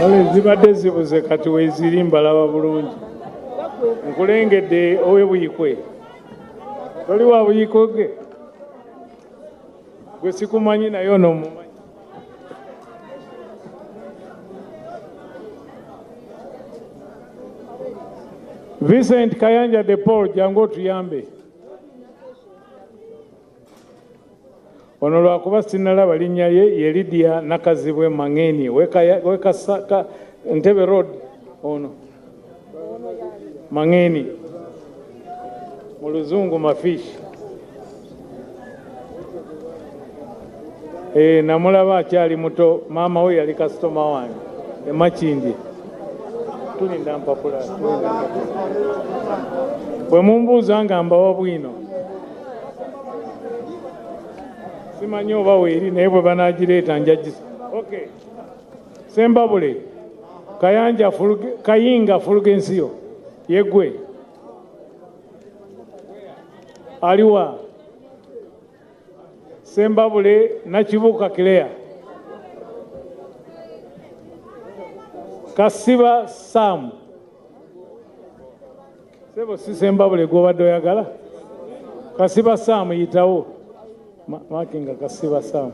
ole zibadde zibuze kati weeziri mbalaba bulungi nkulengedde ow'ebuyikwe toli wa buyikwe ge gwe sikumanyi naye onoomumanyi. Vincent Kayanja de Paul jangu tuyambe. Ono lwakuba sinalaba linnya ye Lydia Nakazibwe Mangeni weka Ntebe Road ono Mangeni mu Luzungu Mafishi. Namulaba akyali muto, maama we yali kasitoma wange Makindi. Tulinda mpapula. Bwe mumbuuza nga mbawa bwino simanyi oba weeri naye bwe banaagireeta njagisa. Okay. Sembabule Kayinga Fulgencio yegwe aliwa Sembabule Nakibuka Kilea Kasiba Sam sebo si Sembabule gw'obadde oyagala Kasiba Sam yitawo makinga Kasiba Sam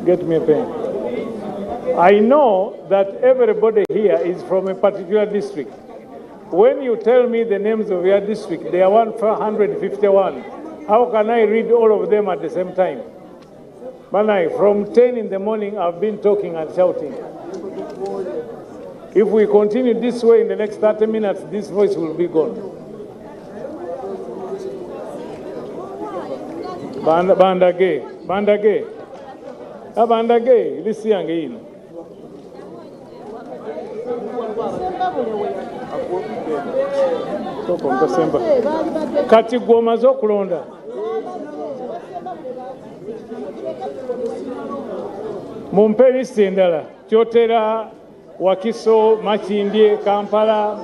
Get me a pen. I know that everybody here is from a particular district. When you tell me the names of your district, there are 151. How can I read all of them at the same time? Manai, from 10 in the morning, I've been talking and shouting. If we continue this way in the next 30 minutes, this voice will be gone. Bandage, listen again. Kati gwomaze okulonda. Mumpe lisiti endala. Kyotera, Wakiso, Makindye, Kampala.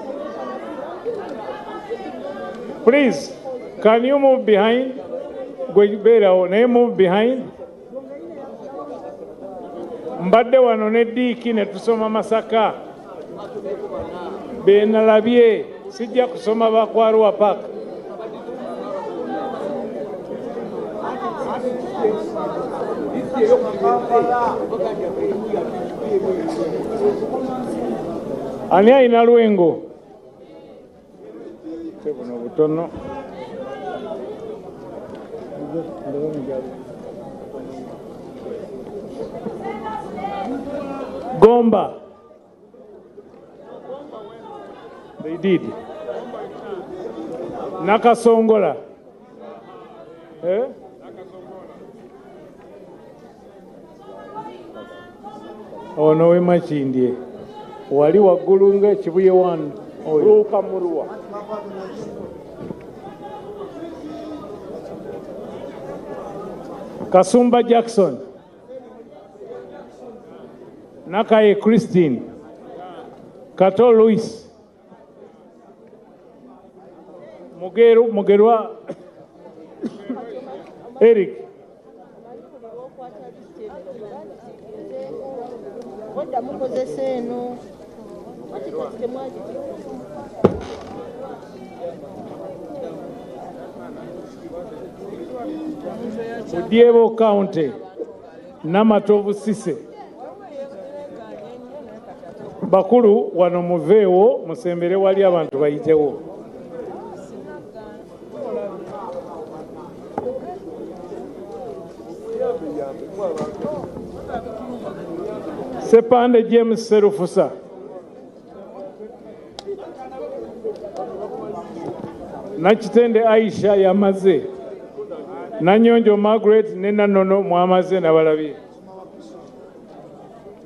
Please, can you move behind? Naye move behind. Mbadde wano ne Diiki ne tusoma Masaka. Benalabye sijja kusoma Bakwarwa Park. Ani alina Lwengo? Tebuno butono. Gomba. They did. Nakasongola. Eh? Ono we Makindye. Wali waggulu nga Kibuye wano. Luuka Murwa. Kasumba Jackson. Nakaye Christine. Kato Louis. Mugerwa Eric. Udiebo County. Namatovu Sise. Bakulu wano muveewo musembere wali abantu bayitewo. Sepande James Serufusa. Nakitende Aisha yamaze. Nanyonjo Margaret nena nono mwamaze nabalabye.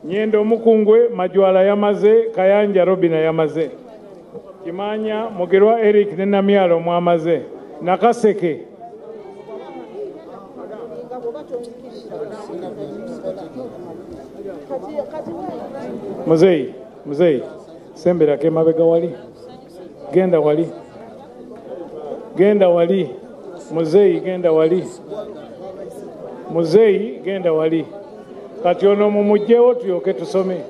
Nyendo Mukungwe Majwala yamaze, Kayanja Robina yamaze. Kimanya Mugerwa Eric nena myalo mwamaze. Nakaseke. Muzei, sembera ke mabega wali. Genda wali. Muzei, genda wali. Kati ono mumujjewo tuyoke tusome.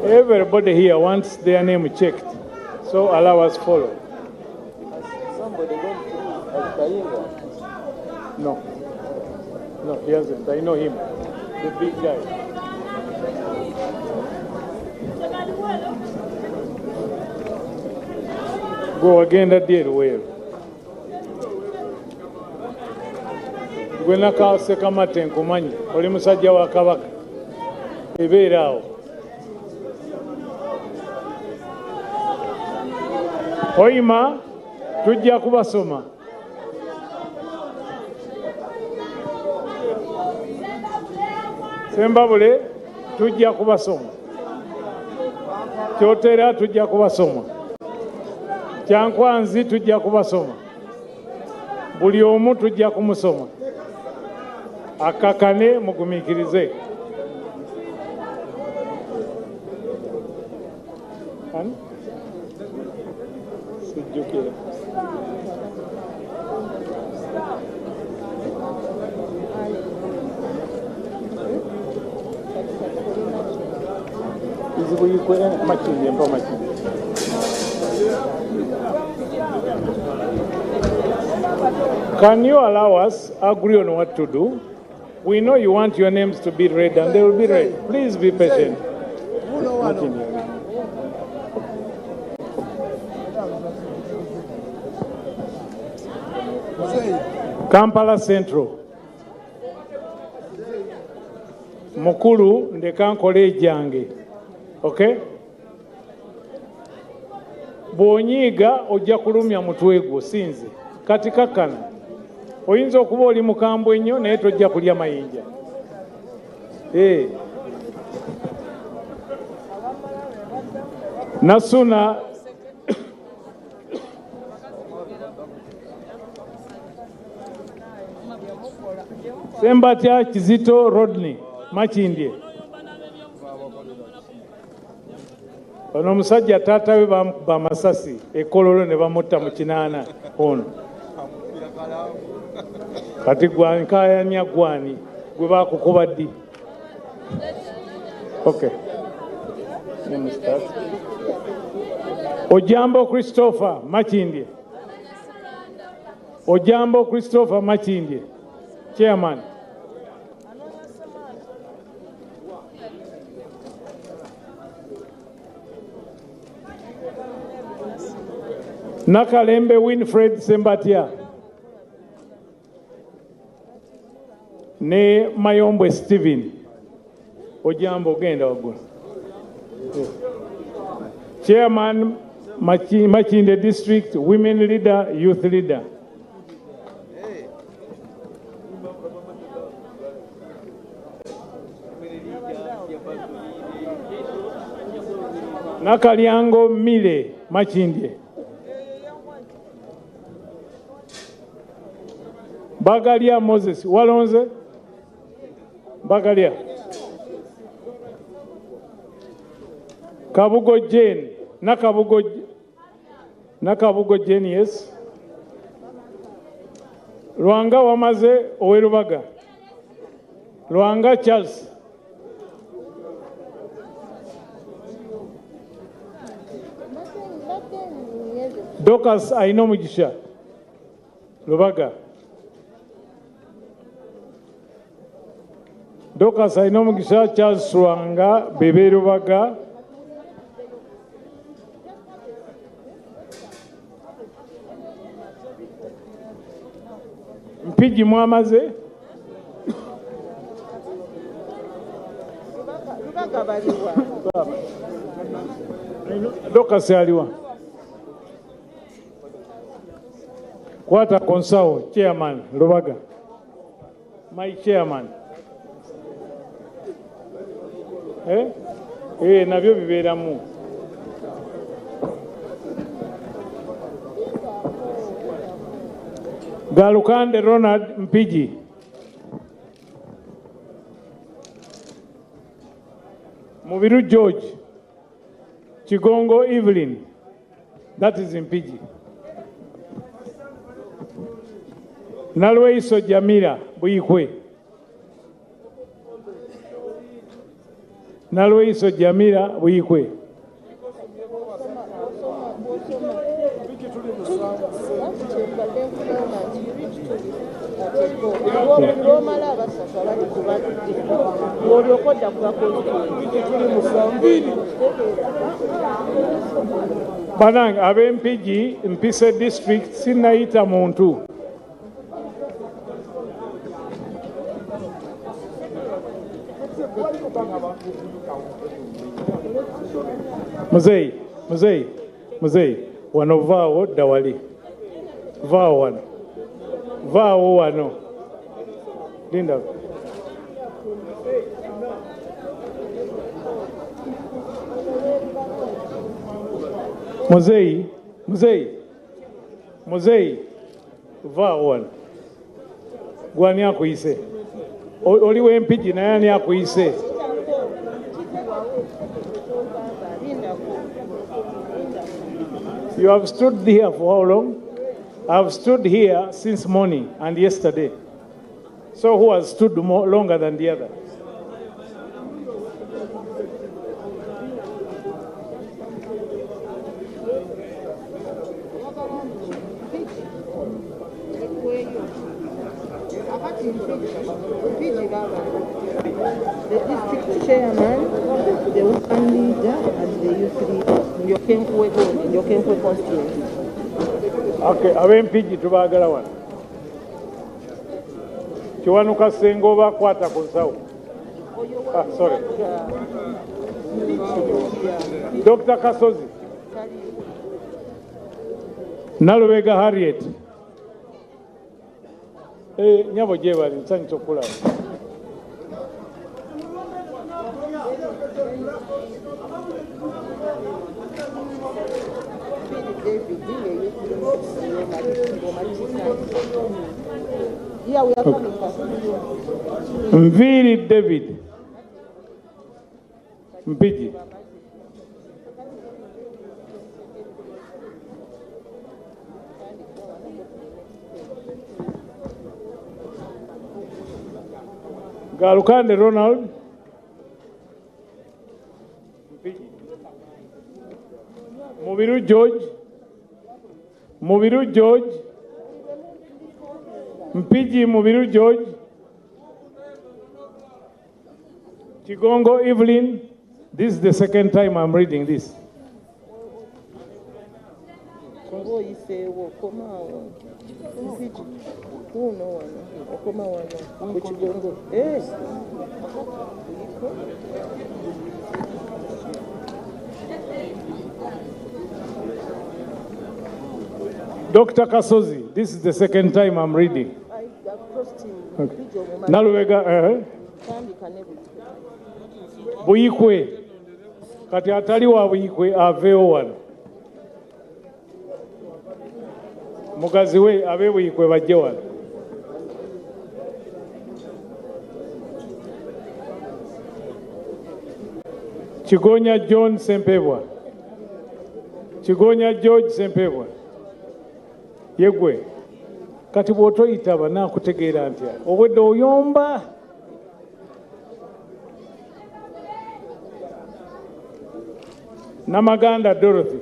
Everybody here wants their name checked, so allow us follow. Somebody went through No, he hasn't. I know him, the big guy. Go again, that did well. Gwena kaase kamate nkumanyi oli musajja wa Kabaka ebeera awo. Oyima tujja kubasoma. Sembabule tujja kubasoma. Kyotera tujja kubasoma. Kyankwanzi tujja kubasoma. Buli omu tujja kumusoma. Akakane mugumikirize. Sijjukira. Izi buyikwe Makindye mpa Makindye. Can you allow us agree on what to do? We know you want your names to be read and they will be read. Please be patient. Kampala Central. Mukulu ndeka nkole jange. Okay? Bwonyiiga ojja kulumya mutwe gwo sinze. Kati kakkana. Oyinza okuba oli mukambwe ennyo naye tojja kulya mayinja. Nasuna Sembatya Kizito Rodney Makindye. Ono musajja taata we bamasasi ekololo ne bamutta mu kinaana ono. Kati gwankayanya gwani gwe bakukuba ddi. Okay. Ojambo Christopher Makindye. Ojambo Christopher Makindye. Chairman. Nakalembe Winfred Sembatya. Ne Mayombwe Steven. Ojambo genda wagula. Chairman Makindye District Women Leader, Youth Leader. Nakalyango Mile Makindye. Bagalia Moses Walonze. Bagalia. Kabugo Jane. Nakabugo Jane, yes. Luanga Wamaze Owerubaga. Luanga Charles. Dokas Aino Mugisha. Lubaga. Dokas Aino Mugisha, Charles Luanga, Bebe Lubaga. Mpiji Mwamaze. Dokas aliwa. Kwata Konsao, Chairman, Lubaga. My Chairman. Nabyo bibeeramu. Galukande Ronald Mpiji. Mubiru George. Chigongo Evelyn. That is Mpiji. Nalweiso Jamila Buyikwe. Nalweiso Jamila Buyikwe. Banang abempiji Mpise District sinaita muntu. Muzei, wano vaawo dawali. Vaawo wano. Vaawo wano. Linda. Muzei, vaawo wano. Gwani akuyise. Oliwe mpiji na yani akuyise. You have stood here for how long? I have stood here since morning and yesterday. So who has stood longer than the other? The district chairman, the woman leader, and the youth leader in your Kenkwe constituency. Okay, ab'empigi tubaagala wano. Kiwanuka Ssenga oba kwata ku nsawo. Sorry. Dr. Kasozi. Nalubega Harriet. Nyabo gyebali nsanyusa okulaba. Yeah, we are coming back. Mviri David. Mpigi. Galukande Ronald. Mpigi. Mubiru George. Mubiru George. Mpigi Mubiru George. Chigongo Evelyn. This is the second time I'm reading this. Dr. Kasozi, this is the second time I'm reading. Okay. Nalubega, Buyikwe, kati atali wa Buyikwe avewo wano. Mugazi we abe Buyikwe bajje wano. Kigonya John Sempebwa. Kigonya George Sempebwa. Yegwe. Kati bw'otoyita banaakutegeera ntya. Obwedde oyomba. Namaganda Dorothy.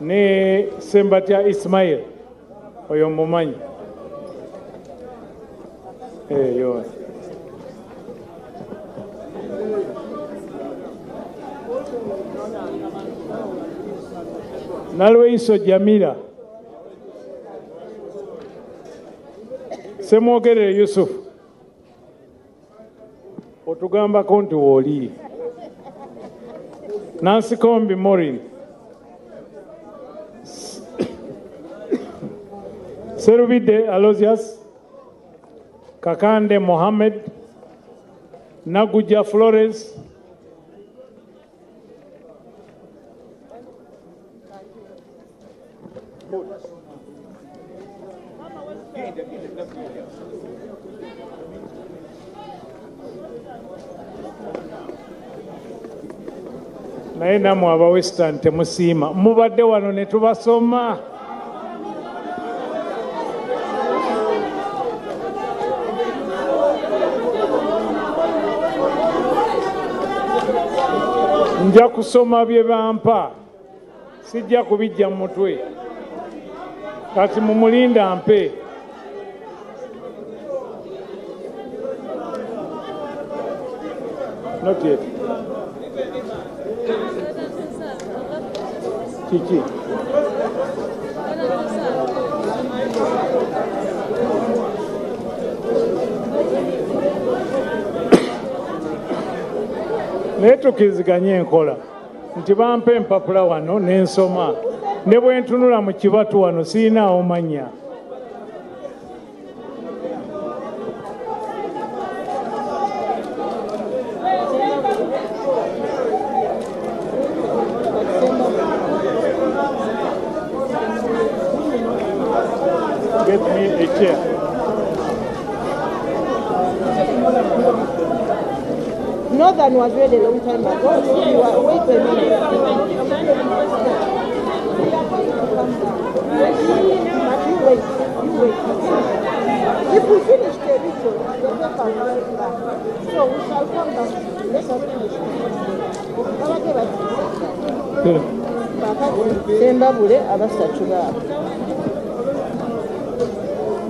Ne Sembatya Ismail. Oyo mumanyi. Yo. Nalweiso Jamila. Semwogere Yusuf. Otugambako nti wooli. Nancy Kombi Morin. Serubide Alozias. Kakande Mohammed. Naguja Flores. Naye namwe aba Western temusiima. Mubadde wano ne tubasoma. Nja kusoma bye bampa. Sijja kubijja mu mutwe. Kati mumulinda mpe. Not yet. Kiki. Naye tukiriziganye enkola nti bampa empapula wano n'ensoma ne bwe ntunula mu kibatu wano siinaawo manya. Get me a chair. Northern was ready a long time ago. So you are, wait a minute. You wait. If we finish the ritual, the paper will come back. So we shall come back. Let us finish. Sembabule abasatu baabo.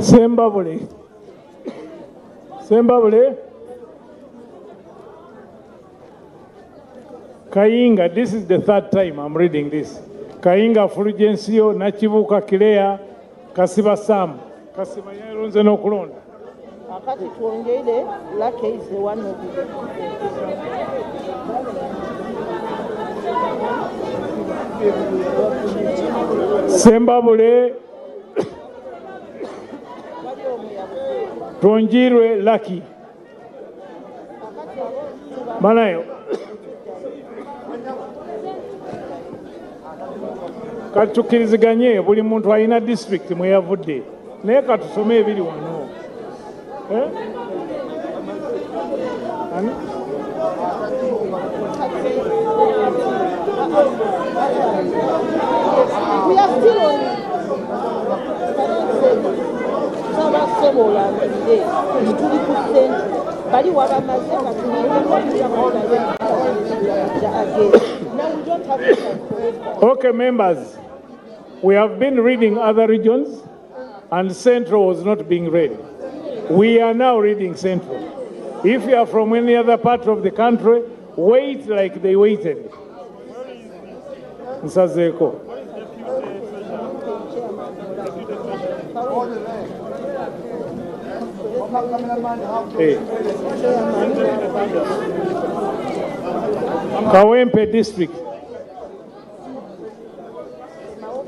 Sembabule Sembabule. Kayinga, this is the third time I'm reading this. Kayinga Fulgencio, Nachibuka Kilea, Kasiba Sam, Kasiba Yaronze no Kulonda. Akati tuongele lake is the one of Sembabule Tonjirwe Lucky Manayo Katukiriziganye buli muntu alina district mwe yavudde naye katusome ebiri wano Ani? We are still on Now we don't have Okay, members, we have been reading other regions and Central was not being read. We are now reading Central. If you are from any other part of the country, wait like they waited. Nsazeko. Hey. Kawempe district.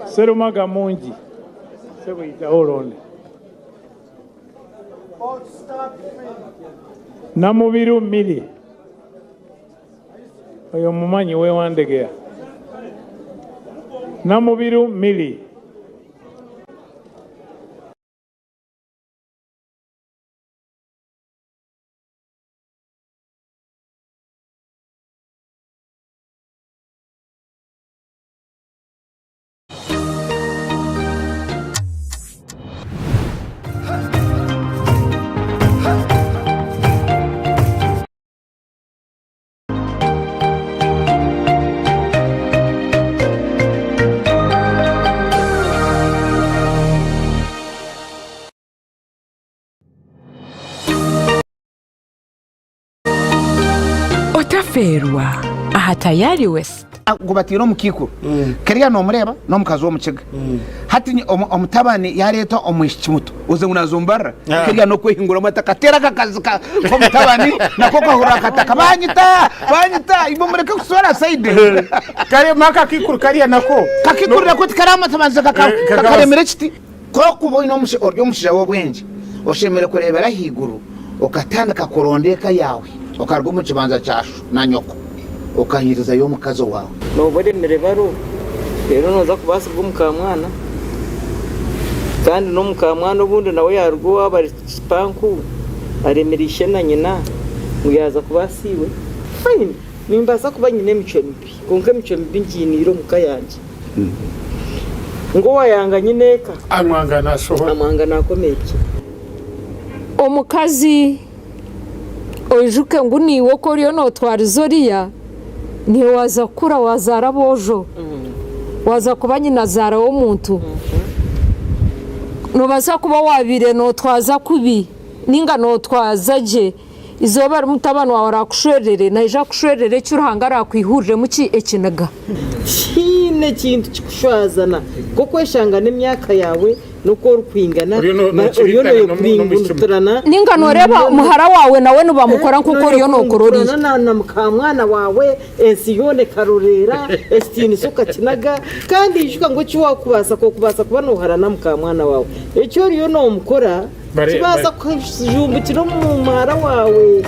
Serumaga Munji. Sebuita Olonde. Namubiru Mili. Oyo mumanyi wewandegea. Namubiru Mili. Ferwa aha tayari west gubatira omukiko kariya no mureba no mukazo omukiga hati omutabani yareta omwishimuto uze ngunazombara kariya no kwehingura mataka tera kakazi ka omutabani nako kahura kataka banyita ibo mureka kusora side kare maka kikuru kariya nako kakikuru nako tikarama tabanza kakaremere kiti ko kuboino omushe oryo mushe wobwenje oshemere kurebera higuru okatandika kurondeka yawe okargo mu kibanza cyashu na nyoko okahiriza yo mukazo wawe no bodemere baro rero noza kubasa bw'umukamwana kandi no mukamwana ubundi nawe yarwo abari spanku aremerishe na nyina uyaza kubasiwe fine nimbaza kuba nyine mico mbi konke mico mbi nginiro mukayanje ngo wayanga nyineka amwanga nasohora amwanga nakomeke omukazi ojuke ngo niwo ko ryo no twarizoriya ni waza kura wazara bojo waza kuba nyina zara wo muntu no baza kuba wabire no twaza kubi ninga no twazaje izoba ari mutabana wawe arakushorere naija kushorere cyuruhangara kwihurire muki ekinaga kine kintu kikushwazana ko kweshanga n'imyaka yawe nuko rukwingana uriyo no kwingana ninga noreba muhara wawe nawe nubamukora nkuko uriyo no korori na mukamwana wawe ensiyone karorera estini suka kinaga kandi ishuka ngo cyo kubasa kuba no harana mukamwana wawe icyo uriyo no mukora kibaza kujumbukira mu muhara wawe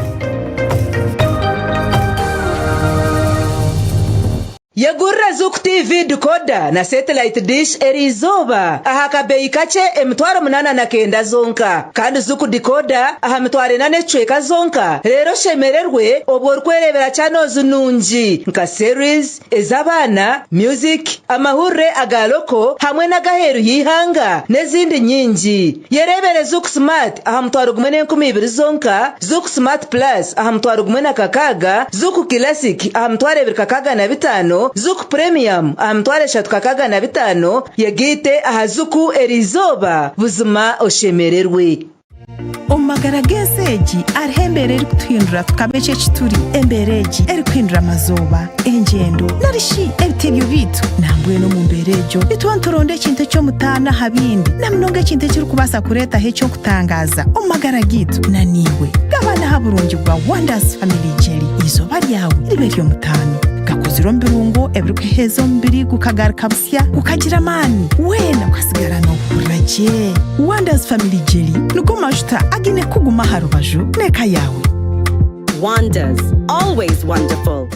Yagurra Zuku TV decoder na satellite dish erizoba aha kabeyi kace emitwaro 89 zonka kandi Zuku decoder aha mitwaro 8 zonka rero shemererwe obwo kwerebera channels nunji nka series ezabana music amahure agaloko hamwe na gaheru yihanga nezindi nyingi yerebere Zuku smart aha mitwaro 12 zonka Zuku smart plus aha mitwaro 16 Zuku classic aha mitwaro 25 Zuku Premium amtware 3 yagite aha Zuku erizoba buzima oshemererwe omagara genseegi hariho embeera erikutuhindura tukaba eki ekituri embeera egi erikuhindura amazoba engyendo narishi ebitebyo bitu nambwenu mu mbeera egyo nituba nituronda ekintu eky'omutaana ha bindi na munonga ekintu ekirikubaasa kureetaho ekyokutangaza omagara gitu na niiwe gabanaho burungi bwa Wonders Family Jelly izooba ryawe ribe ry'omutaano gakozirwe mu birungo ebirikuheeza omubiri gukagaruka busya gukagira amaani weena ukasigara n'okuhurira gye Wonders Family Jelly nigo majuta agine kuguma ha rubaju n'eka yawe. Wonders, always wonderful.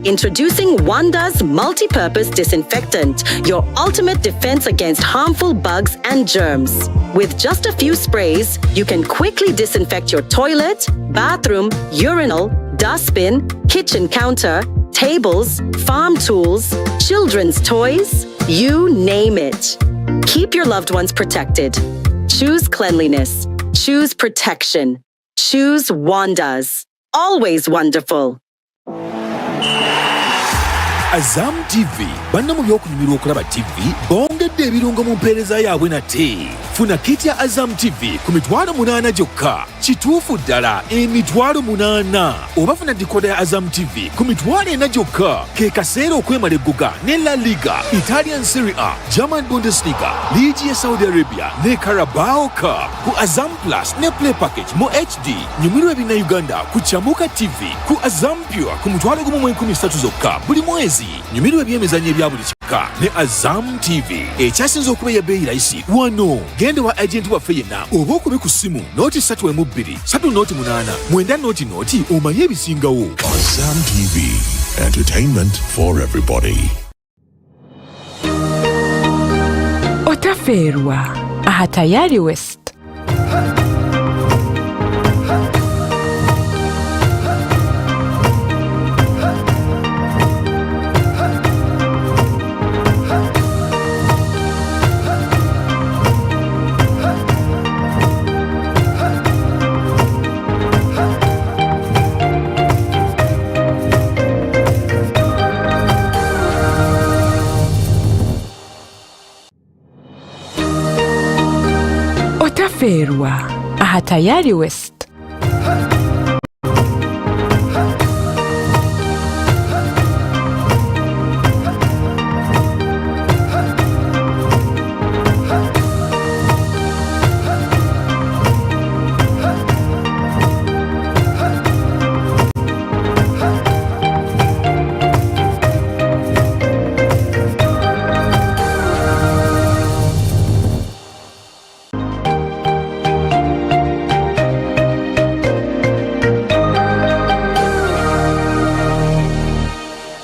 Introducing Wonders Multi-Purpose Disinfectant, your ultimate defense against harmful bugs and germs. With just a few sprays, you can quickly disinfect your toilet, bathroom, urinal, dustbin, kitchen counter, tables, farm tools, children's toys, you name it. Keep your loved ones protected. Choose cleanliness. Choose protection. Choose Wonders. Always wonderful. AZAM TV banna mu byokunyumirwa okulaba TV bongedde ebirungo mu mpeereza yaabwe nate. Funa kit ya AZAM TV ku $8 gyokka. Kituufu ddala $8. Oba funa dikoda ya AZAM TV ku $4 gyokka. Ke kaseera okwemala egguga ne La Liga, Italian Serie A, German Bundesliga, Liigi ya Saudi Arabia ne Carabao Cup ku AZAM Plus ne Play Package mu HD. Nyumirwa ebinna Uganda ku Kyamuka TV ku AZAM Pure ku $13 zokka buli mwezi. Nyumirwa ebyemizannyo ebya buli kika ne AZAM TV. Ekyasinze okuba ebbeeyi layisi wano. Genda wa agent waffe yenna oba okube ku ssimu nooti 3.2 3.8 nooti omanye ebisingawo. AZAM TV, entertainment for everybody. Otaferwa aha tayari West. Otaferwa aha tayari West.